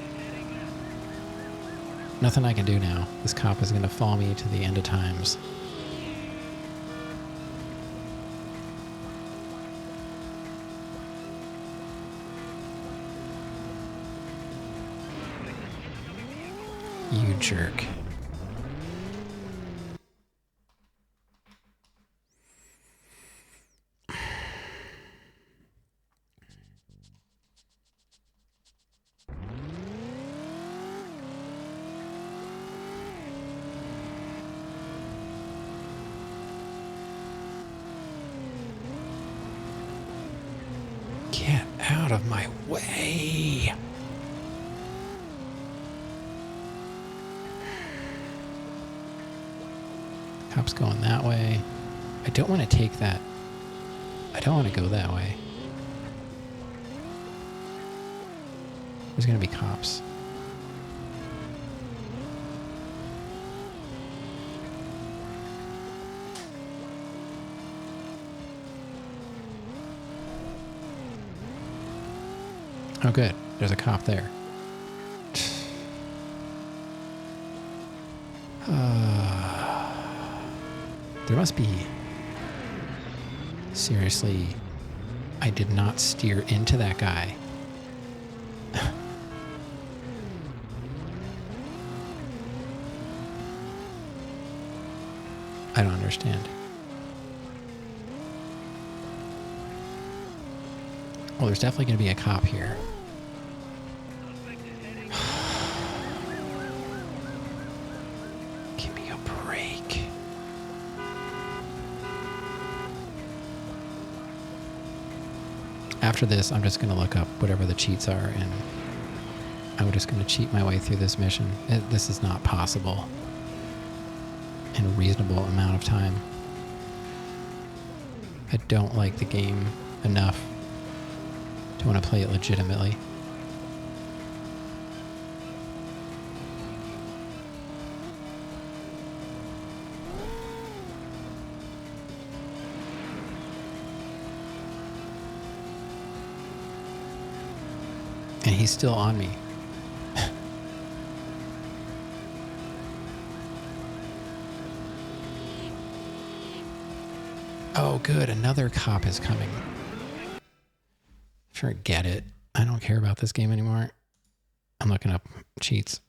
Nothing I can do now. This cop is going to follow me to the end of times. You jerk. Get out of my way. Cop's going that way. I don't want to take that. I don't want to go that way. There's going to be cops. Oh, good. There's a cop there. There must be... Seriously, I did not steer into that guy. I don't understand. Well, there's definitely going to be a cop here. Give me a break. After this, I'm just going to look up whatever the cheats are, and I'm just going to cheat my way through this mission. This is not possible in a reasonable amount of time. I don't like the game enough to want to play it legitimately. And he's still on me. Oh, good. Another cop is coming. Forget it. I don't care about this game anymore. I'm looking up cheats.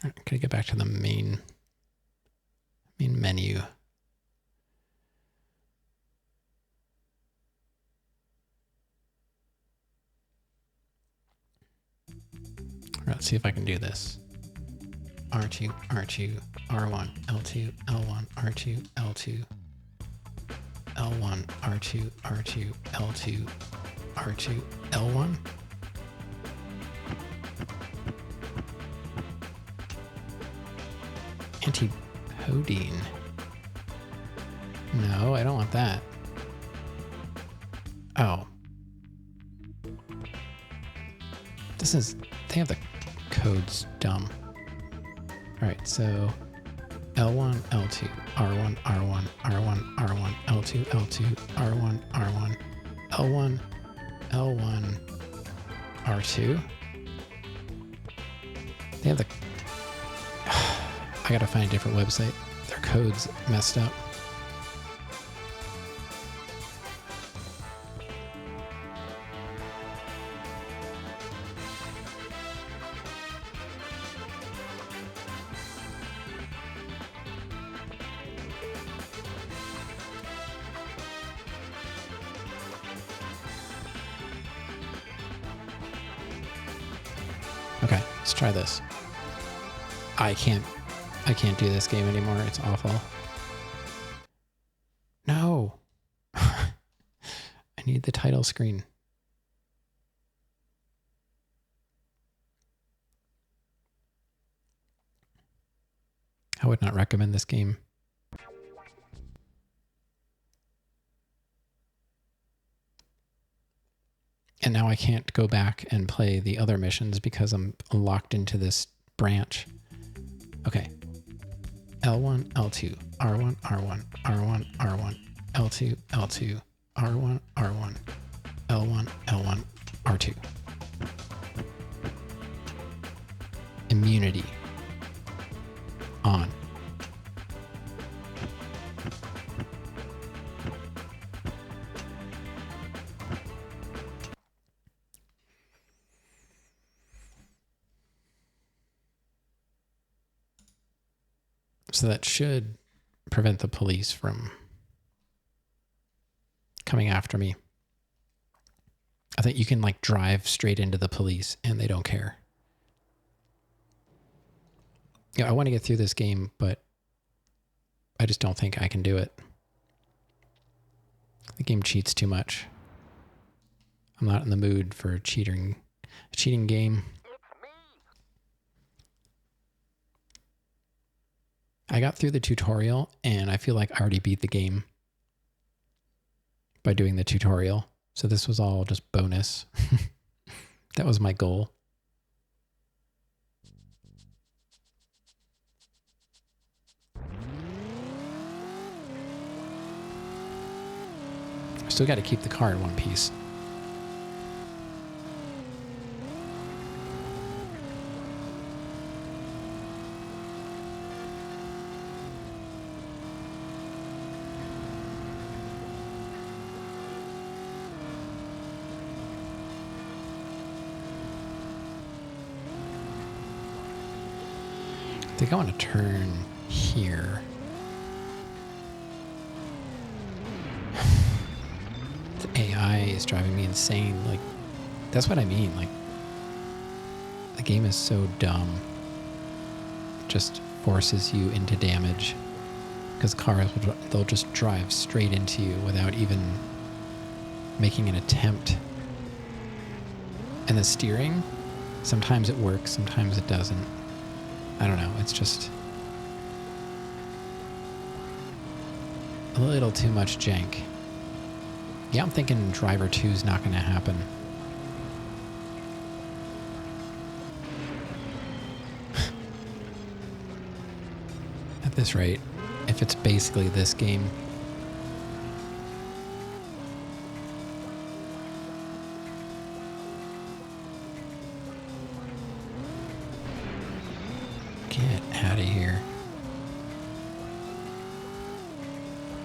Can I get back to the main menu? Let's see if I can do this. R2, R2, R1, L2, L1, R2, L2, L1, R2, R2, L2, R2, L1. Anti-podine. No, I don't want that. Oh. This is... They have the codes dumb. Alright, so... L1, L2, R1, R1, R1, R1, L2, L2, R1, R1, L1, L1, R2. They have the... I gotta find a different website. Their code's messed up. Okay, let's try this. I can't do this game anymore. It's awful. No. I need the title screen. I would not recommend this game. And now I can't go back and play the other missions because I'm locked into this branch. Okay. L1, L2, R1, R1, R1, R1, L2, L2, R1, R1, L1, L1, R2. Immunity. On. So that should prevent the police from coming after me. I think you can like drive straight into the police and they don't care. Yeah, I want to get through this game, but I just don't think I can do it. The game cheats too much. I'm not in the mood for a cheating game. I got through the tutorial and I feel like I already beat the game by doing the tutorial. So this was all just bonus. That was my goal. I still got to keep the car in one piece. I think I want to turn here. The AI is driving me insane. Like, that's what I mean. Like, the game is so dumb. It just forces you into damage. Because cars, they'll just drive straight into you without even making an attempt. And the steering, sometimes it works, sometimes it doesn't. I don't know, it's just a little too much jank. Yeah, I'm thinking Driver 2 is not going to happen. At this rate, if it's basically this game. Get out of here.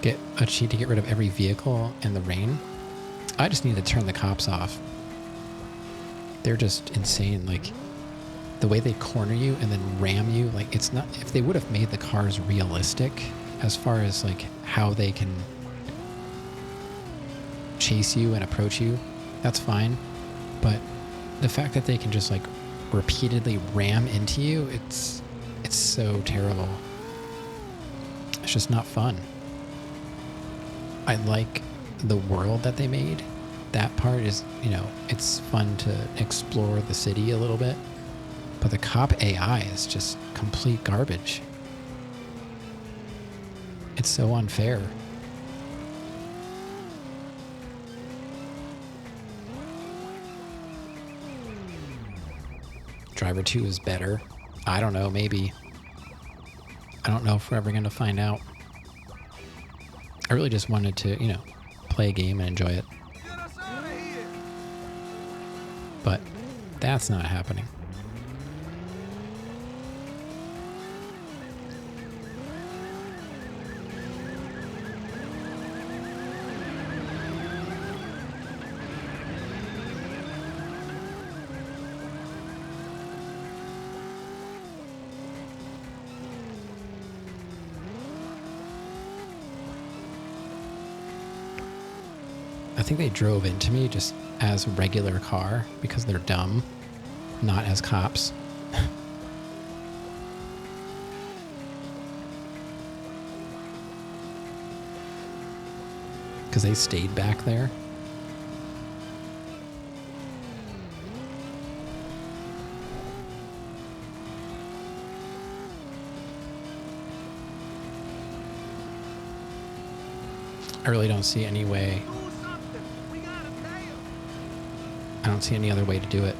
Get a cheat to get rid of every vehicle in the rain. I just need to turn the cops off. They're just insane. Like, the way they corner you and then ram you, like it's not, if they would have made the cars realistic as far as like how they can chase you and approach you, that's fine. But the fact that they can just like repeatedly ram into you, it's so terrible. It's just not fun. I like the world that they made. That part is, you know, it's fun to explore the city a little bit. But the cop AI is just complete garbage. It's so unfair. Driver 2 is better. I don't know, maybe. I don't know if we're ever going to find out. I really just wanted to, you know, play a game and enjoy it. But that's not happening. I think they drove into me just as a regular car because they're dumb, not as cops. Because they stayed back there. I really don't see any way. I don't see any other way to do it.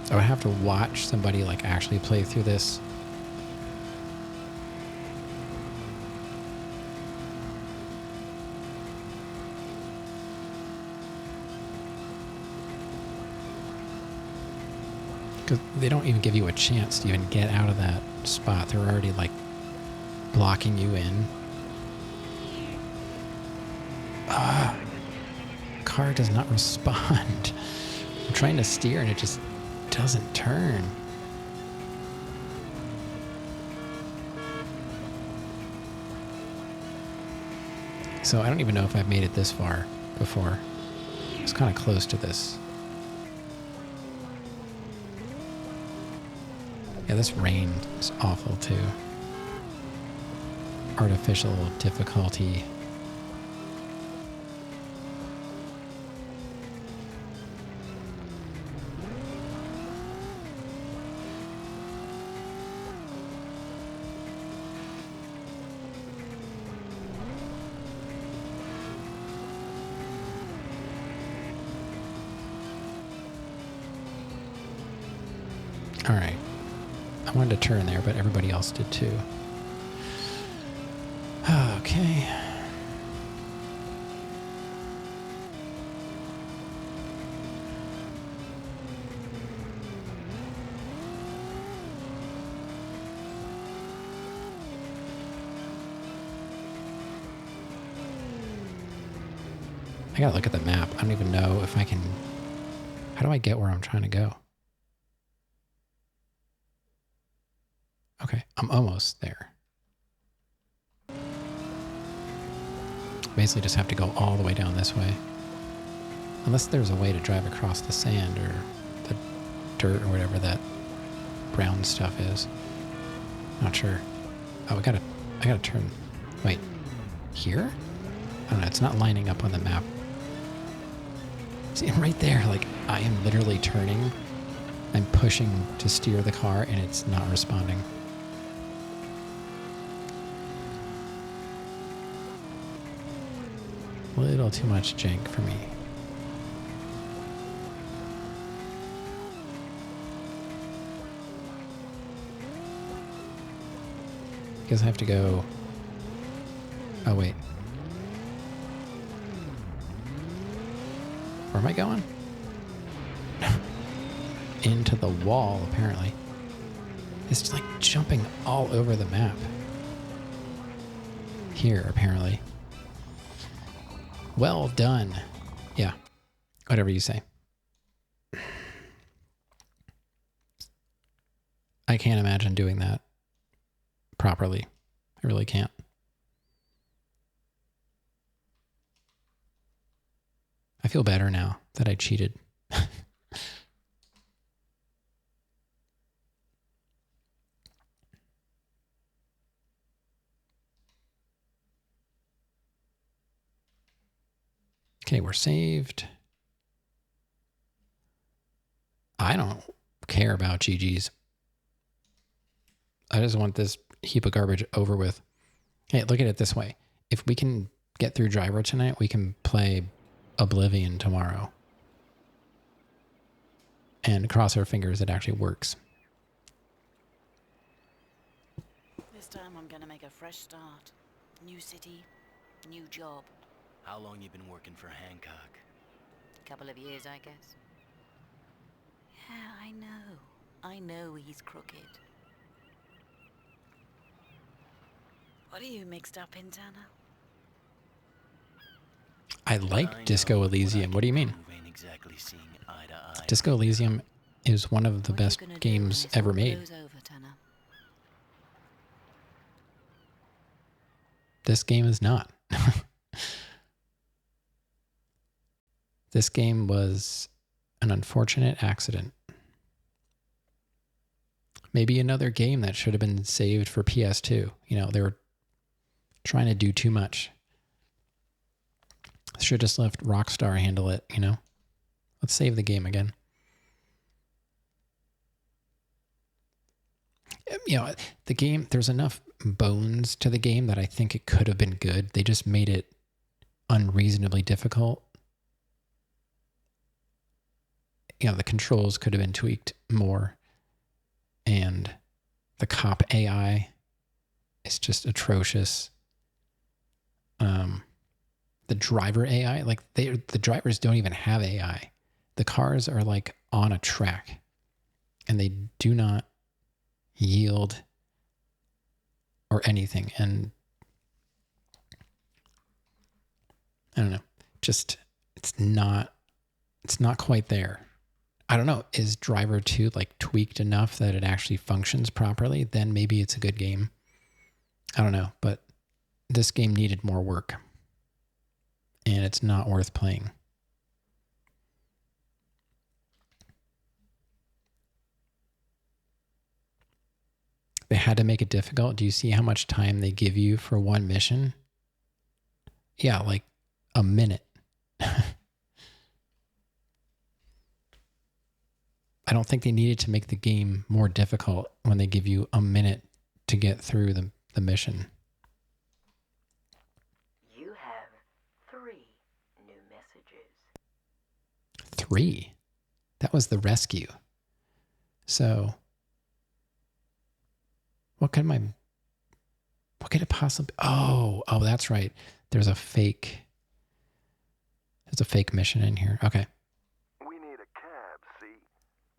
I would have to watch somebody like actually play through this. Because they don't even give you a chance to even get out of that spot. They're already like blocking you in. Car does not respond. I'm trying to steer and it just doesn't turn. So I don't even know if I've made it this far before. It's kind of close to this. Yeah, this rain is awful too. Artificial difficulty. All right. I wanted to turn there, but everybody else did too. Okay. I gotta look at the map. I don't even know if I can... How do I get where I'm trying to go? Okay, I'm almost there. Basically just have to go all the way down this way. Unless there's a way to drive across the sand or the dirt or whatever that brown stuff is. Not sure. Oh, I gotta turn. Wait, here? I don't know, it's not lining up on the map. See, right there, like, I am literally turning. I'm pushing to steer the car and it's not responding. A little too much jank for me. Guess I have to go... Oh, wait. Where am I going? Into the wall, apparently. It's just like jumping all over the map. Here, apparently. Well done. Yeah. Whatever you say. I can't imagine doing that properly. I really can't. I feel better now that I cheated. Okay, we're saved. I don't care about GG's. I just want this heap of garbage over with. Hey, look at it this way. If we can get through Driver tonight, we can play Oblivion tomorrow. And cross our fingers it actually works.
This time I'm gonna make a fresh start. New city, new job.
How long you been working for Hancock?
Couple of years, I guess. Yeah, I know. I know he's crooked. What are you mixed up in, Tanner?
I like Disco Elysium. What do you mean?
Ain't exactly seeing eye to eye.
Disco Elysium is one of the
What are you
best
gonna do
games
when this
ever
all
made.
blows over, Tanner?
This game is not. This game was an unfortunate accident. Maybe another game that should have been saved for PS2. You know, they were trying to do too much. Should just left Rockstar handle it, you know? Let's save the game again. You know, the game, there's enough bones to the game that I think it could have been good. They just made it unreasonably difficult. You know, the controls could have been tweaked more. And the cop AI is just atrocious. The driver AI, like the drivers don't even have AI. The cars are like on a track and they do not yield or anything. And I don't know, just it's not quite there. I don't know, is Driver 2 like tweaked enough that it actually functions properly? Then maybe it's a good game. I don't know, but this game needed more work. And it's not worth playing. They had to make it difficult. Do you see how much time they give you for one mission? Yeah, like a minute. I don't think they needed to make the game more difficult when they give you a minute to get through the mission.
You have 3 new messages.
3? That was the rescue. So, what could it possibly... Oh, that's right. There's a fake mission in here. Okay.
We need a cab, see?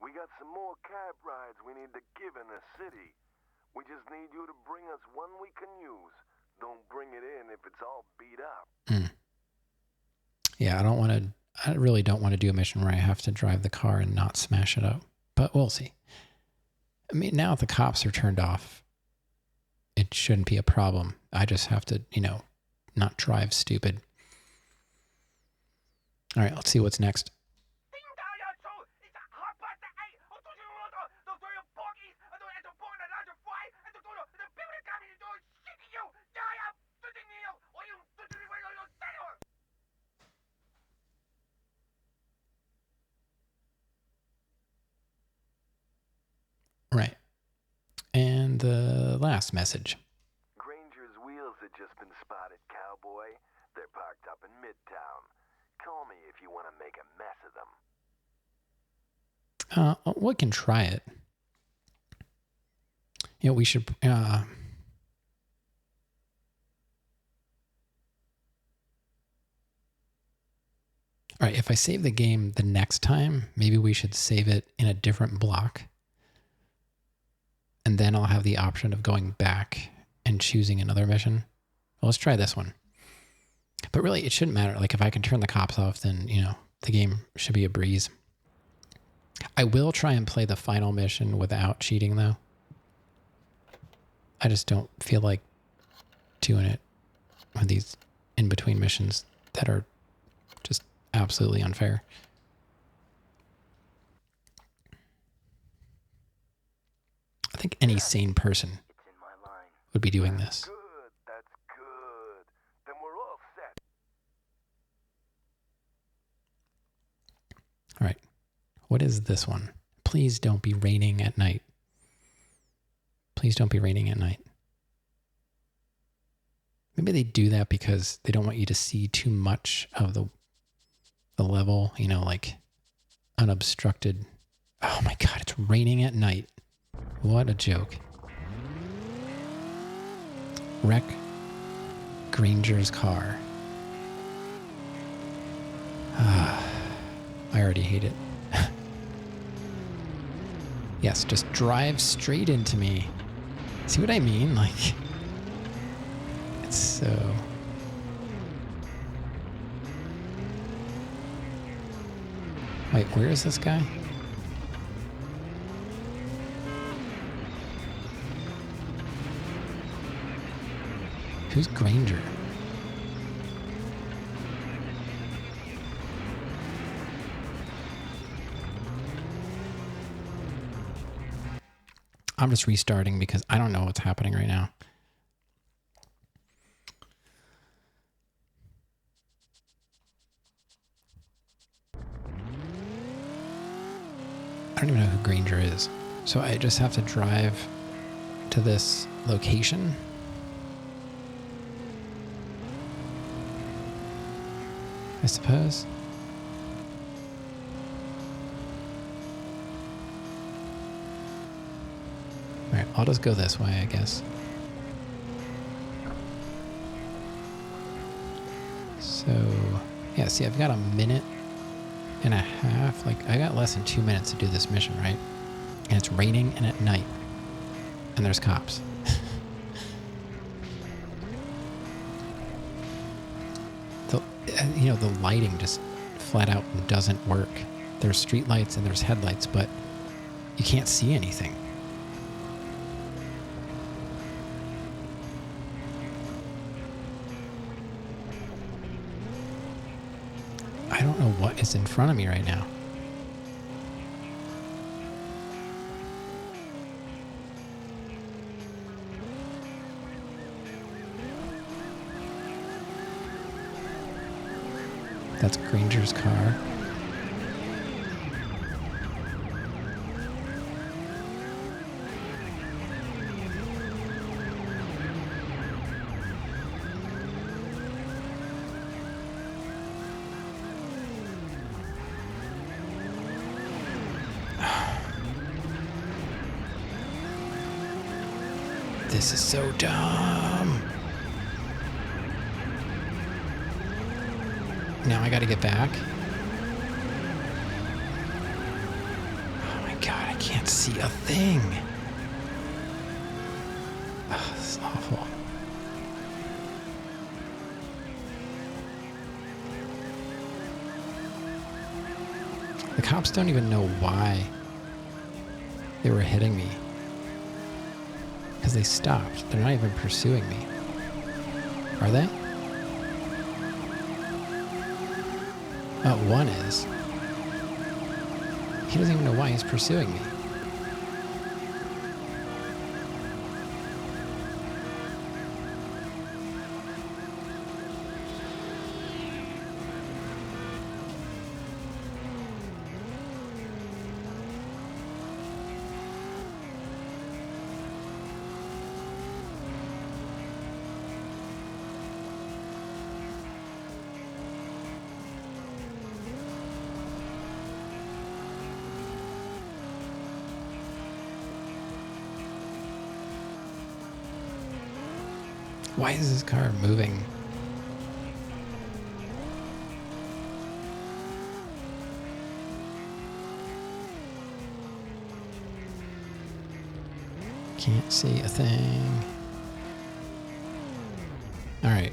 We got some more cab rides we need to give in the city. We just need you to bring us one we can use. Don't bring it in if it's all beat up.
Yeah, I really don't want to do a mission where I have to drive the car and not smash it up. But we'll see. I mean, now the cops are turned off. It shouldn't be a problem. I just have to, not drive stupid. All right, let's see what's next. Right. And the last message.
Granger's wheels had just been spotted, cowboy. They're parked up in Midtown. Call me if you want to make a mess of them.
We can try it. We should... All right, if I save the game the next time, maybe we should save it in a different block. And then I'll have the option of going back and choosing another mission. Well, let's try this one. But really, it shouldn't matter. Like, if I can turn the cops off, then, the game should be a breeze. I will try and play the final mission without cheating, though, I just don't feel like doing it with these in-between missions that are just absolutely unfair. I think any sane person
It's in my line.
would be doing this.
Good, that's good. Then we're all set.
All right. What is this one? Please don't be raining at night. Please don't be raining at night. Maybe they do that because they don't want you to see too much of the level, you know, like unobstructed. Oh my God, it's raining at night. What a joke. Wreck Granger's car. I already hate it. Yes, just drive straight into me. See what I mean? Like, it's so... Wait, where is this guy? Who's Granger? I'm just restarting because I don't know what's happening right now. I don't even know who Granger is. So I just have to drive to this location. I suppose. Alright, I'll just go this way, I guess. So, yeah, see, I've got a minute and a half. Like, I got less than 2 minutes to do this mission, right? And it's raining and at night. And there's cops. You know, the lighting just flat out doesn't work. There's street lights and there's headlights, but you can't see anything. I don't know what is in front of me right now. That's Granger's car. This is so dumb. Now I gotta get back. Oh my God, I can't see a thing. Oh, this is awful. The cops don't even know why they were hitting me. Because they stopped. They're not even pursuing me. Are they? Oh, one is. He doesn't even know why he's pursuing me. Why is this car moving? Can't see a thing. All right.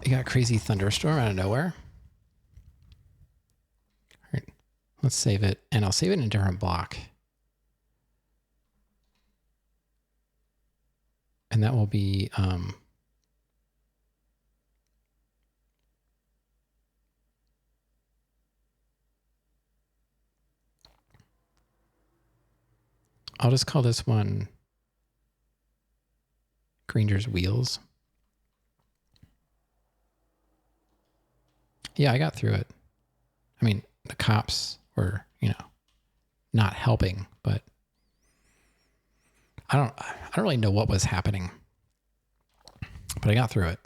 You got a crazy thunderstorm out of nowhere. All right. Let's save it. And I'll save it in a different block. And that will be I'll just call this one Granger's Wheels. Yeah, I got through it. I mean, the cops were, not helping, but I don't really know what was happening. But I got through it.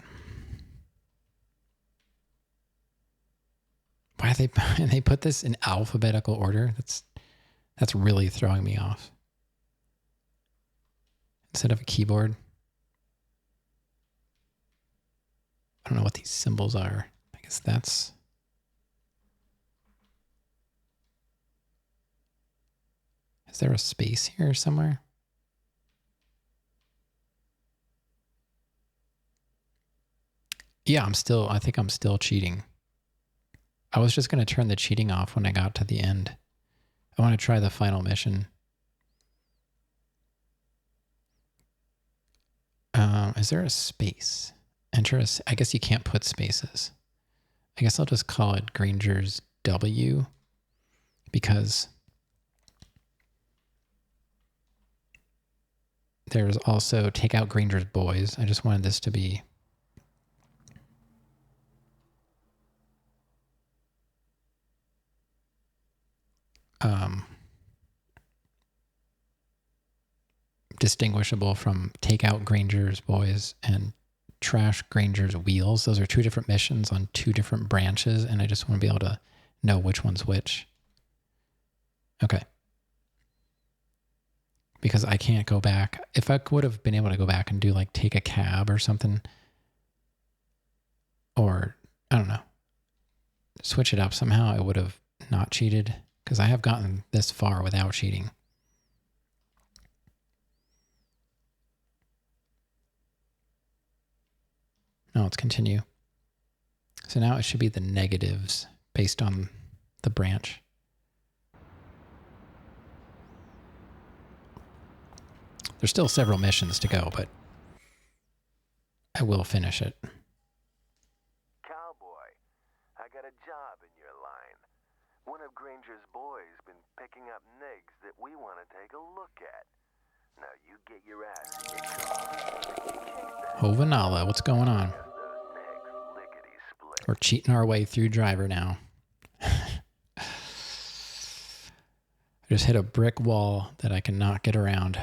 Why they put this in alphabetical order? That's really throwing me off. Instead of a keyboard. I don't know what these symbols are. I guess that's... Is there a space here somewhere? Yeah, I think I'm still cheating. I was just going to turn the cheating off when I got to the end. I want to try the final mission. Is there a space? I guess you can't put spaces. I guess I'll just call it Granger's W, because there's also take out Granger's Boys. I just wanted this to be distinguishable from take out Granger's Boys and trash Granger's Wheels. Those are two different missions on two different branches, and I just want to be able to know which one's which. Okay. Because I can't go back. If I would have been able to go back and do like take a cab or something, or I don't know, switch it up somehow, I would have not cheated, because I have gotten this far without cheating. No, let's continue. So now it should be the negatives based on the branch. There's still several missions to go, but I will finish it.
Cowboy, I got a job in your line. One of Granger's boys been picking up nigs that we want to take a look at. Now you get your ass in your car.
Hovanala, what's going on? We're cheating our way through driver now. I just hit a brick wall that I cannot get around.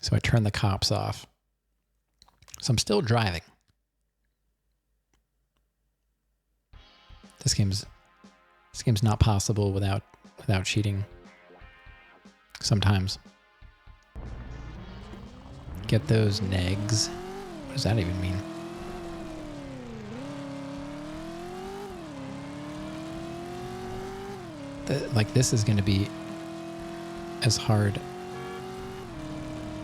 So I turned the cops off. So I'm still driving. This game's not possible without cheating. Sometimes. Get those negs. What does that even mean? Like, this is going to be as hard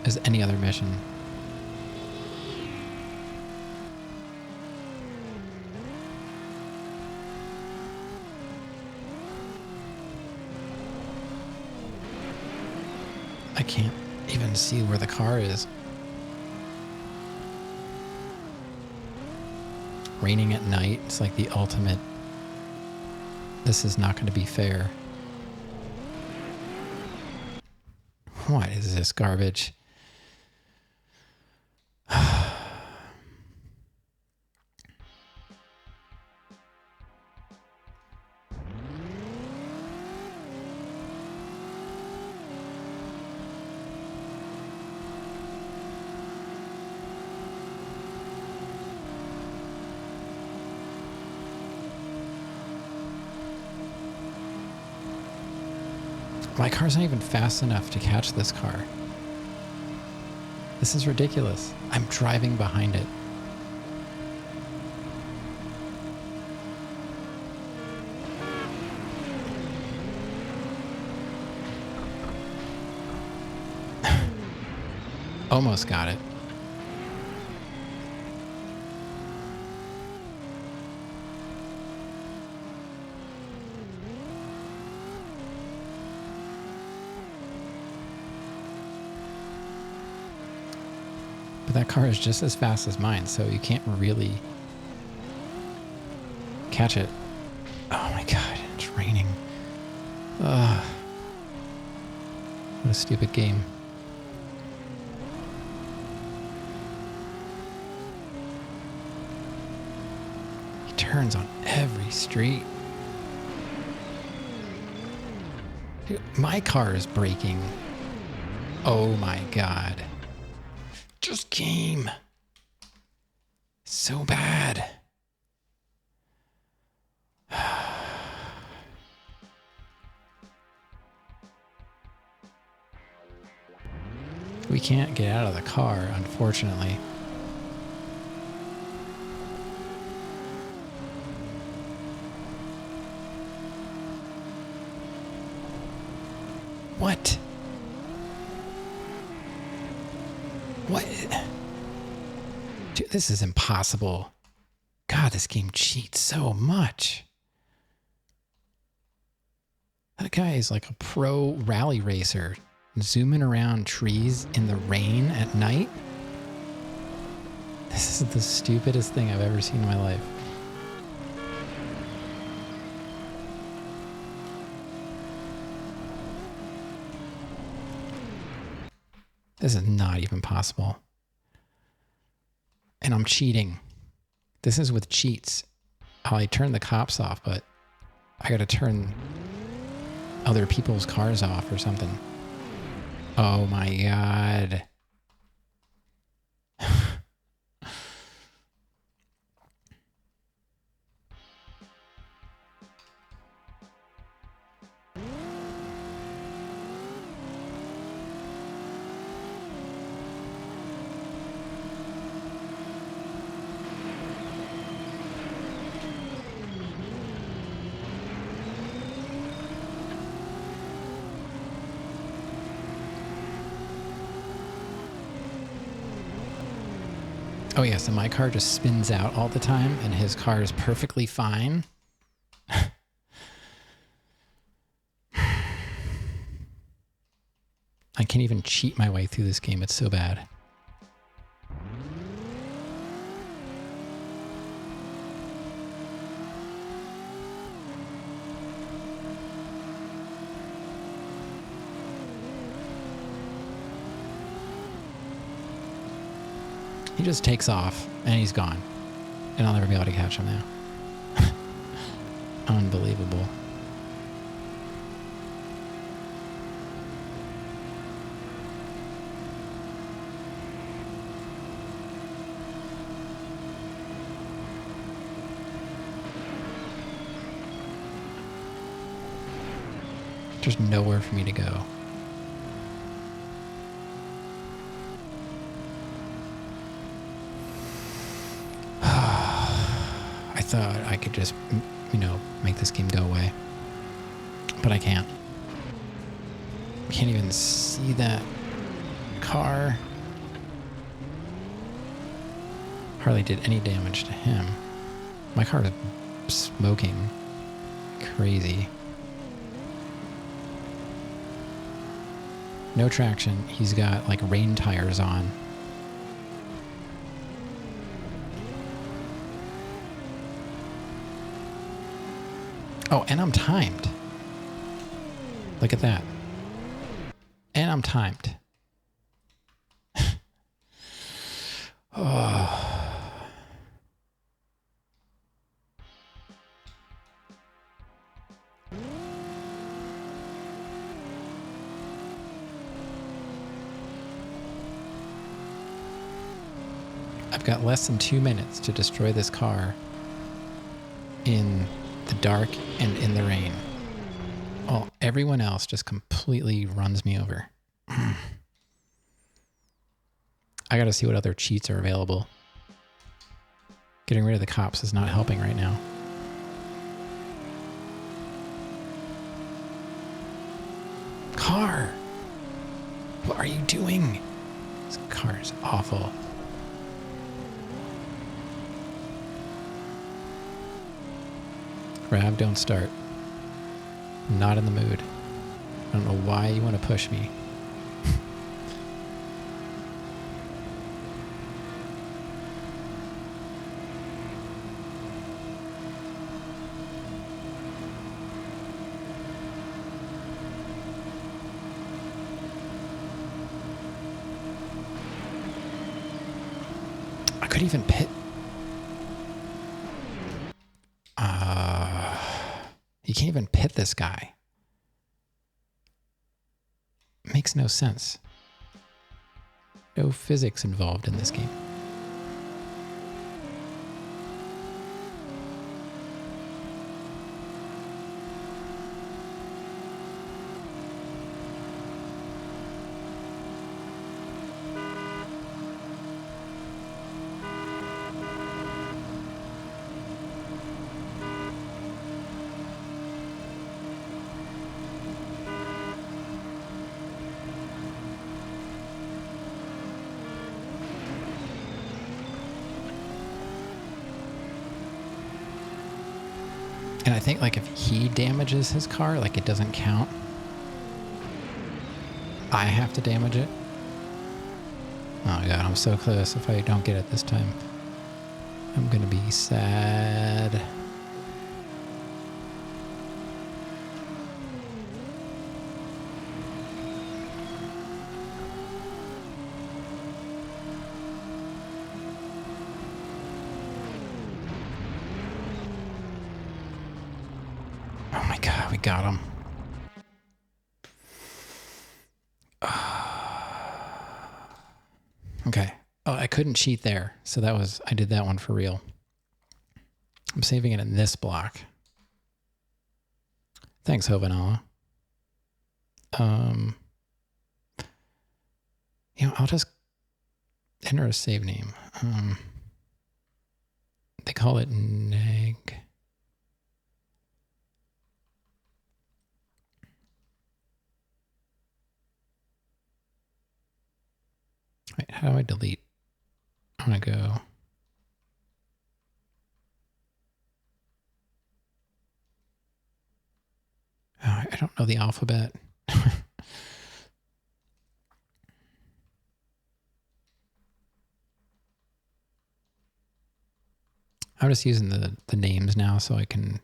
as any other mission. I can't even see where the car is. Raining at night, it's like the ultimate. This is not going to be fair. What is this garbage? My car's not even fast enough to catch this car. This is ridiculous. I'm driving behind it. Almost got it. But that car is just as fast as mine, so you can't really catch it. Oh my god, it's raining. Ugh. What a stupid game. He turns on every street. Dude, my car is braking. Oh my god. Just game. So bad. We can't get out of the car, unfortunately. What? What? Dude, this is impossible. God, this game cheats so much. That guy is like a pro rally racer, zooming around trees in the rain at night. This is the stupidest thing I've ever seen in my life. This is not even possible. And I'm cheating. This is with cheats. I turned the cops off, but I gotta turn other people's cars off or something. Oh my god. Oh yes, and my car just spins out all the time, and his car is perfectly fine. I can't even cheat my way through this game. It's so bad. He just takes off and he's gone. And I'll never be able to catch him now. Unbelievable. There's nowhere for me to go. I thought I could just, make this game go away. But I can't. Can't even see that car. Hardly did any damage to him. My car is smoking. Crazy. No traction. He's got like rain tires on. Oh, and I'm timed. Look at that. And I'm timed. Oh. I've got less than 2 minutes to destroy this car in the dark and in the rain. Well, everyone else just completely runs me over. I gotta see what other cheats are available. Getting rid of the cops is not helping right now. Car! What are you doing? This car is awful. Rav, don't start. I'm not in the mood. I don't know why you want to push me. couldn't even pit. You can't even pit this guy. Makes no sense. No physics involved in this game. And I think like if he damages his car, like it doesn't count. I have to damage it. Oh god, I'm so close. If I don't get it this time, I'm gonna be sad. Oh my god, we got him. Okay. Oh, I couldn't cheat there. So that was, I did that one for real. I'm saving it in this block. Thanks, Hovanala. You know, I'll just enter a save name. They call it neg. Wait, how do I delete? I'm gonna go. Oh, I don't know the alphabet. I'm just using the names now so I can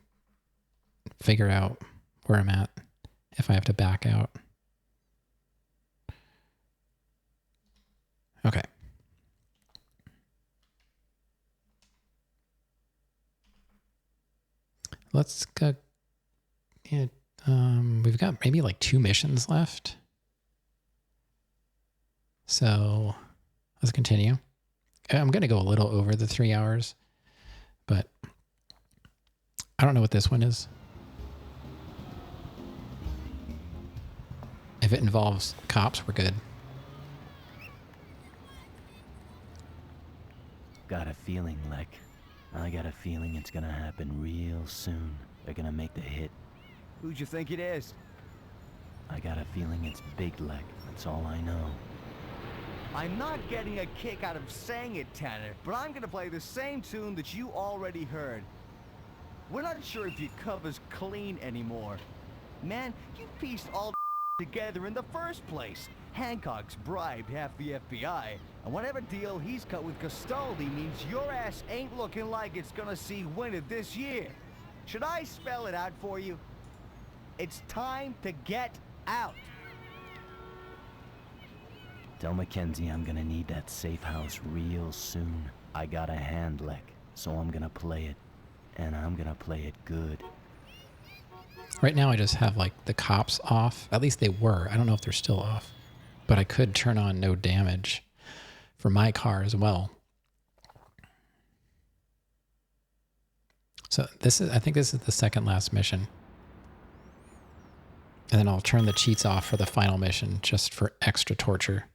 figure out where I'm at if I have to back out. Okay. Let's go. Yeah, we've got maybe like 2 missions left. So let's continue. I'm going to go a little over the 3 hours, but I don't know what this one is. If it involves cops, we're good.
Got a feeling, Lek. I got a feeling it's gonna happen real soon. They're gonna make the hit.
Who'd you think it is?
I got a feeling it's Big Lek. That's all I know.
I'm not getting a kick out of saying it, Tanner, but I'm gonna play the same tune that you already heard. We're not sure if your cover's clean anymore. Man, you pieced all together in the first place. Hancock's bribed half the FBI, and whatever deal he's cut with Custody means your ass ain't looking like it's gonna see winter this year. Should I spell it out for you? It's time to get out.
Tell Mackenzie I'm gonna need that safe house real soon. I got a hand, Lek, so I'm gonna play it. And I'm gonna play it good.
Right now I just have like the cops off. At least they were. I don't know if they're still off. But I could turn on no damage for my car as well. So this is, I think this is the second last mission. And then I'll turn the cheats off for the final mission just for extra torture.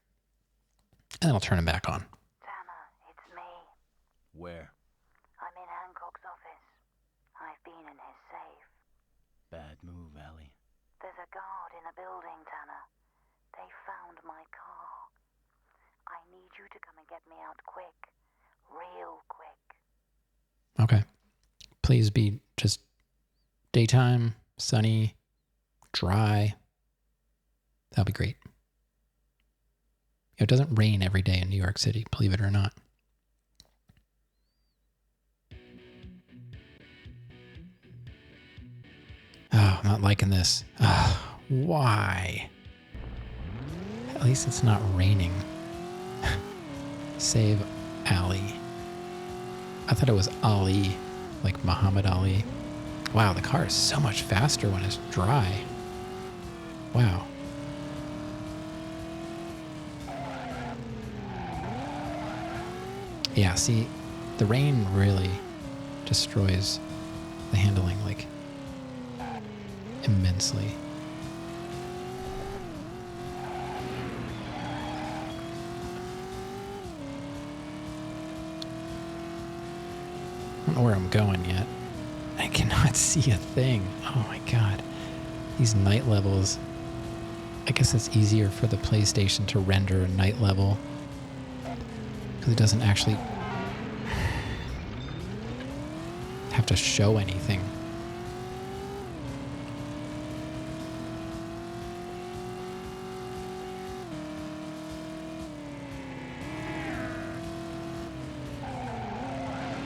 And then I'll turn them back on.
Tanner, it's me.
Where?
I'm in Hancock's office. I've been in his safe.
Bad move, Allie.
There's a guard in a building, Tanner. They found my car. I need you to come and get me out quick. Real quick.
Okay. Please be just daytime, sunny, dry. That'll be great. It doesn't rain every day in New York City, believe it or not. Oh, I'm not liking this. Oh, why? At least it's not raining. Save Allie. I thought it was Ali, like Muhammad Ali. Wow, the car is so much faster when it's dry. Wow. Yeah, see, the rain really destroys the handling, like, immensely. I don't know where I'm going yet. I cannot see a thing. Oh my god. These night levels. I guess it's easier for the PlayStation to render a night level because it doesn't actually have to show anything.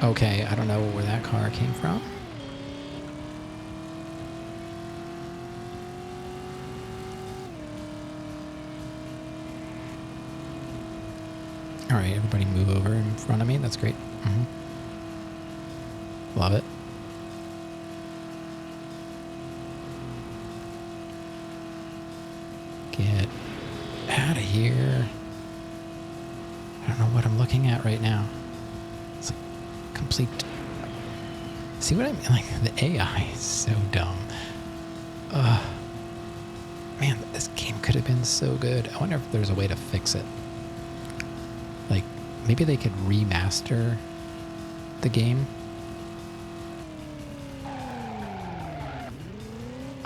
Okay, I don't know where that car came from. All right, everybody move over in front of me. That's great. Love it. Get out of here. I don't know what I'm looking at right now. It's like complete... See what I mean? Like, the AI is so dumb. Man, this game could have been so good. I wonder if there's a way to fix it. Like, maybe they could remaster the game.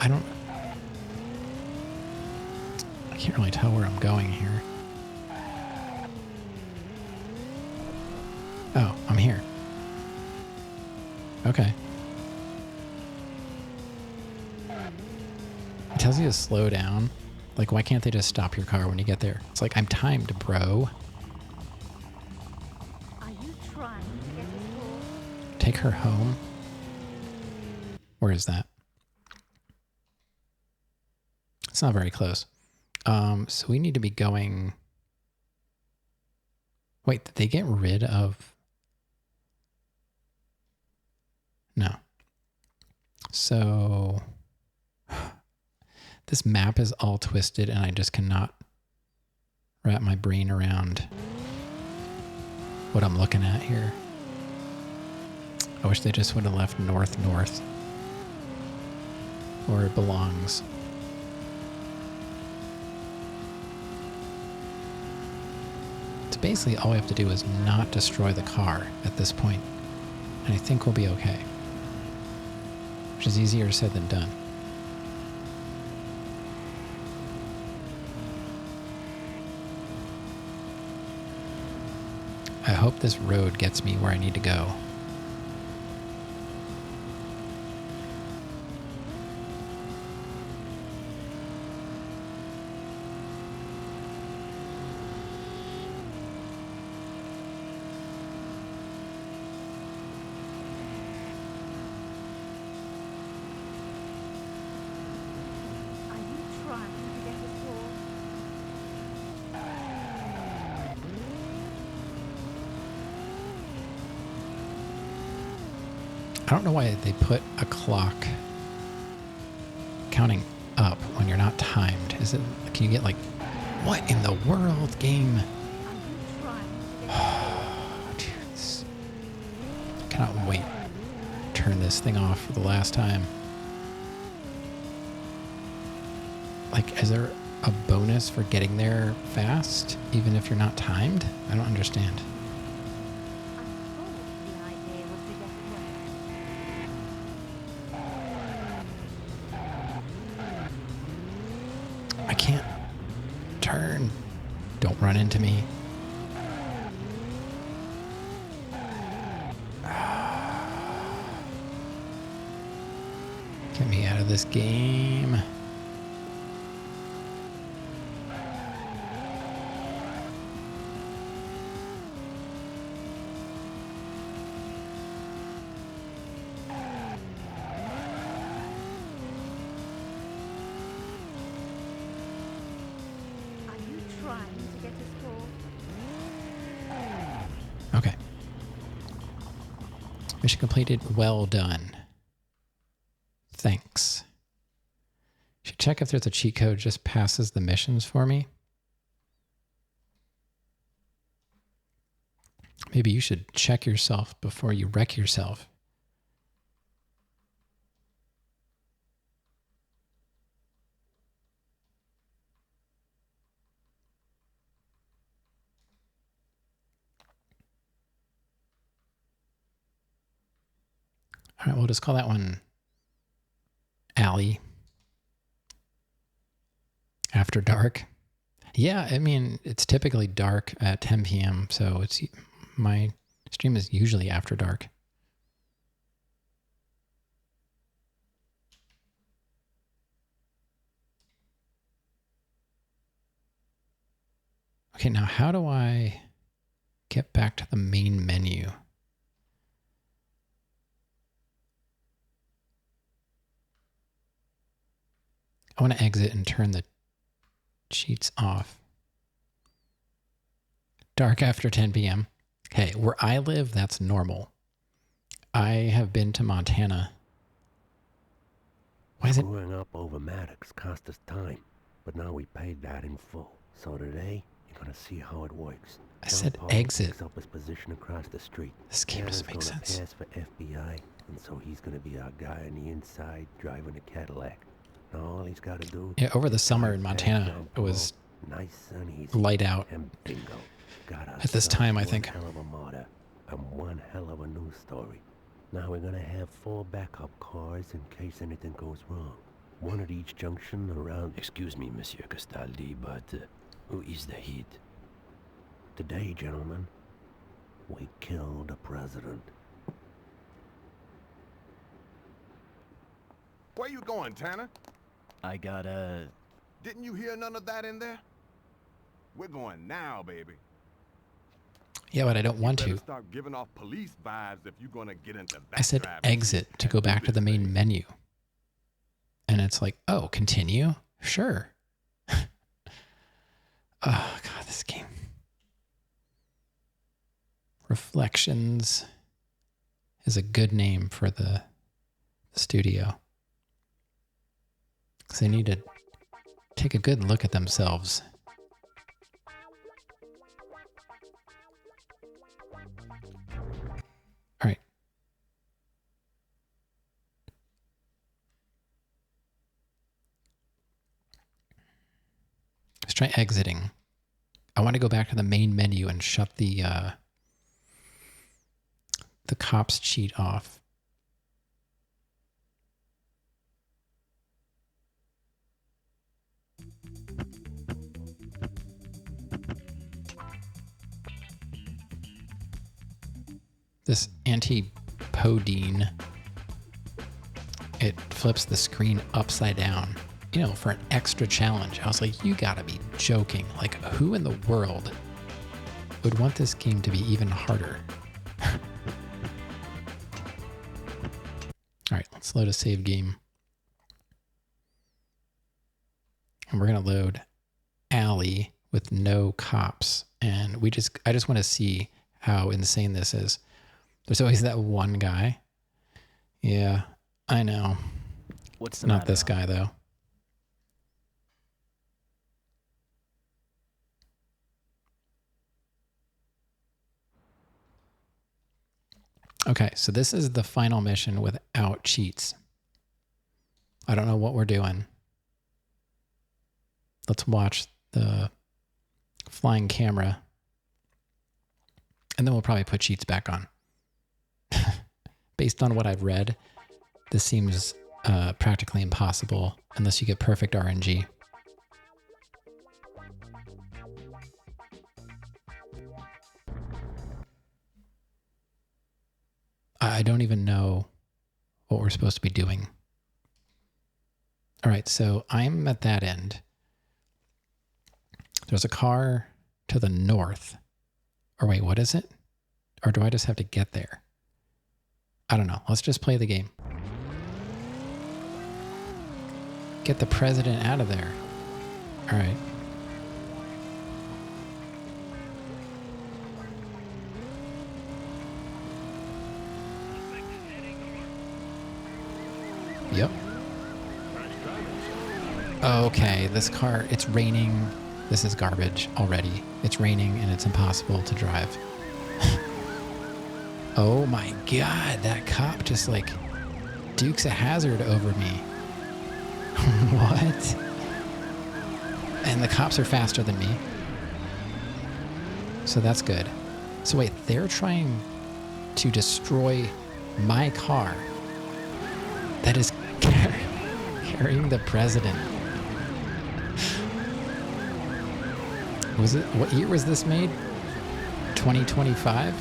I can't really tell where I'm going here. Oh, I'm here. Okay. It tells you to slow down. Like, why can't they just stop your car when you get there? It's like, I'm timed, bro.
Are you trying to get us all?
Take her home. Where is that? It's not very close. So we need to be going... Wait, did they get rid of... No. So... This map is all twisted and I just cannot wrap my brain around what I'm looking at here. I wish they just would have left north where it belongs. So basically all we have to do is not destroy the car at this point, and I think we'll be okay. Which is easier said than done. I hope this road gets me where I need to go.
Are you trying to get us all?
I don't know why they put a clock counting up when you're not timed. Is it? Can you get like, what in the world, game?
Are you trying to get us
Jeez. Cannot wait to turn this thing off for the last time. Like, is there a bonus for getting there fast, even if you're not timed? I don't understand.
I thought the idea was to get away.
I can't turn. Don't run into me. Get me out of this game.
Are you trying to get us all?
Okay. Mission completed. Well done. Thanks. Should check if there's a cheat code just passes the missions for me. Maybe you should check yourself before you wreck yourself. All right, we'll just call that one Alley. After dark. Yeah, I mean, it's typically dark at 10 p.m., so it's my stream is usually after dark. Okay, now how do I get back to the main menu? I want to exit and turn the cheats off. Dark after 10 p.m. Okay, where I live, that's normal. I have been to Montana. Why is it?
Screwing up over Maddox cost us time, but now we paid that in full. So today, you're gonna see how it works.
I said
Paul
exit.
picks up his position across the street.
This game doesn't make
Tanner's gonna
sense.
pass for FBI, and so he's gonna be our guy on the inside driving a Cadillac. Now all he's gotta do.
Yeah, over the
is
summer
drive
in
past
Montana,
John
it was
Paul, nice and easy,
light out
and bingo. Got
at this time, I
ourselves
think.
one hell of a martyr and one hell of a news story. Now we're gonna have 4 backup cars in case anything goes wrong. One at each junction around...
Excuse me, Monsieur Castaldi, but who is the hit?
Today, gentlemen, we killed the president.
Where you going, Tanner?
I got
Didn't you hear none of that in there? We're going now, baby.
Yeah, but I don't want
Better
to.
start giving off police vibes if you're gonna get into that.
I said exit to go back to the main menu. And it's like, oh, continue? Sure. Oh, God, this game. Reflections is a good name for the studio. Because they need to take a good look at themselves. All right. Let's try exiting. I want to go back to the main menu and shut the cops cheat off. This anti-podine, it flips the screen upside down, you know, for an extra challenge. I was like, you gotta be joking. Like, who in the world would want this game to be even harder? All right, let's load a save game. And we're gonna load Alley with no cops. And I just want to see how insane this is. There's always that one guy. Yeah, I know.
What's the
Not
matter?
this guy, though. Okay, so this is the final mission without cheats. I don't know what we're doing. Let's watch the flying camera. And then we'll probably put cheats back on. Based on what I've read, this seems practically impossible unless you get perfect RNG. I don't even know what we're supposed to be doing. All right, so I'm at that end. There's a car to the north. Or wait, what is it? Or do I just have to get there? I don't know. Let's just play the game. Get the president out of there. All right. Yep. Okay, this car, it's raining. This is garbage already. It's raining and it's impossible to drive. Oh my god, that cop just like dukes a hazard over me. What? And the cops are faster than me. So that's good. So wait, they're trying to destroy my car that is carrying the president. Was it, what year was this made? 2025?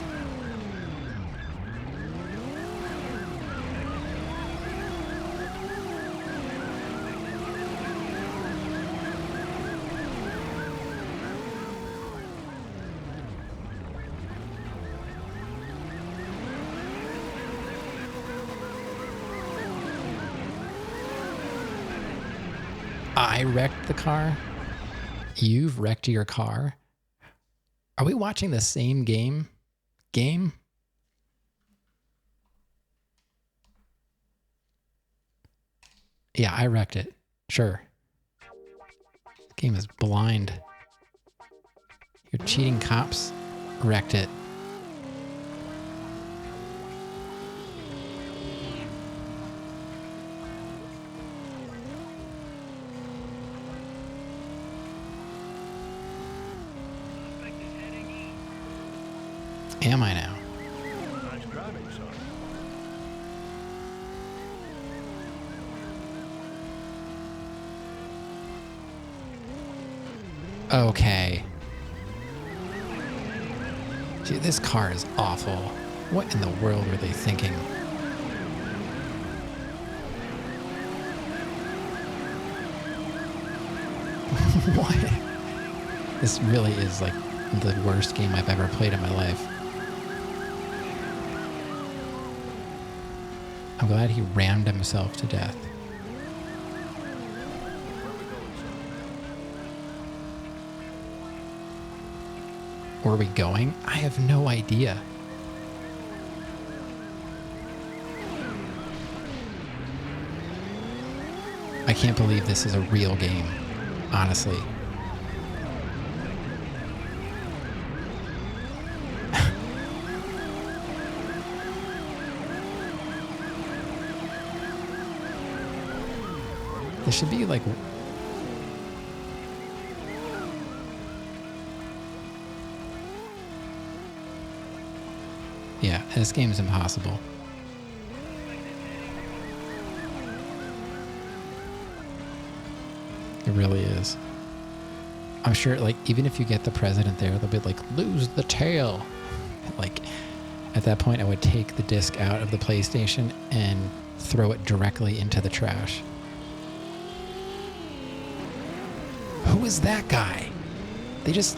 I wrecked the car. You've wrecked your car. Are we watching the same game? Yeah, I wrecked it. Sure. The game is blind. Your cheating cops wrecked it. Am I now?
Nice driving, son.
Okay. Gee, this car is awful. What in the world were they thinking? What? This really is like the worst game I've ever played in my life. I'm glad he rammed himself to death. Where are we going? I have no idea. I can't believe this is a real game, honestly. This should be like... Yeah, this game is impossible. It really is. I'm sure, like, even if you get the president there, they'll be like, lose the tail. Like, at that point, I would take the disc out of the PlayStation and throw it directly into the trash. Who is that guy? They just...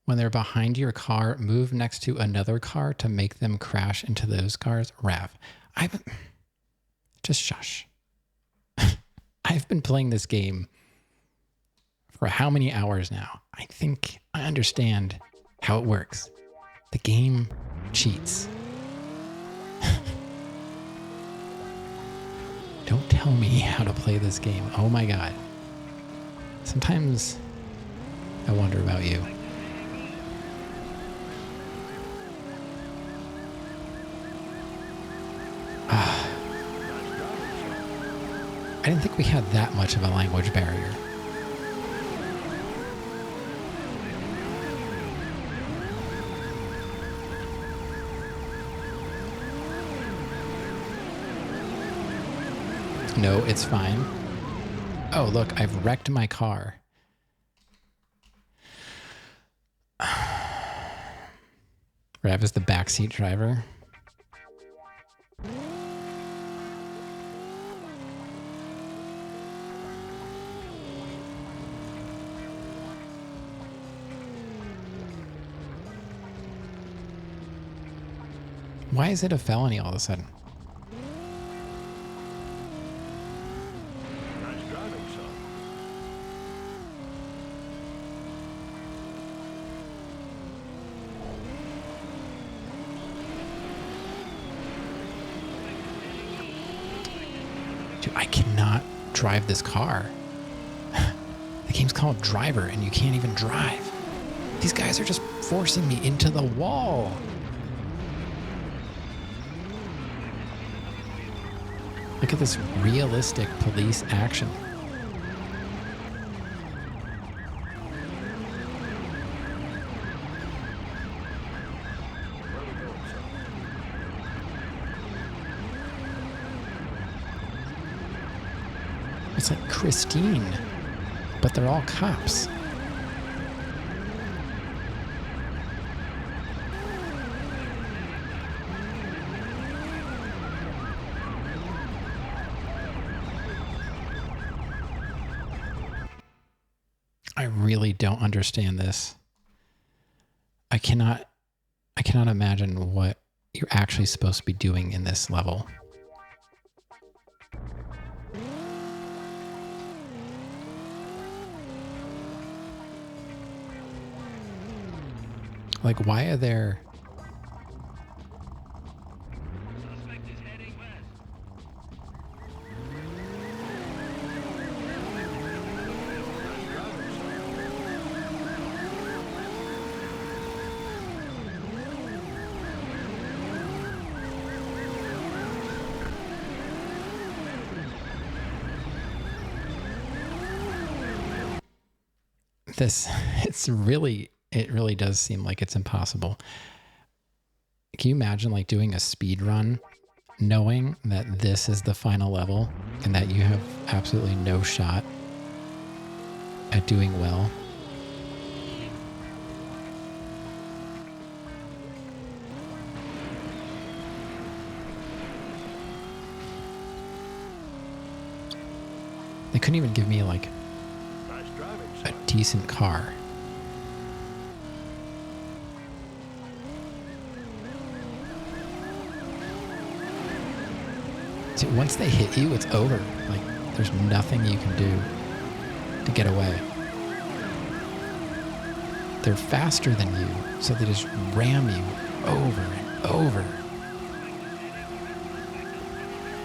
When they're behind your car, move next to another car to make them crash into those cars. Rav, just shush. I've been playing this game for how many hours now? I think I understand how it works. The game cheats. Don't tell me how to play this game. Oh my God. Sometimes I wonder about you. I didn't think we had that much of a language barrier. No, it's fine. Oh, look, I've wrecked my car. Rav is the backseat driver. Why is it a felony all of a sudden?
Nice driving, son.
Dude, I cannot drive this car. The game's called Driver, and you can't even drive. These guys are just forcing me into the wall. Look at this realistic police action. It's like Christine, but they're all cops. I really don't understand this. I cannot imagine what you're actually supposed to be doing in this level. Like, why are there... it really does seem like it's impossible. Can you imagine like doing a speed run knowing that this is the final level and that you have absolutely no shot at doing well? They couldn't even give me like a decent car. See, once they hit you, it's over. Like, there's nothing you can do to get away. They're faster than you, so they just ram you over and over.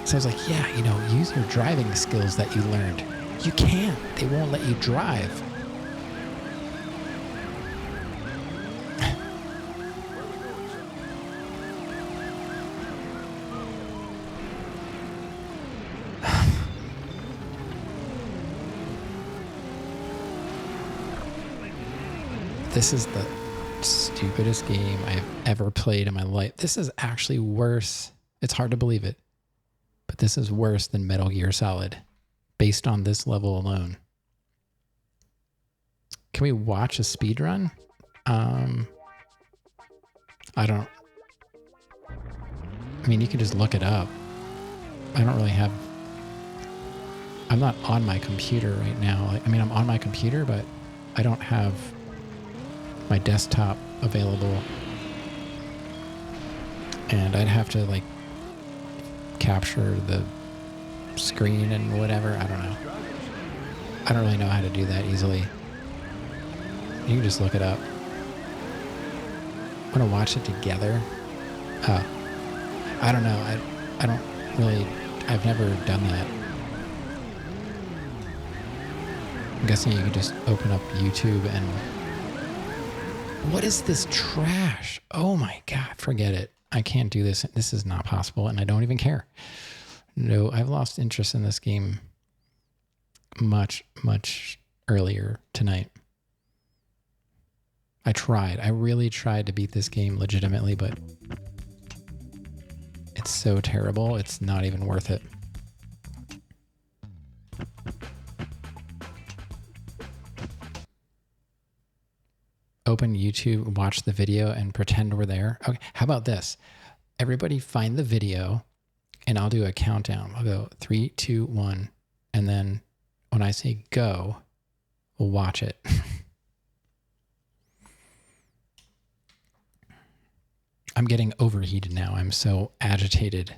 So I was like, yeah, use your driving skills that you learned. You can't. They won't let you drive. This is the stupidest game I've ever played in my life. This is actually worse. It's hard to believe it, but this is worse than Metal Gear Solid based on this level alone. Can we watch a speed run? I mean, you can just look it up. I don't really have... I'm not on my computer right now. I mean, I'm on my computer, but I don't have my desktop available. And I'd have to, like, capture the screen and whatever. I don't know. I don't really know how to do that easily. You can just look it up. Want to watch it together? Oh. I don't know. I don't really... I've never done that. I'm guessing you can just open up YouTube and... What is this trash? Oh my God, forget it. I can't do this. This is not possible, and I don't even care. No, I've lost interest in this game much, much earlier tonight. I really tried to beat this game legitimately, but it's so terrible, it's not even worth it. Open YouTube, watch the video, and pretend we're there. Okay, how about this? Everybody find the video, and I'll do a countdown. I'll go 3, 2, 1, and then when I say go, we'll watch it. I'm getting overheated now. I'm so agitated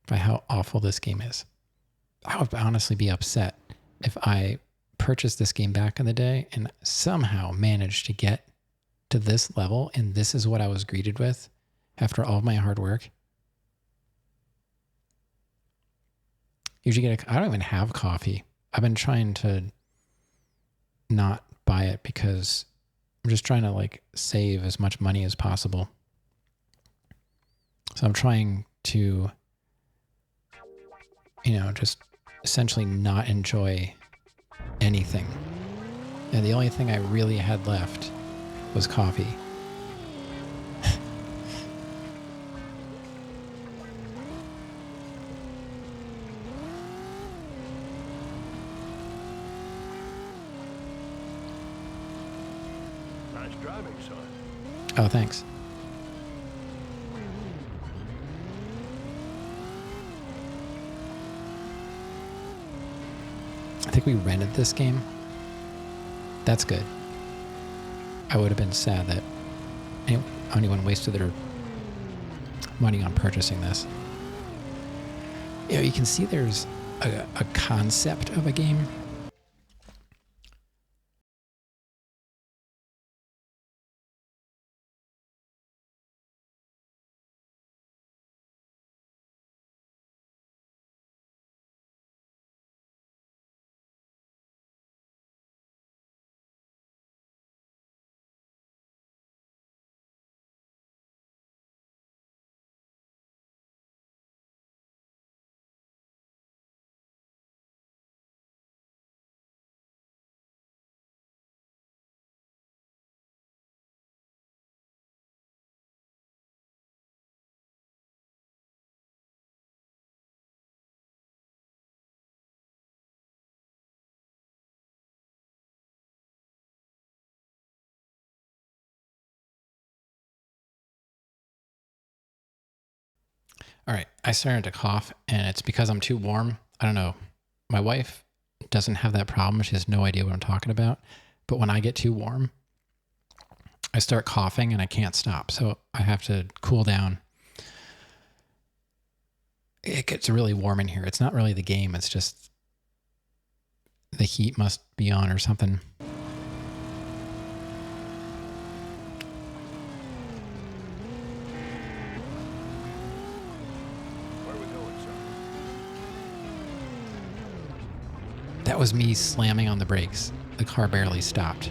by how awful this game is. I would honestly be upset if I purchased this game back in the day and somehow managed to get to this level and this is what I was greeted with after all of my hard work. Usually I don't even have coffee. I've been trying to not buy it because I'm just trying to like save as much money as possible. So I'm trying to, just essentially not enjoy anything. And the only thing I really had left was coffee.
Nice driving, son.
Oh, thanks. I think we rented this game. That's good. I would have been sad that anyone wasted their money on purchasing this. You can see there's a concept of a game. All right, I started to cough, and it's because I'm too warm. I don't know. My wife doesn't have that problem. She has no idea what I'm talking about. But when I get too warm, I start coughing, and I can't stop. So I have to cool down. It gets really warm in here. It's not really the game. It's just the heat must be on or something. That was me slamming on the brakes. The car barely stopped.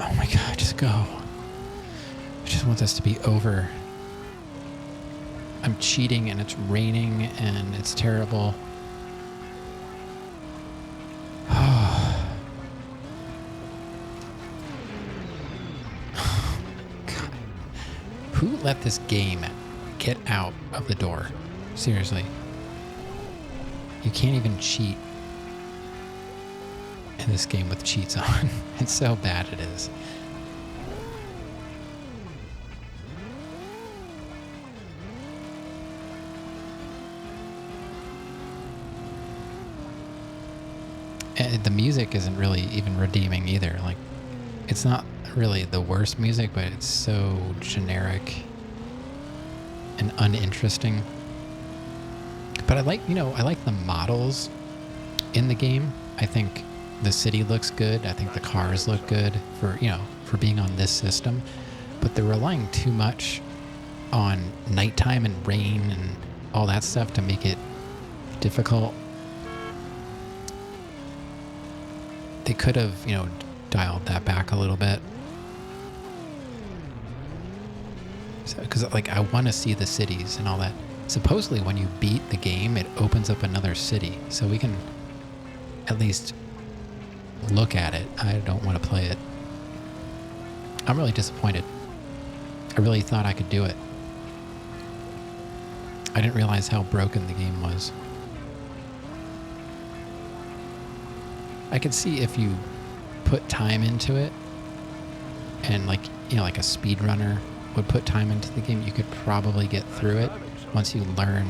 Oh my God, just go. I just want this to be over. I'm cheating and it's raining and it's terrible. God. Who let this game get out of the door? Seriously. You can't even cheat in this game with cheats on. It's so bad it is. And the music isn't really even redeeming either. Like, it's not really the worst music, but it's so generic and uninteresting. But I like the models in the game. I think the city looks good. I think the cars look good for being on this system. But they're relying too much on nighttime and rain and all that stuff to make it difficult. They could have, dialed that back a little bit. Because, I want to see the cities and all that. Supposedly, when you beat the game, it opens up another city. So we can at least look at it. I don't want to play it. I'm really disappointed. I really thought I could do it. I didn't realize how broken the game was. I could see if you put time into it and like a speedrunner would put time into the game, you could probably get through it once you learn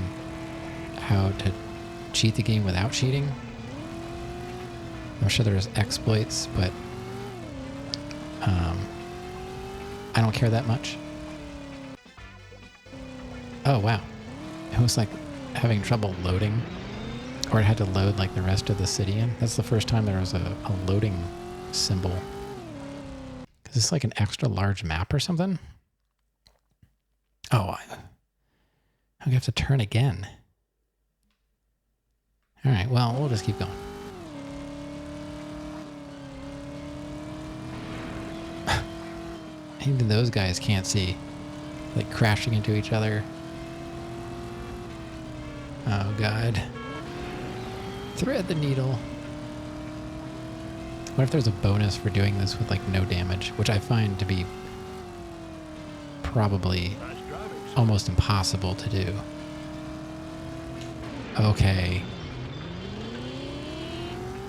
how to cheat the game without cheating. I'm sure there's exploits, but I don't care that much. Oh, wow. It was like having trouble loading, or it had to load like the rest of the city in. That's the first time there was a loading symbol. Is this like an extra large map or something? Oh, I have to turn again. All right, well, we'll just keep going. Even those guys can't see. Like crashing into each other. Oh, God. Thread the needle. What if there's a bonus for doing this with like no damage, which I find to be probably almost impossible to do. Okay.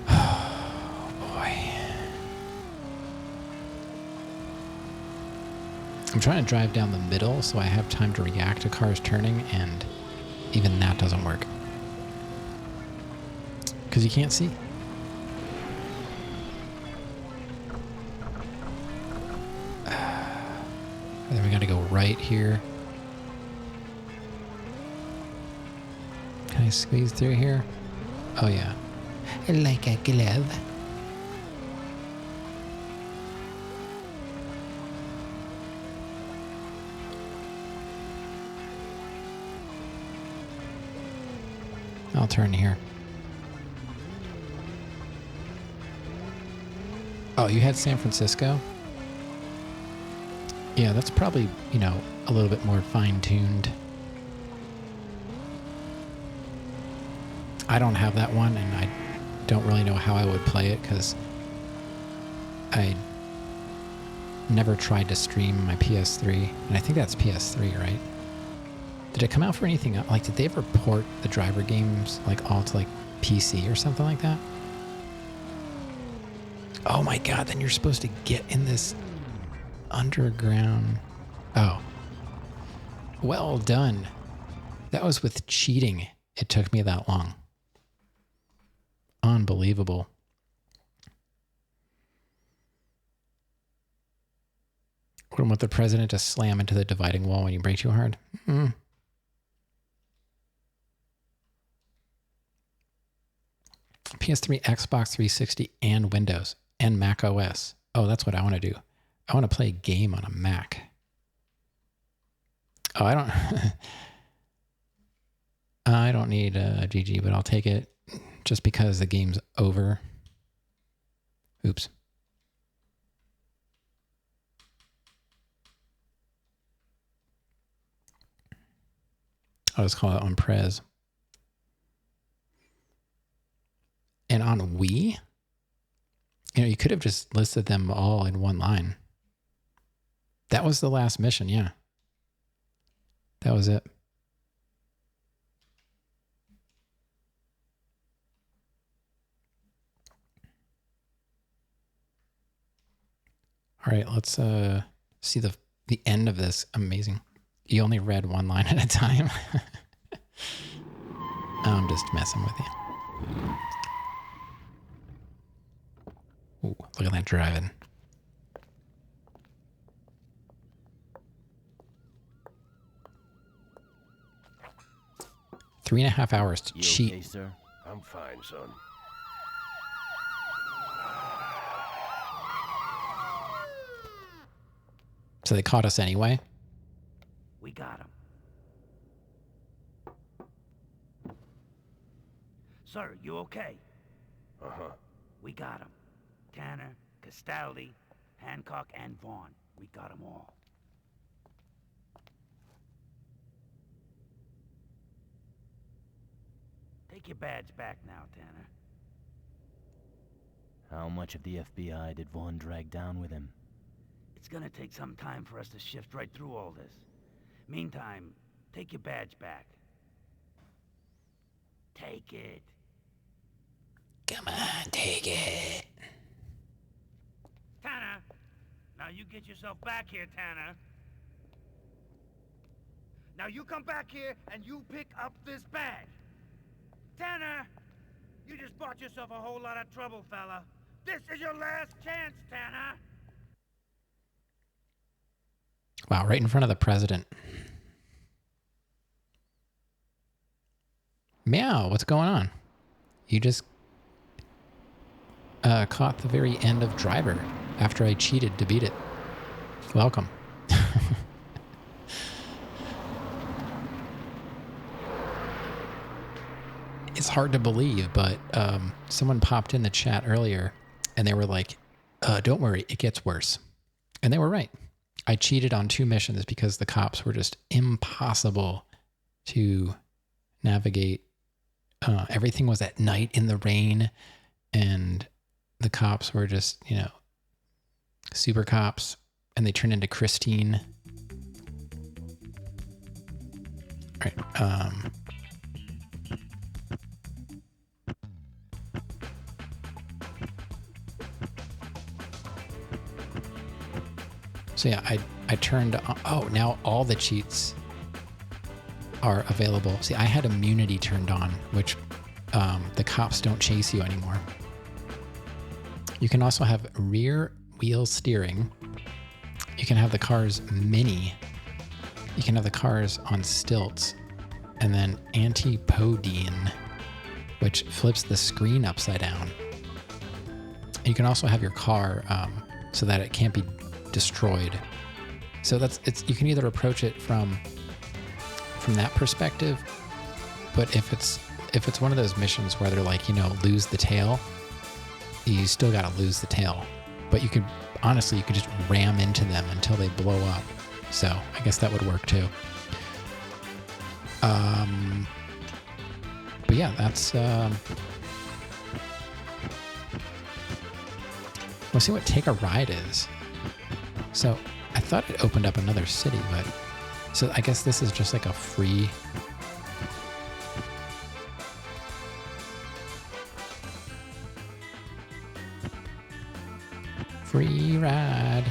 Oh, boy. I'm trying to drive down the middle so I have time to react to cars turning, and even that doesn't work. Because you can't see. Then we gotta go right here. Can I squeeze through here? Oh yeah. Like a glove. I'll turn here. Oh, you had San Francisco? Yeah, that's probably, you know, a little bit more fine-tuned. I don't have that one, and I don't really know how I would play it, because I never tried to stream my PS3, and I think that's PS3, right? Did it come out for anything else? Like, did they ever port the driver games, like, all to, like, PC or something like that? Oh my God, then you're supposed to get in this underground. Oh. Well done. That was with cheating. It took me that long. Unbelievable. Wouldn't want the president to slam into the dividing wall when you brake too hard. PS3, Xbox 360, and Windows, and Mac OS. Oh, that's what I want to do. I want to play a game on a Mac. Oh, I don't need a GG, but I'll take it just because the game's over. Oops. I'll just call it on Prez. And on Wii, you know, you could have just listed them all in one line. That was the last mission, yeah. That was it. All right, let's see the end of this. Amazing. You only read one line at a time. I'm just messing with you. Ooh, look at that driving. $3.5 hours to cheat.
Okay, sir?
I'm fine, son.
So they caught us anyway?
We got him. Sir, you okay?
Uh-huh.
We got him. Tanner, Castaldi, Hancock, and Vaughn. We got them all. Take your badge back now, Tanner.
How much of the FBI did Vaughn drag down with him?
It's gonna take some time for us to shift right through all this. Meantime, take your badge back. Take it.
Come on, take it.
Tanner! Now you get yourself back here, Tanner. Now you come back here and you pick up this badge. Tanner! You just bought yourself a whole lot of trouble, fella. This is your last chance, Tanner!
Wow, right in front of the president. Meow, what's going on? You just caught the very end of Driver after I cheated to beat it. Welcome. It's hard to believe, but someone popped in the chat earlier and they were like, don't worry, it gets worse. And they were right. I cheated on 2 missions because the cops were just impossible to navigate. Everything was at night in the rain, and the cops were just, super cops, and they turned into Christine. All right. So yeah, I turned on, oh, now all the cheats are available. See, I had immunity turned on, which the cops don't chase you anymore. You can also have rear wheel steering. You can have the cars mini. You can have the cars on stilts. And then anti-podine, which flips the screen upside down. You can also have your car so that it can't be destroyed. So you can either approach it from that perspective, but if it's one of those missions where they're like, lose the tail, you still got to lose the tail. But you could just ram into them until they blow up. So I guess that would work too. But yeah, that's we'll see what Take a Ride is. So I thought it opened up another city, but so I guess this is just like a free ride.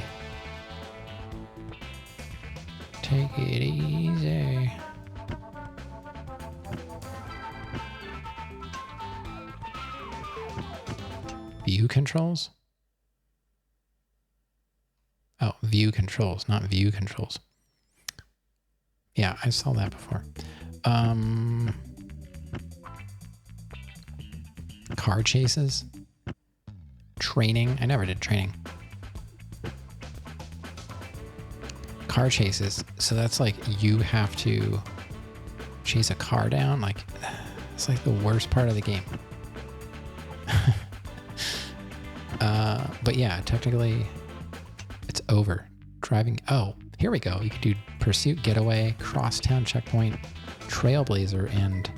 Take it easy. View controls? Oh, view controls, not view controls. Yeah, I saw that before. Car chases? Training? I never did training. Car chases. So that's like you have to chase a car down. Like, it's like the worst part of the game. But yeah, technically it's over. Driving. Oh, here we go. You can do pursuit, getaway, crosstown checkpoint, trailblazer, and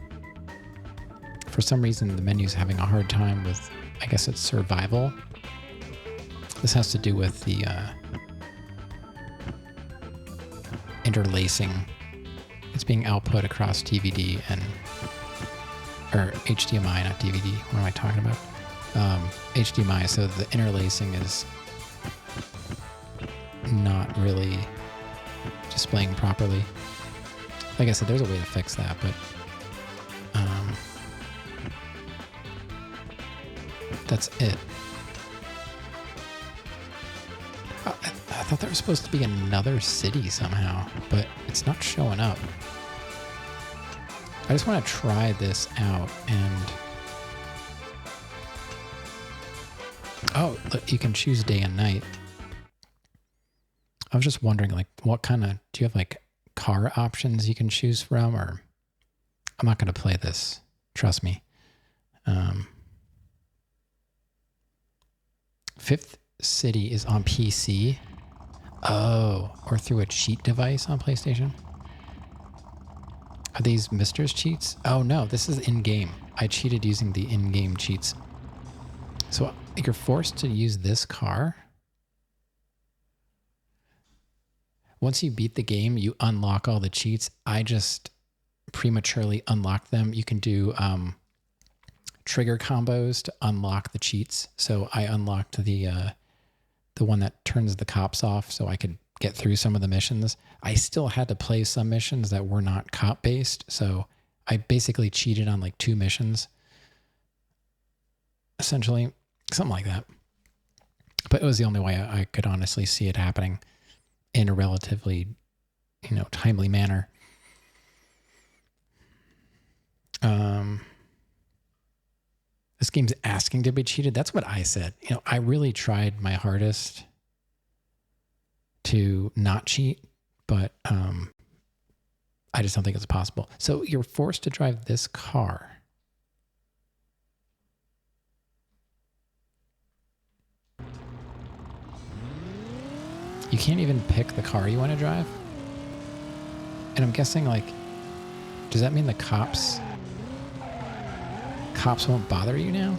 for some reason the menu's having a hard time with, I guess it's survival. This has to do with the interlacing. It's being output across DVD or HDMI, not DVD. What am I talking about? HDMI, so the interlacing is not really displaying properly. Like I said, there's a way to fix that, but that's it. I thought there was supposed to be another city somehow, but it's not showing up. I just want to try this out and... Oh, look, you can choose day and night. I was just wondering, like, what kind of... Do you have, like, car options you can choose from, or... I'm not going to play this. Trust me. Fifth City is on PC. Oh, or through a cheat device on PlayStation. Are these Mister's cheats? Oh no, this is in-game. I cheated using the in-game cheats. So you're forced to use this car. Once you beat the game, you unlock all the cheats. I just prematurely unlocked them. You can do trigger combos to unlock the cheats. So I unlocked the one that turns the cops off so I could get through some of the missions. I still had to play some missions that were not cop based. So I basically cheated on like 2 missions. Essentially, something like that. But it was the only way I could honestly see it happening. in a relatively, timely manner. This game's asking to be cheated. That's what I said. I really tried my hardest to not cheat, but I just don't think it's possible. So you're forced to drive this car. You can't even pick the car you want to drive? And I'm guessing, does that mean the cops won't bother you now?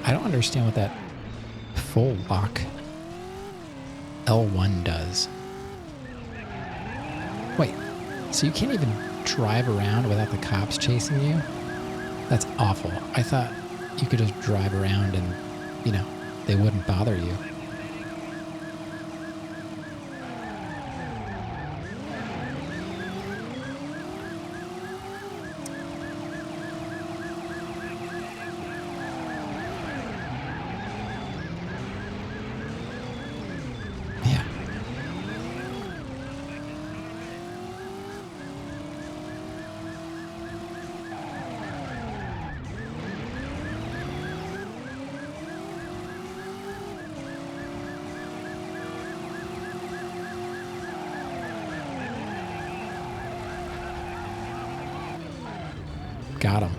I don't understand what that full lock L1 does. Wait, so you can't even drive around without the cops chasing you? That's awful. I thought you could just drive around and, they wouldn't bother you. Got him.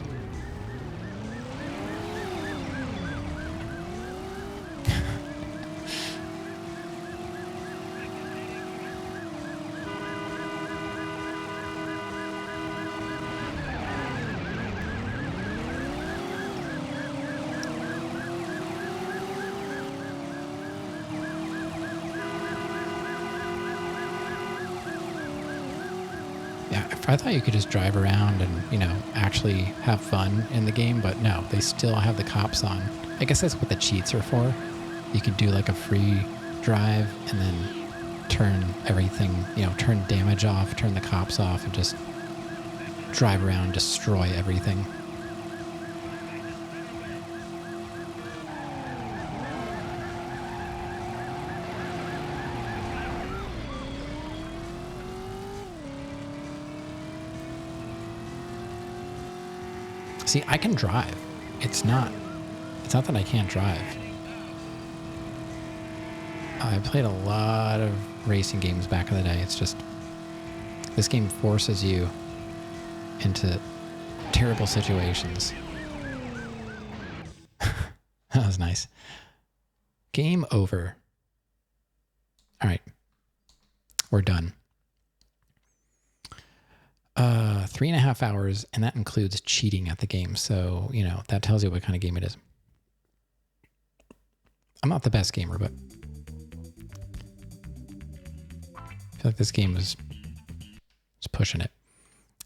I thought you could just drive around and, actually have fun in the game, but no, they still have the cops on. I guess that's what the cheats are for. You could do a free drive and then turn everything, turn damage off, turn the cops off, and just drive around, destroy everything. See, I can drive. It's not that I can't drive. I played a lot of racing games back in the day. It's just, this game forces you into terrible situations. That was nice. Game over. All right. We're done. 3.5 hours, and that includes cheating at the game. So, that tells you what kind of game it is. I'm not the best gamer, but I feel like this game is pushing it.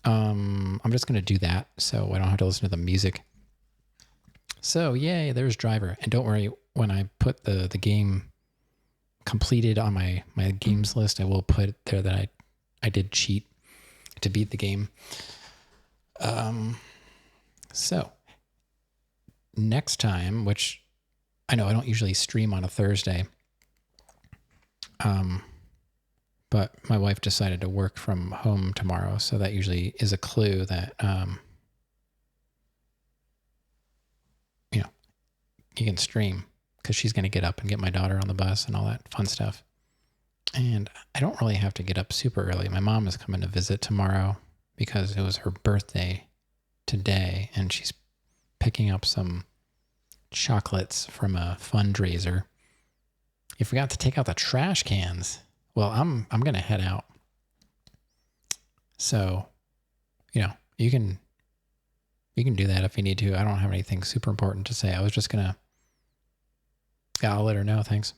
I'm just going to do that so I don't have to listen to the music. So, yay, there's Driver. And don't worry, when I put the game completed on my games list, I will put there that I did cheat to beat the game. So next time, which I know I don't usually stream on a Thursday, but my wife decided to work from home tomorrow, so that usually is a clue that you can stream, because she's going to get up and get my daughter on the bus and all that fun stuff. And I don't really have to get up super early. My mom is coming to visit tomorrow because it was her birthday today, and she's picking up some chocolates from a fundraiser. You forgot to take out the trash cans. Well, I'm going to head out. So, you can do that if you need to. I don't have anything super important to say. I was just going to, I'll let her know. Thanks.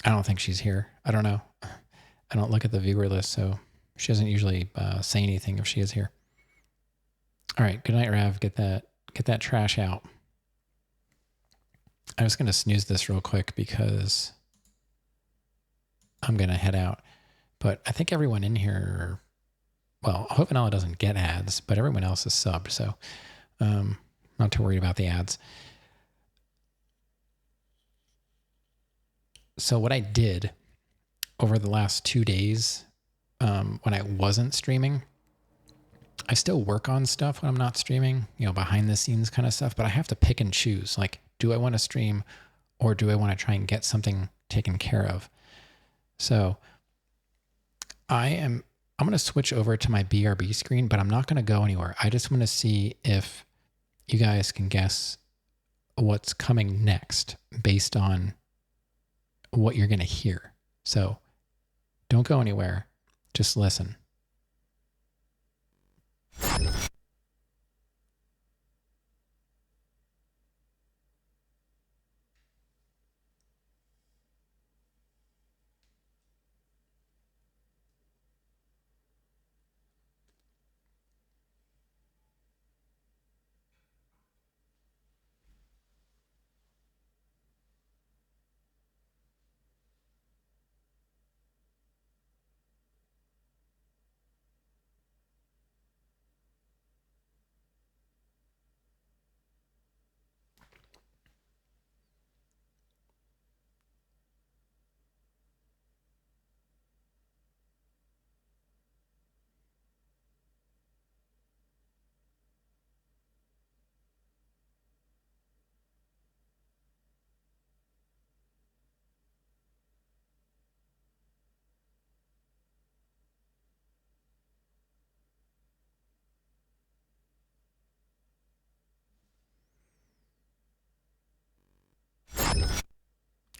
I don't think she's here. I don't know. I don't look at the viewer list, so She doesn't usually say anything if she is here. All right, good night, Rav. Get that trash out. I'm just gonna snooze this real quick because I'm gonna head out. But I think everyone in here, well, I hope Vanilla doesn't get ads, but everyone else is subbed, so not too worried about the ads. So what I did over the last 2 days when I wasn't streaming, I still work on stuff when I'm not streaming, behind the scenes kind of stuff, but I have to pick and choose. Like, do I want to stream or do I want to try and get something taken care of? So I'm going to switch over to my BRB screen, but I'm not going to go anywhere. I just want to see if you guys can guess what's coming next based on what you're going to hear. So don't go anywhere. Just listen.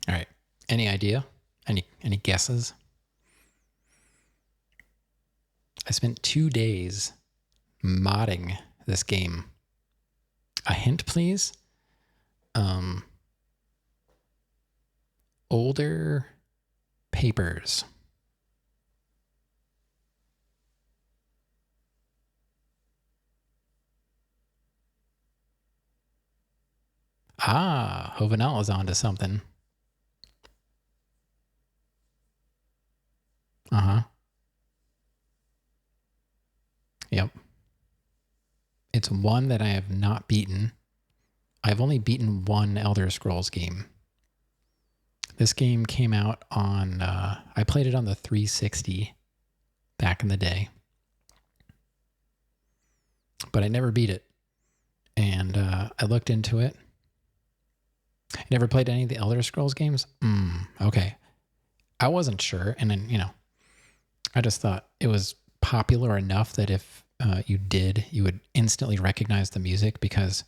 All right. Any idea? Any guesses? I spent 2 days modding this game. A hint, please? Older papers. Ah, Hovenel is onto something. Uh-huh. Yep. It's one that I have not beaten. I've only beaten one Elder Scrolls game. This game came out on, I played it on the 360 back in the day. But I never beat it. And I looked into it. I never played any of the Elder Scrolls games? Okay. I wasn't sure. And then, I just thought it was popular enough that if you did, you would instantly recognize the music because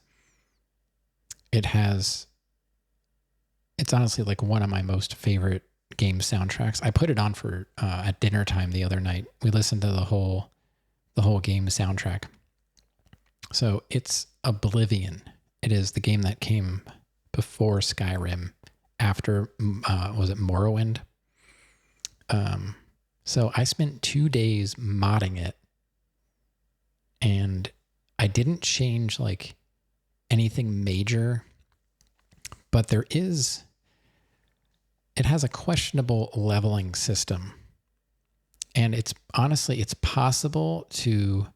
it's honestly like one of my most favorite game soundtracks. I put it on for at dinner time the other night. We listened to the whole game soundtrack. So it's Oblivion. It is the game that came before Skyrim, after was it Morrowind? So I spent 2 days modding it, and I didn't change like anything major, but it has a questionable leveling system. And it's possible to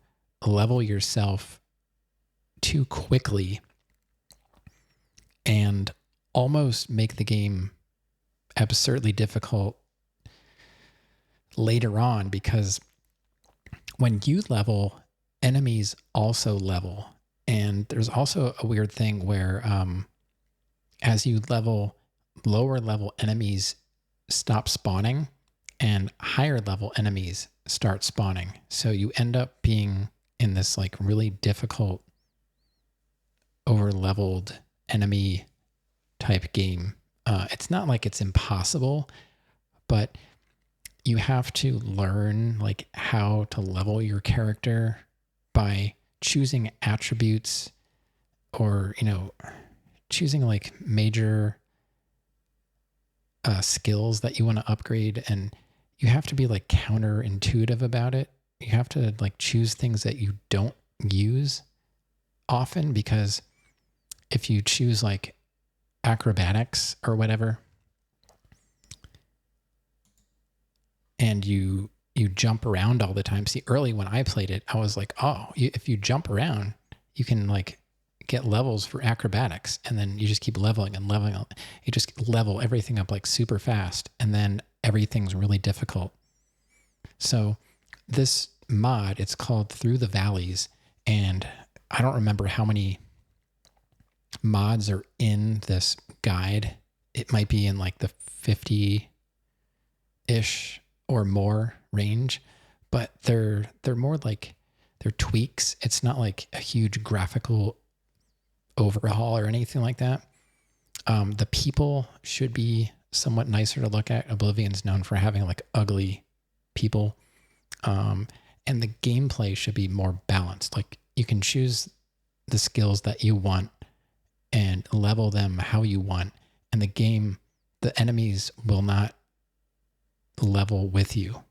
level yourself too quickly and almost make the game absurdly difficult later on, because when you level, enemies also level. And there's also a weird thing where as you level, lower level enemies stop spawning and higher level enemies start spawning. So you end up being in this like really difficult over leveled enemy type game. It's not like it's impossible, but you have to learn like how to level your character by choosing attributes or, choosing like major skills that you want to upgrade. And you have to be like counterintuitive about it. You have to like choose things that you don't use often, because if you choose like acrobatics or whatever, and you jump around all the time. See, early when I played it, I was like, oh, if you jump around, you can like get levels for acrobatics, and then you just keep leveling and leveling. You just level everything up like super fast, and then everything's really difficult. So this mod, it's called Through the Valleys, and I don't remember how many mods are in this guide. It might be in like the 50-ish or more range, but they're more like they're tweaks. It's not like a huge graphical overhaul or anything like that. The people should be somewhat nicer to look at. Oblivion's known for having like ugly people. And the gameplay should be more balanced. Like you can choose the skills that you want and level them how you want. And the enemies will not level with you.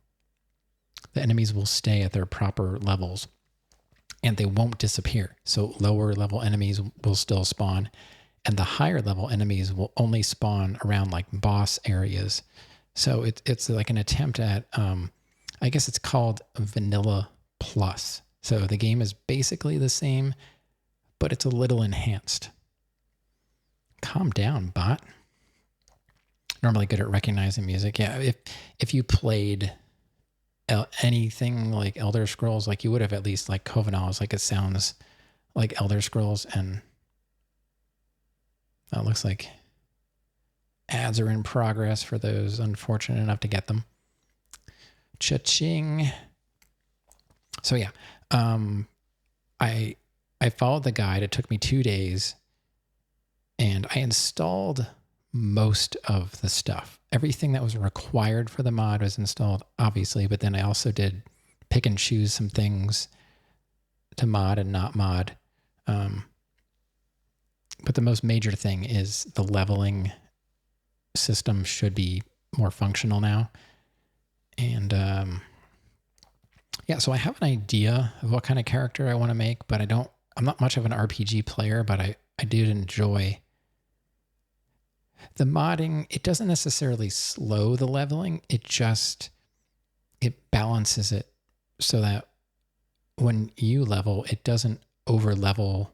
The enemies will stay at their proper levels and they won't disappear. So lower level enemies will still spawn, and the higher level enemies will only spawn around like boss areas. So it's like an attempt at, I guess it's called Vanilla Plus. So the game is basically the same, but it's a little enhanced. Calm down, bot. Normally good at recognizing music. Yeah, if you played anything like Elder Scrolls, like you would have at least like Kovanals, like it sounds like Elder Scrolls, and it looks like ads are in progress for those unfortunate enough to get them. Cha-ching. So yeah, I followed the guide. It took me 2 days, and I installed most of the stuff. Everything that was required for the mod was installed, obviously, but then I also did pick and choose some things to mod and not mod. But the most major thing is the leveling system should be more functional now. And yeah, so I have an idea of what kind of character I want to make, but I'm not much of an RPG player, but I did enjoy the modding. It doesn't necessarily slow the leveling. It balances it so that when you level, it doesn't over level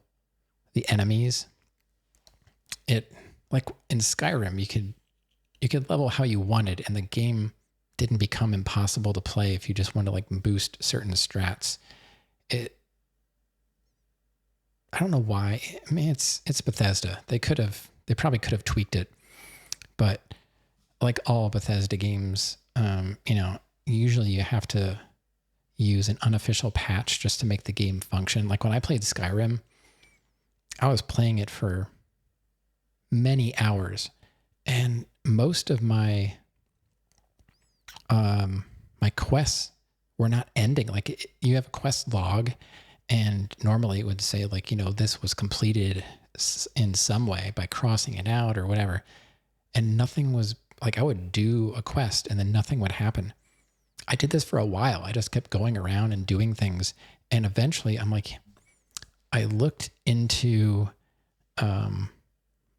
the enemies. It, like in Skyrim, you could level how you wanted, and the game didn't become impossible to play if you just wanted to like boost certain strats. I don't know why. I mean, it's Bethesda. They probably could have tweaked it, but like all Bethesda games, usually you have to use an unofficial patch just to make the game function. Like when I played Skyrim, I was playing it for many hours, and most of my my quests were not ending. Like you have a quest log, and normally it would say like, this was completed in some way by crossing it out or whatever. And nothing was like, I would do a quest and then nothing would happen. I did this for a while. I just kept going around and doing things. And eventually I'm like, I looked into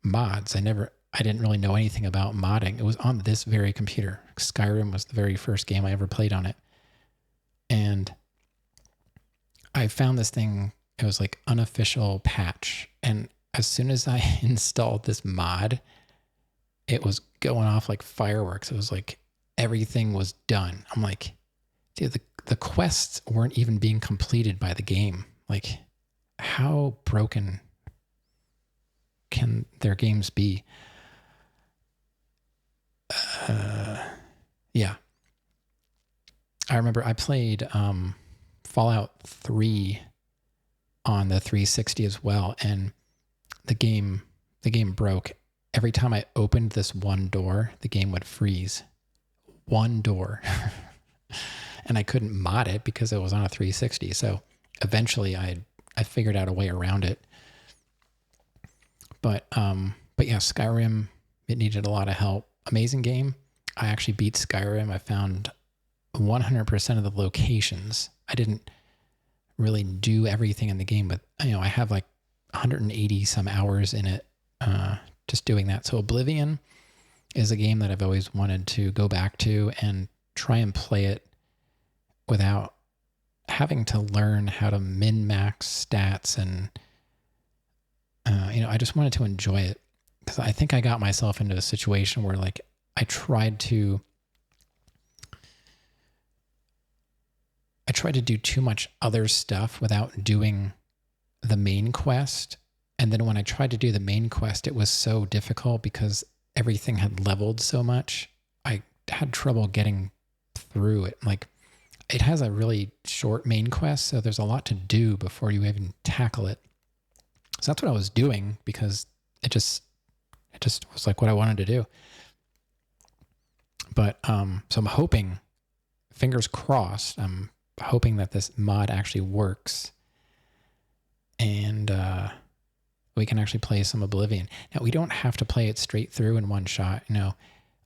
mods. I didn't really know anything about modding. It was on this very computer. Skyrim was the very first game I ever played on it. And I found this thing, it was like unofficial patch. And as soon as I installed this mod, it was going off like fireworks. It was like everything was done. I'm like, dude, the quests weren't even being completed by the game. Like, how broken can their games be? Yeah. I remember I played Fallout 3 on the 360 as well, and the game broke. Every time I opened this one door, the game would freeze. One door. And I couldn't mod it because it was on a 360. So eventually I figured out a way around it. But yeah, Skyrim, it needed a lot of help. Amazing game. I actually beat Skyrim. I found 100% of the locations. I didn't really do everything in the game, but I have like 180 some hours in it, just doing that. So Oblivion is a game that I've always wanted to go back to and try and play it without having to learn how to min-max stats. And, I just wanted to enjoy it, because I think I got myself into a situation where like I tried to do too much other stuff without doing the main quest. And then when I tried to do the main quest, it was so difficult because everything had leveled so much. I had trouble getting through it. Like, it has a really short main quest, so there's a lot to do before you even tackle it. So that's what I was doing, because it just was like what I wanted to do. But so I'm hoping, fingers crossed, I'm hoping that this mod actually works, and we can actually play some Oblivion. Now, we don't have to play it straight through in one shot.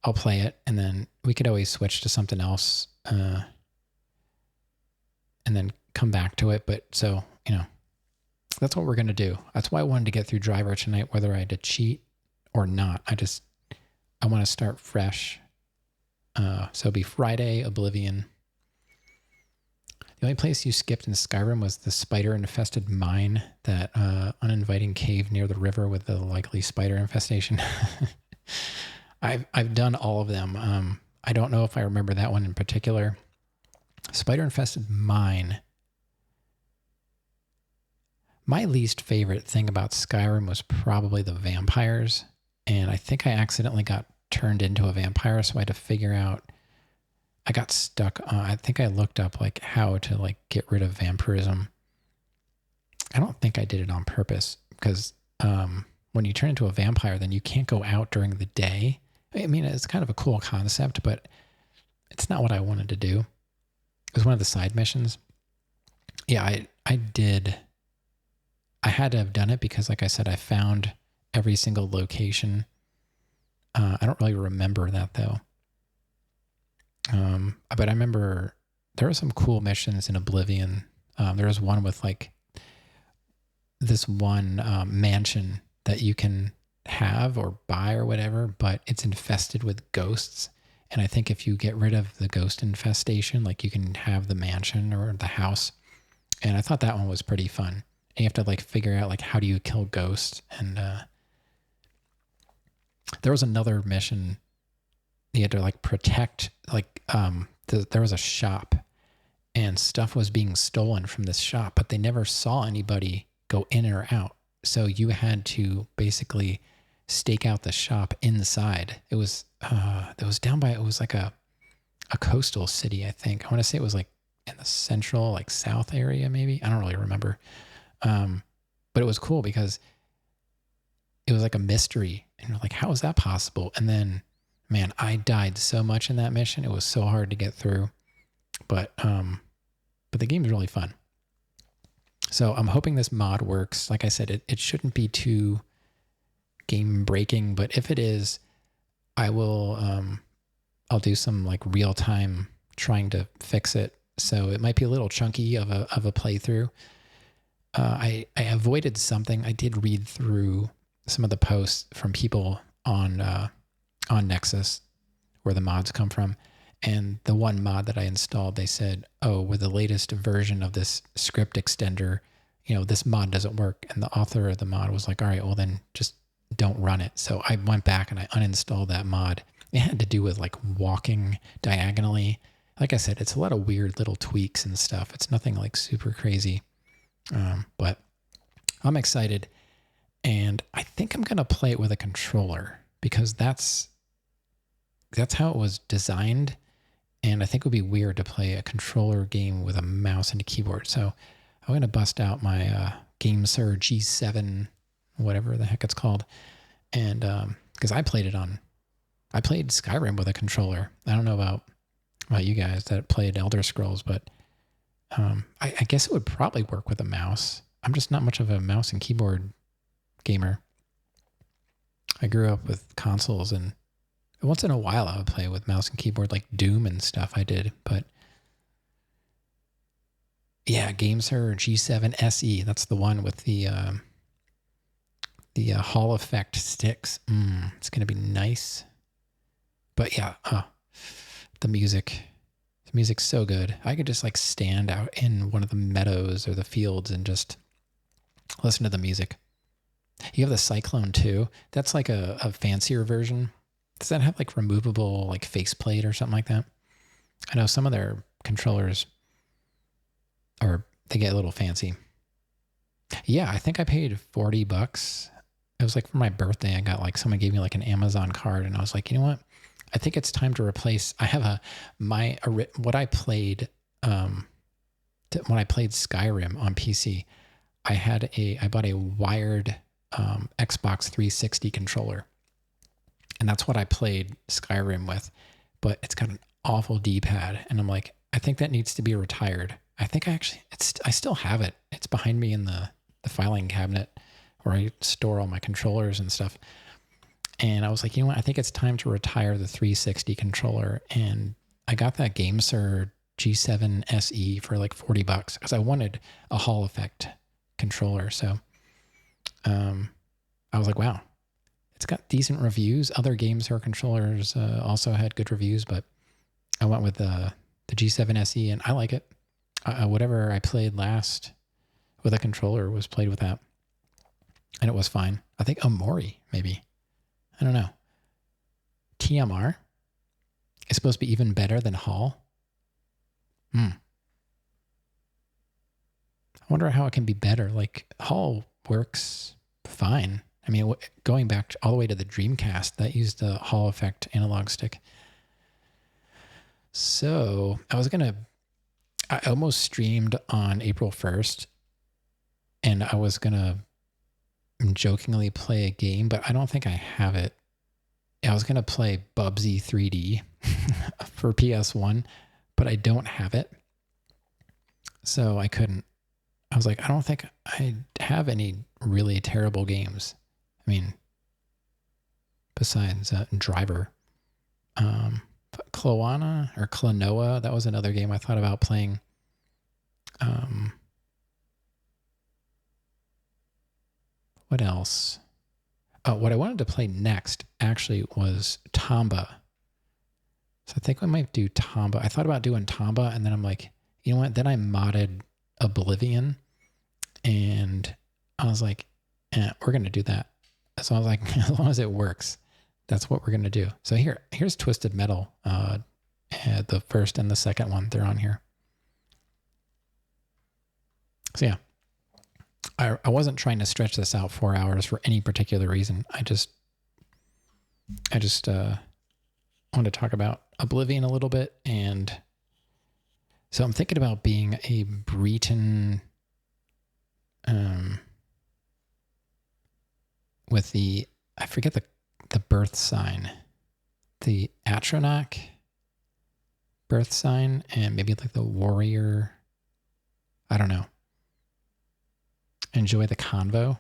I'll play it, and then we could always switch to something else, and then come back to it. But so, that's what we're going to do. That's why I wanted to get through Driver tonight, whether I had to cheat or not. I want to start fresh. So it'll be Friday, Oblivion. The only place you skipped in Skyrim was the spider-infested mine, that uninviting cave near the river with the likely spider infestation. I've done all of them. I don't know if I remember that one in particular. Spider-infested mine. My least favorite thing about Skyrim was probably the vampires, and I think I accidentally got turned into a vampire, so I had to figure out. I got stuck on, I think I looked up like how to like get rid of vampirism. I don't think I did it on purpose, because when you turn into a vampire, then you can't go out during the day. I mean, it's kind of a cool concept, but it's not what I wanted to do. It was one of the side missions. Yeah, I did. I had to have done it because, like I said, I found every single location. I don't really remember that though. But I remember there were some cool missions in Oblivion. There was one with like this one mansion that you can have or buy or whatever, but it's infested with ghosts. And I think if you get rid of the ghost infestation, like you can have the mansion or the house. And I thought that one was pretty fun. And you have to like figure out like how do you kill ghosts. And there was another mission. You had to like protect, like there was a shop and stuff was being stolen from this shop, but they never saw anybody go in or out. So you had to basically stake out the shop inside. It was down by, it was like a coastal city, I think. I want to say it was like in the central, like south area, maybe. I don't really remember. But it was cool because it was like a mystery. And you're like, how is that possible? And then, man, I died so much in that mission. It was so hard to get through. But the game is really fun. So I'm hoping this mod works. Like I said, it shouldn't be too game breaking, but if it is, I will I'll do some like real time trying to fix it. So it might be a little chunky of a playthrough. I avoided something. I did read through some of the posts from people on Nexus where the mods come from. And the one mod that I installed, they said, oh, with the latest version of this script extender, this mod doesn't work. And the author of the mod was like, all right, well then just don't run it. So I went back and I uninstalled that mod. It had to do with like walking diagonally. Like I said, it's a lot of weird little tweaks and stuff. It's nothing like super crazy. But I'm excited. And I think I'm going to play it with a controller because that's how it was designed. And I think it would be weird to play a controller game with a mouse and a keyboard. So I'm going to bust out my GameSir G7, whatever the heck it's called. And because I played Skyrim with a controller. I don't know about you guys that played Elder Scrolls, but I guess it would probably work with a mouse. I'm just not much of a mouse and keyboard gamer. I grew up with consoles, and once in a while I would play with mouse and keyboard, like Doom and stuff I did, but Yeah, GameSir G7 SE. That's the one with the Hall effect sticks. It's gonna be nice. But yeah, the music's so good. I could just like stand out in one of the meadows or the fields and just listen to the music. You have the Cyclone too. That's like a fancier version. Does that have like removable like faceplate or something like that? I know some of their controllers they get a little fancy. Yeah, I think I paid $40. It was like for my birthday. I got like someone gave me like an Amazon card, and I was like, you know what? I think it's time to replace. I have what I played when I played Skyrim on PC. I bought a wired Xbox 360 controller, and that's what I played Skyrim with. But it's got an awful D-pad, and I'm like, I think that needs to be retired. I think I still have it. It's behind me in the filing cabinet where I store all my controllers and stuff. And I was like, you know what? I think it's time to retire the 360 controller. And I got that GameSir G7 SE for like $40 because I wanted a Hall effect controller. So I was like, wow, it's got decent reviews. Other GameSir controllers also had good reviews, but I went with the G7 SE, and I like it. Whatever I played last with a controller was played with that, and it was fine. I think Omori, maybe. I don't know. TMR is supposed to be even better than Hall. I wonder how it can be better. Like, Hall works fine. I mean, going back all the way to the Dreamcast, that used the Hall effect analog stick. So I almost streamed on April 1st, and I was going to jokingly play a game, but I don't think I have it. I was going to play Bubsy 3D for PS1, but I don't have it. So I couldn't. I was like, I don't think I have any really terrible games. I mean, besides Driver. Klonoa, that was another game I thought about playing. What else? Oh, what I wanted to play next actually was Tomba. So I think we might do Tomba. I thought about doing Tomba, and then I'm like, you know what? Then I modded Oblivion, and I was like, we're going to do that. So I was like, as long as it works, that's what we're going to do. So here's Twisted Metal. The first and the second one, they're on here. So yeah, I wasn't trying to stretch this out 4 hours for any particular reason. I just wanted to talk about Oblivion a little bit. And so I'm thinking about being a Breton, with I forget the birth sign, the Atronach birth sign, and maybe like the warrior. I don't know. Enjoy the convo.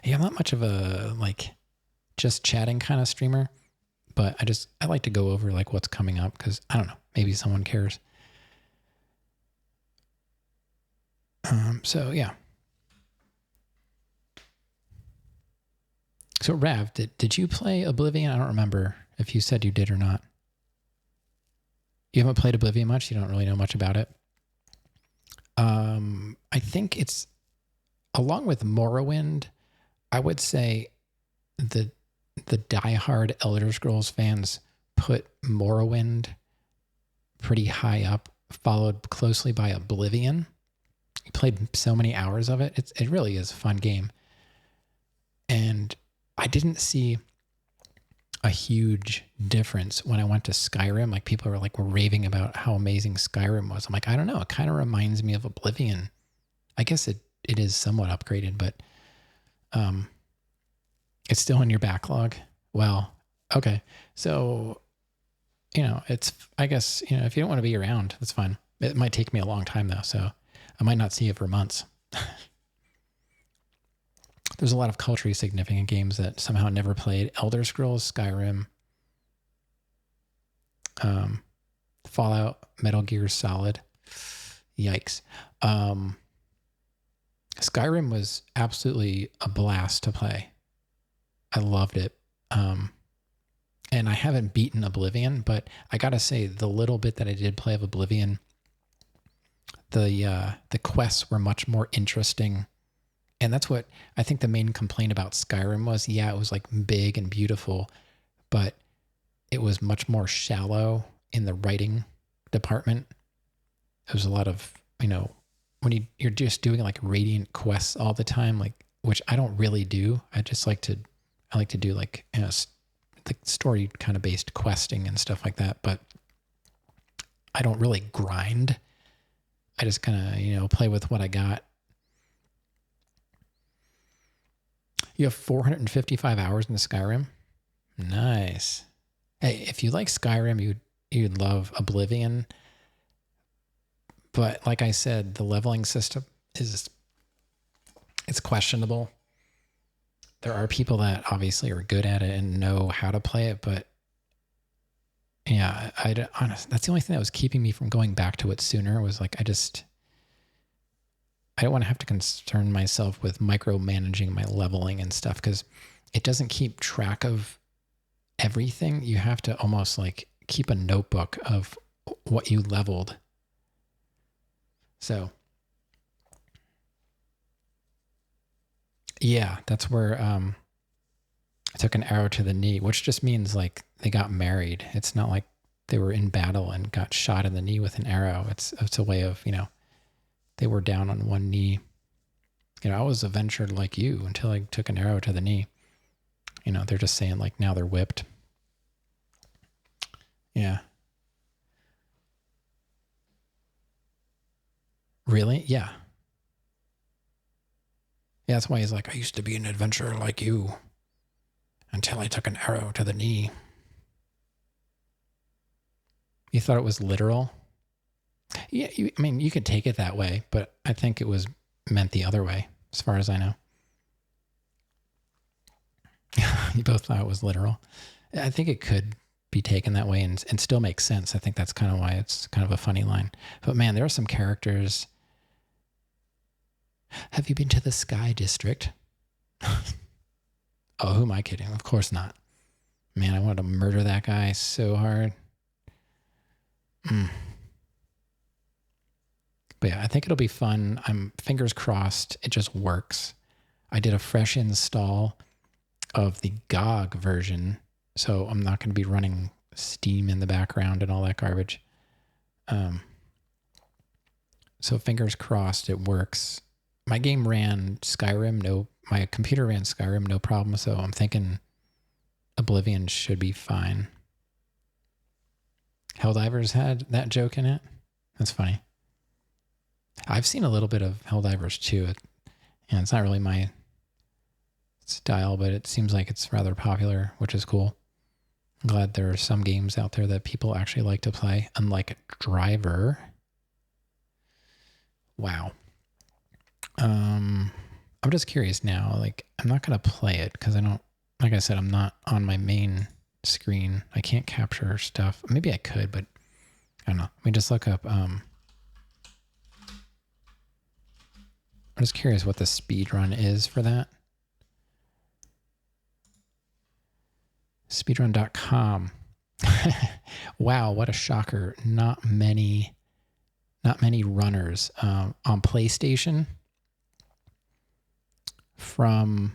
Yeah, I'm not much of a like just chatting kind of streamer, but I like to go over like what's coming up because I don't know, maybe someone cares. So yeah. So Rav, did you play Oblivion? I don't remember if you said you did or not. You haven't played Oblivion much? You don't really know much about it? I think it's, along with Morrowind, I would say the diehard Elder Scrolls fans put Morrowind pretty high up, followed closely by Oblivion. You played so many hours of it. It really is a fun game. And I didn't see a huge difference when I went to Skyrim. Like, people were raving about how amazing Skyrim was. I'm like, I don't know. It kind of reminds me of Oblivion. I guess it is somewhat upgraded, but it's still in your backlog. Well, okay. So, I guess, if you don't want to be around, that's fine. It might take me a long time though. So I might not see it for months. There's a lot of culturally significant games that somehow never played. Elder Scrolls, Skyrim, Fallout, Metal Gear Solid. Yikes. Skyrim was absolutely a blast to play. I loved it. And I haven't beaten Oblivion, but I gotta say, the little bit that I did play of Oblivion, the quests were much more interesting. And that's what I think the main complaint about Skyrim was. Yeah, it was like big and beautiful, but it was much more shallow in the writing department. There was a lot of, when you're just doing like radiant quests all the time, like, which I don't really do. I like to do like, the story kind of based questing and stuff like that, but I don't really grind. I just kind of, play with what I got. You have 455 hours in Skyrim. Nice. Hey, if you like Skyrim, you'd love Oblivion. But like I said, the leveling system it's questionable. There are people that obviously are good at it and know how to play it, but yeah, honestly, that's the only thing that was keeping me from going back to it sooner. Was like I don't want to have to concern myself with micromanaging my leveling and stuff, because it doesn't keep track of everything. You have to almost like keep a notebook of what you leveled. So yeah, that's where I took an arrow to the knee, which just means like they got married. It's not like they were in battle and got shot in the knee with an arrow. It's a way of, they were down on one knee. I was adventured like you until I took an arrow to the knee. They're just saying like now they're whipped. Yeah. Really? Yeah. Yeah, that's why he's like, I used to be an adventurer like you until I took an arrow to the knee. You thought it was literal? Yeah, you could take it that way, but I think it was meant the other way, as far as I know. You both thought it was literal. I think it could be taken that way and still make sense. I think that's kind of why it's kind of a funny line. But man, there are some characters. Have you been to the Sky District? Oh, who am I kidding? Of course not. Man, I wanted to murder that guy so hard. But yeah, I think it'll be fun. I'm fingers crossed it just works. I did a fresh install of the GOG version, so I'm not going to be running Steam in the background and all that garbage. So fingers crossed it works. My game ran Skyrim, my computer ran Skyrim, no problem, so I'm thinking Oblivion should be fine. Helldivers had that joke in it. That's funny. I've seen a little bit of Helldivers too. And it's not really my style, but it seems like it's rather popular, which is cool. I'm glad there are some games out there that people actually like to play, unlike Driver. Wow. I'm just curious now. Like, I'm not going to play it because like I said, I'm not on my main screen. I can't capture stuff. Maybe I could, but I don't know. Let me just look up. I'm just curious what the speed run is for that. Speedrun.com. Wow, what a shocker. Not many runners on PlayStation from...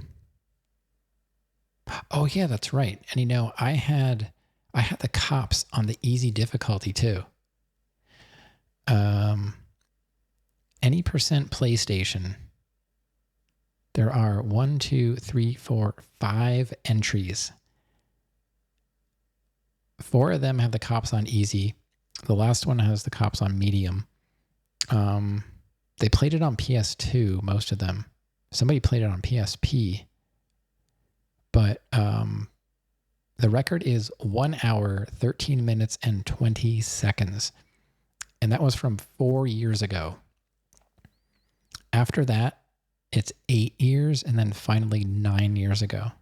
Oh yeah, that's right. And I had the cops on the easy difficulty too. Any percent PlayStation. There are 1, 2, 3, 4, 5 entries. 4 of them have the cops on easy. The last one has the cops on medium. They played it on PS2, most of them. Somebody played it on PSP. But the record is 1 hour, 13 minutes, and 20 seconds. And that was from 4 years ago. After that, it's 8 years, and then finally 9 years ago.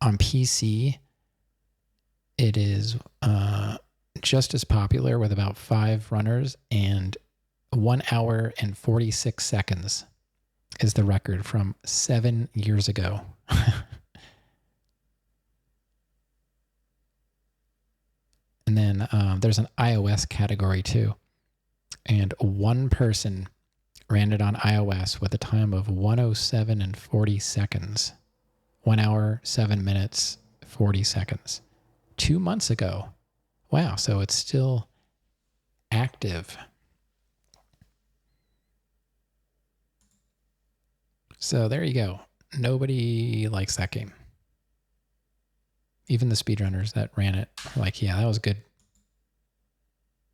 On PC, it is just as popular with about 5 runners, and 1 hour and 46 seconds is the record from 7 years ago. And then there's an iOS category too. And one person ran it on iOS with a time of 1:07 and 40 seconds. 1 hour, 7 minutes, 40 seconds. 2 months ago. Wow, so it's still active. So there you go. Nobody likes that game. Even the speedrunners that ran it are like, yeah, that was good.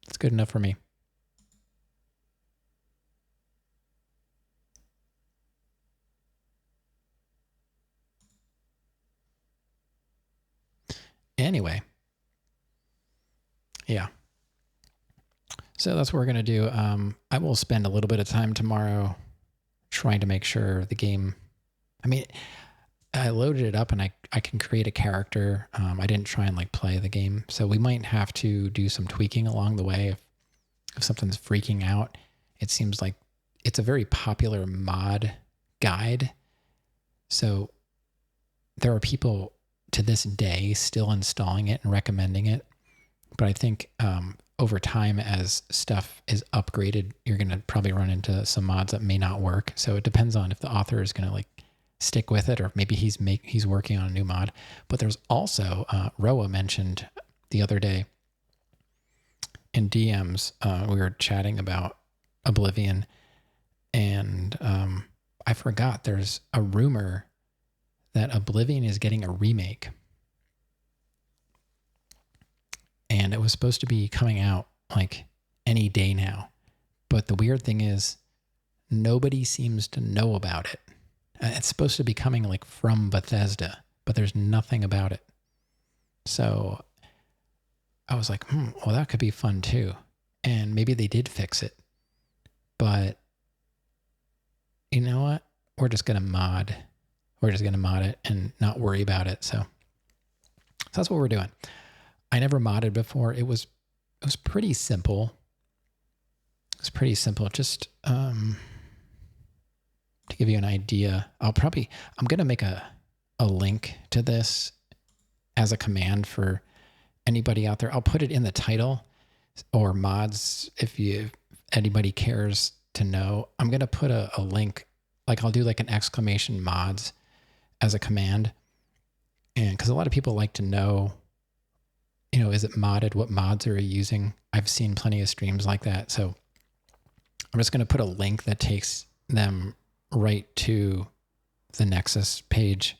It's good enough for me. Anyway. Yeah. So that's what we're going to do. I will spend a little bit of time tomorrow trying to make sure the game... I mean, I loaded it up and I can create a character. I didn't try and like play the game. So we might have to do some tweaking along the way if something's freaking out. It seems like it's a very popular mod guide. So there are people to this day still installing it and recommending it. But I think over time, as stuff is upgraded, you're going to probably run into some mods that may not work. So it depends on if the author is going to like stick with it, or maybe he's working on a new mod. But there's also Roa mentioned the other day in DMs, we were chatting about Oblivion, and I forgot there's a rumor that Oblivion is getting a remake. And it was supposed to be coming out like any day now. But the weird thing is, nobody seems to know about it. It's supposed to be coming like from Bethesda, but there's nothing about it. So I was like, well, that could be fun too. And maybe they did fix it. But you know what? We're just going to mod. We're just going to mod it and not worry about it. So that's what we're doing. I never modded before. It was pretty simple. It's pretty simple. Just to give you an idea, I'm going to make a link to this as a command for anybody out there. I'll put it in the title, or mods if anybody cares to know. I'm going to put a link, like I'll do like an exclamation mods as a command. And because a lot of people like to know, is it modded? What mods are you using? I've seen plenty of streams like that. So I'm just going to put a link that takes them right to the Nexus page.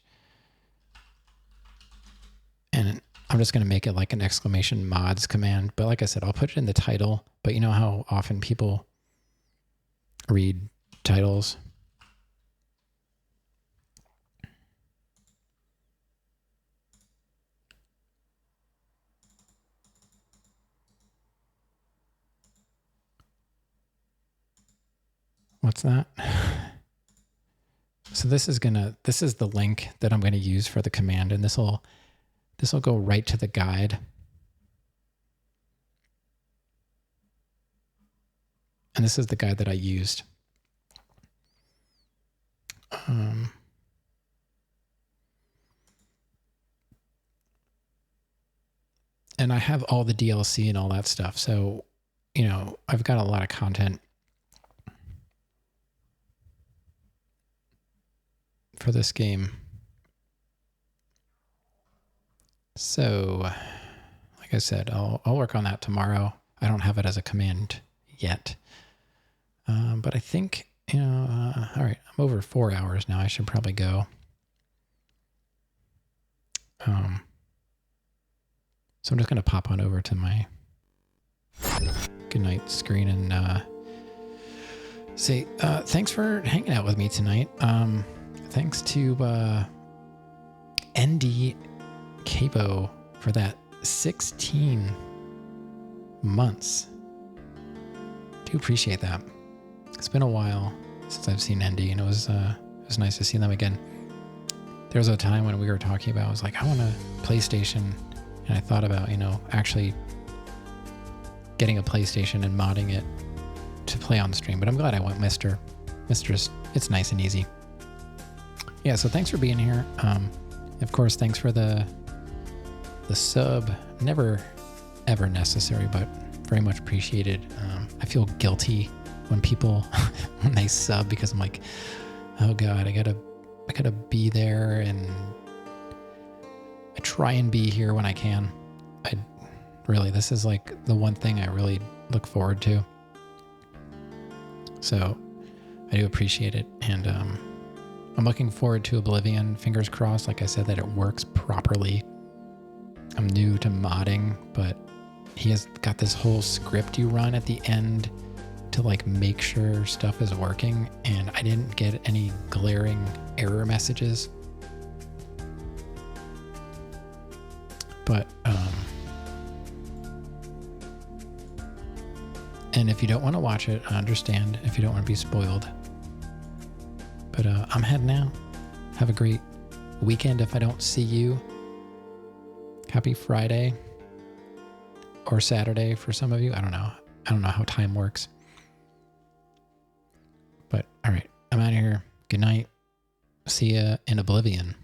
And I'm just going to make it like an exclamation mods command. But like I said, I'll put it in the title. But you know how often people read titles? What's that? So this is the link that I'm going to use for the command, and this will go right to the guide. And this is the guide that I used. And I have all the DLC and all that stuff. So, I've got a lot of content for this game. So, like I said, I'll work on that tomorrow. I don't have it as a command yet. But I think, all right, I'm over 4 hours now. I should probably go. So I'm just going to pop on over to my goodnight screen and say thanks for hanging out with me tonight. Thanks to ND Capo for that 16 months. Do appreciate that. It's been a while since I've seen ND, and it was nice to see them again. There was a time when we were talking about, I was like, I want a PlayStation, and I thought about, actually getting a PlayStation and modding it to play on stream. But I'm glad I went Mr. Mistress. It's nice and easy. Yeah, so thanks for being here. Of course, thanks for the sub. Never ever necessary, but very much appreciated. I feel guilty when people when they sub, because I'm like, oh god, I gotta be there, and I try and be here when I can. This is like the one thing I really look forward to. So I do appreciate it, and I'm looking forward to Oblivion. Fingers crossed, like I said, that it works properly. I'm new to modding, but he has got this whole script you run at the end to like make sure stuff is working, and I didn't get any glaring error messages. But and if you don't want to watch it, I understand if you don't want to be spoiled. But I'm heading out. Have a great weekend if I don't see you. Happy Friday. Or Saturday for some of you. I don't know. I don't know how time works. But all right, I'm out of here. Good night. See ya in Oblivion.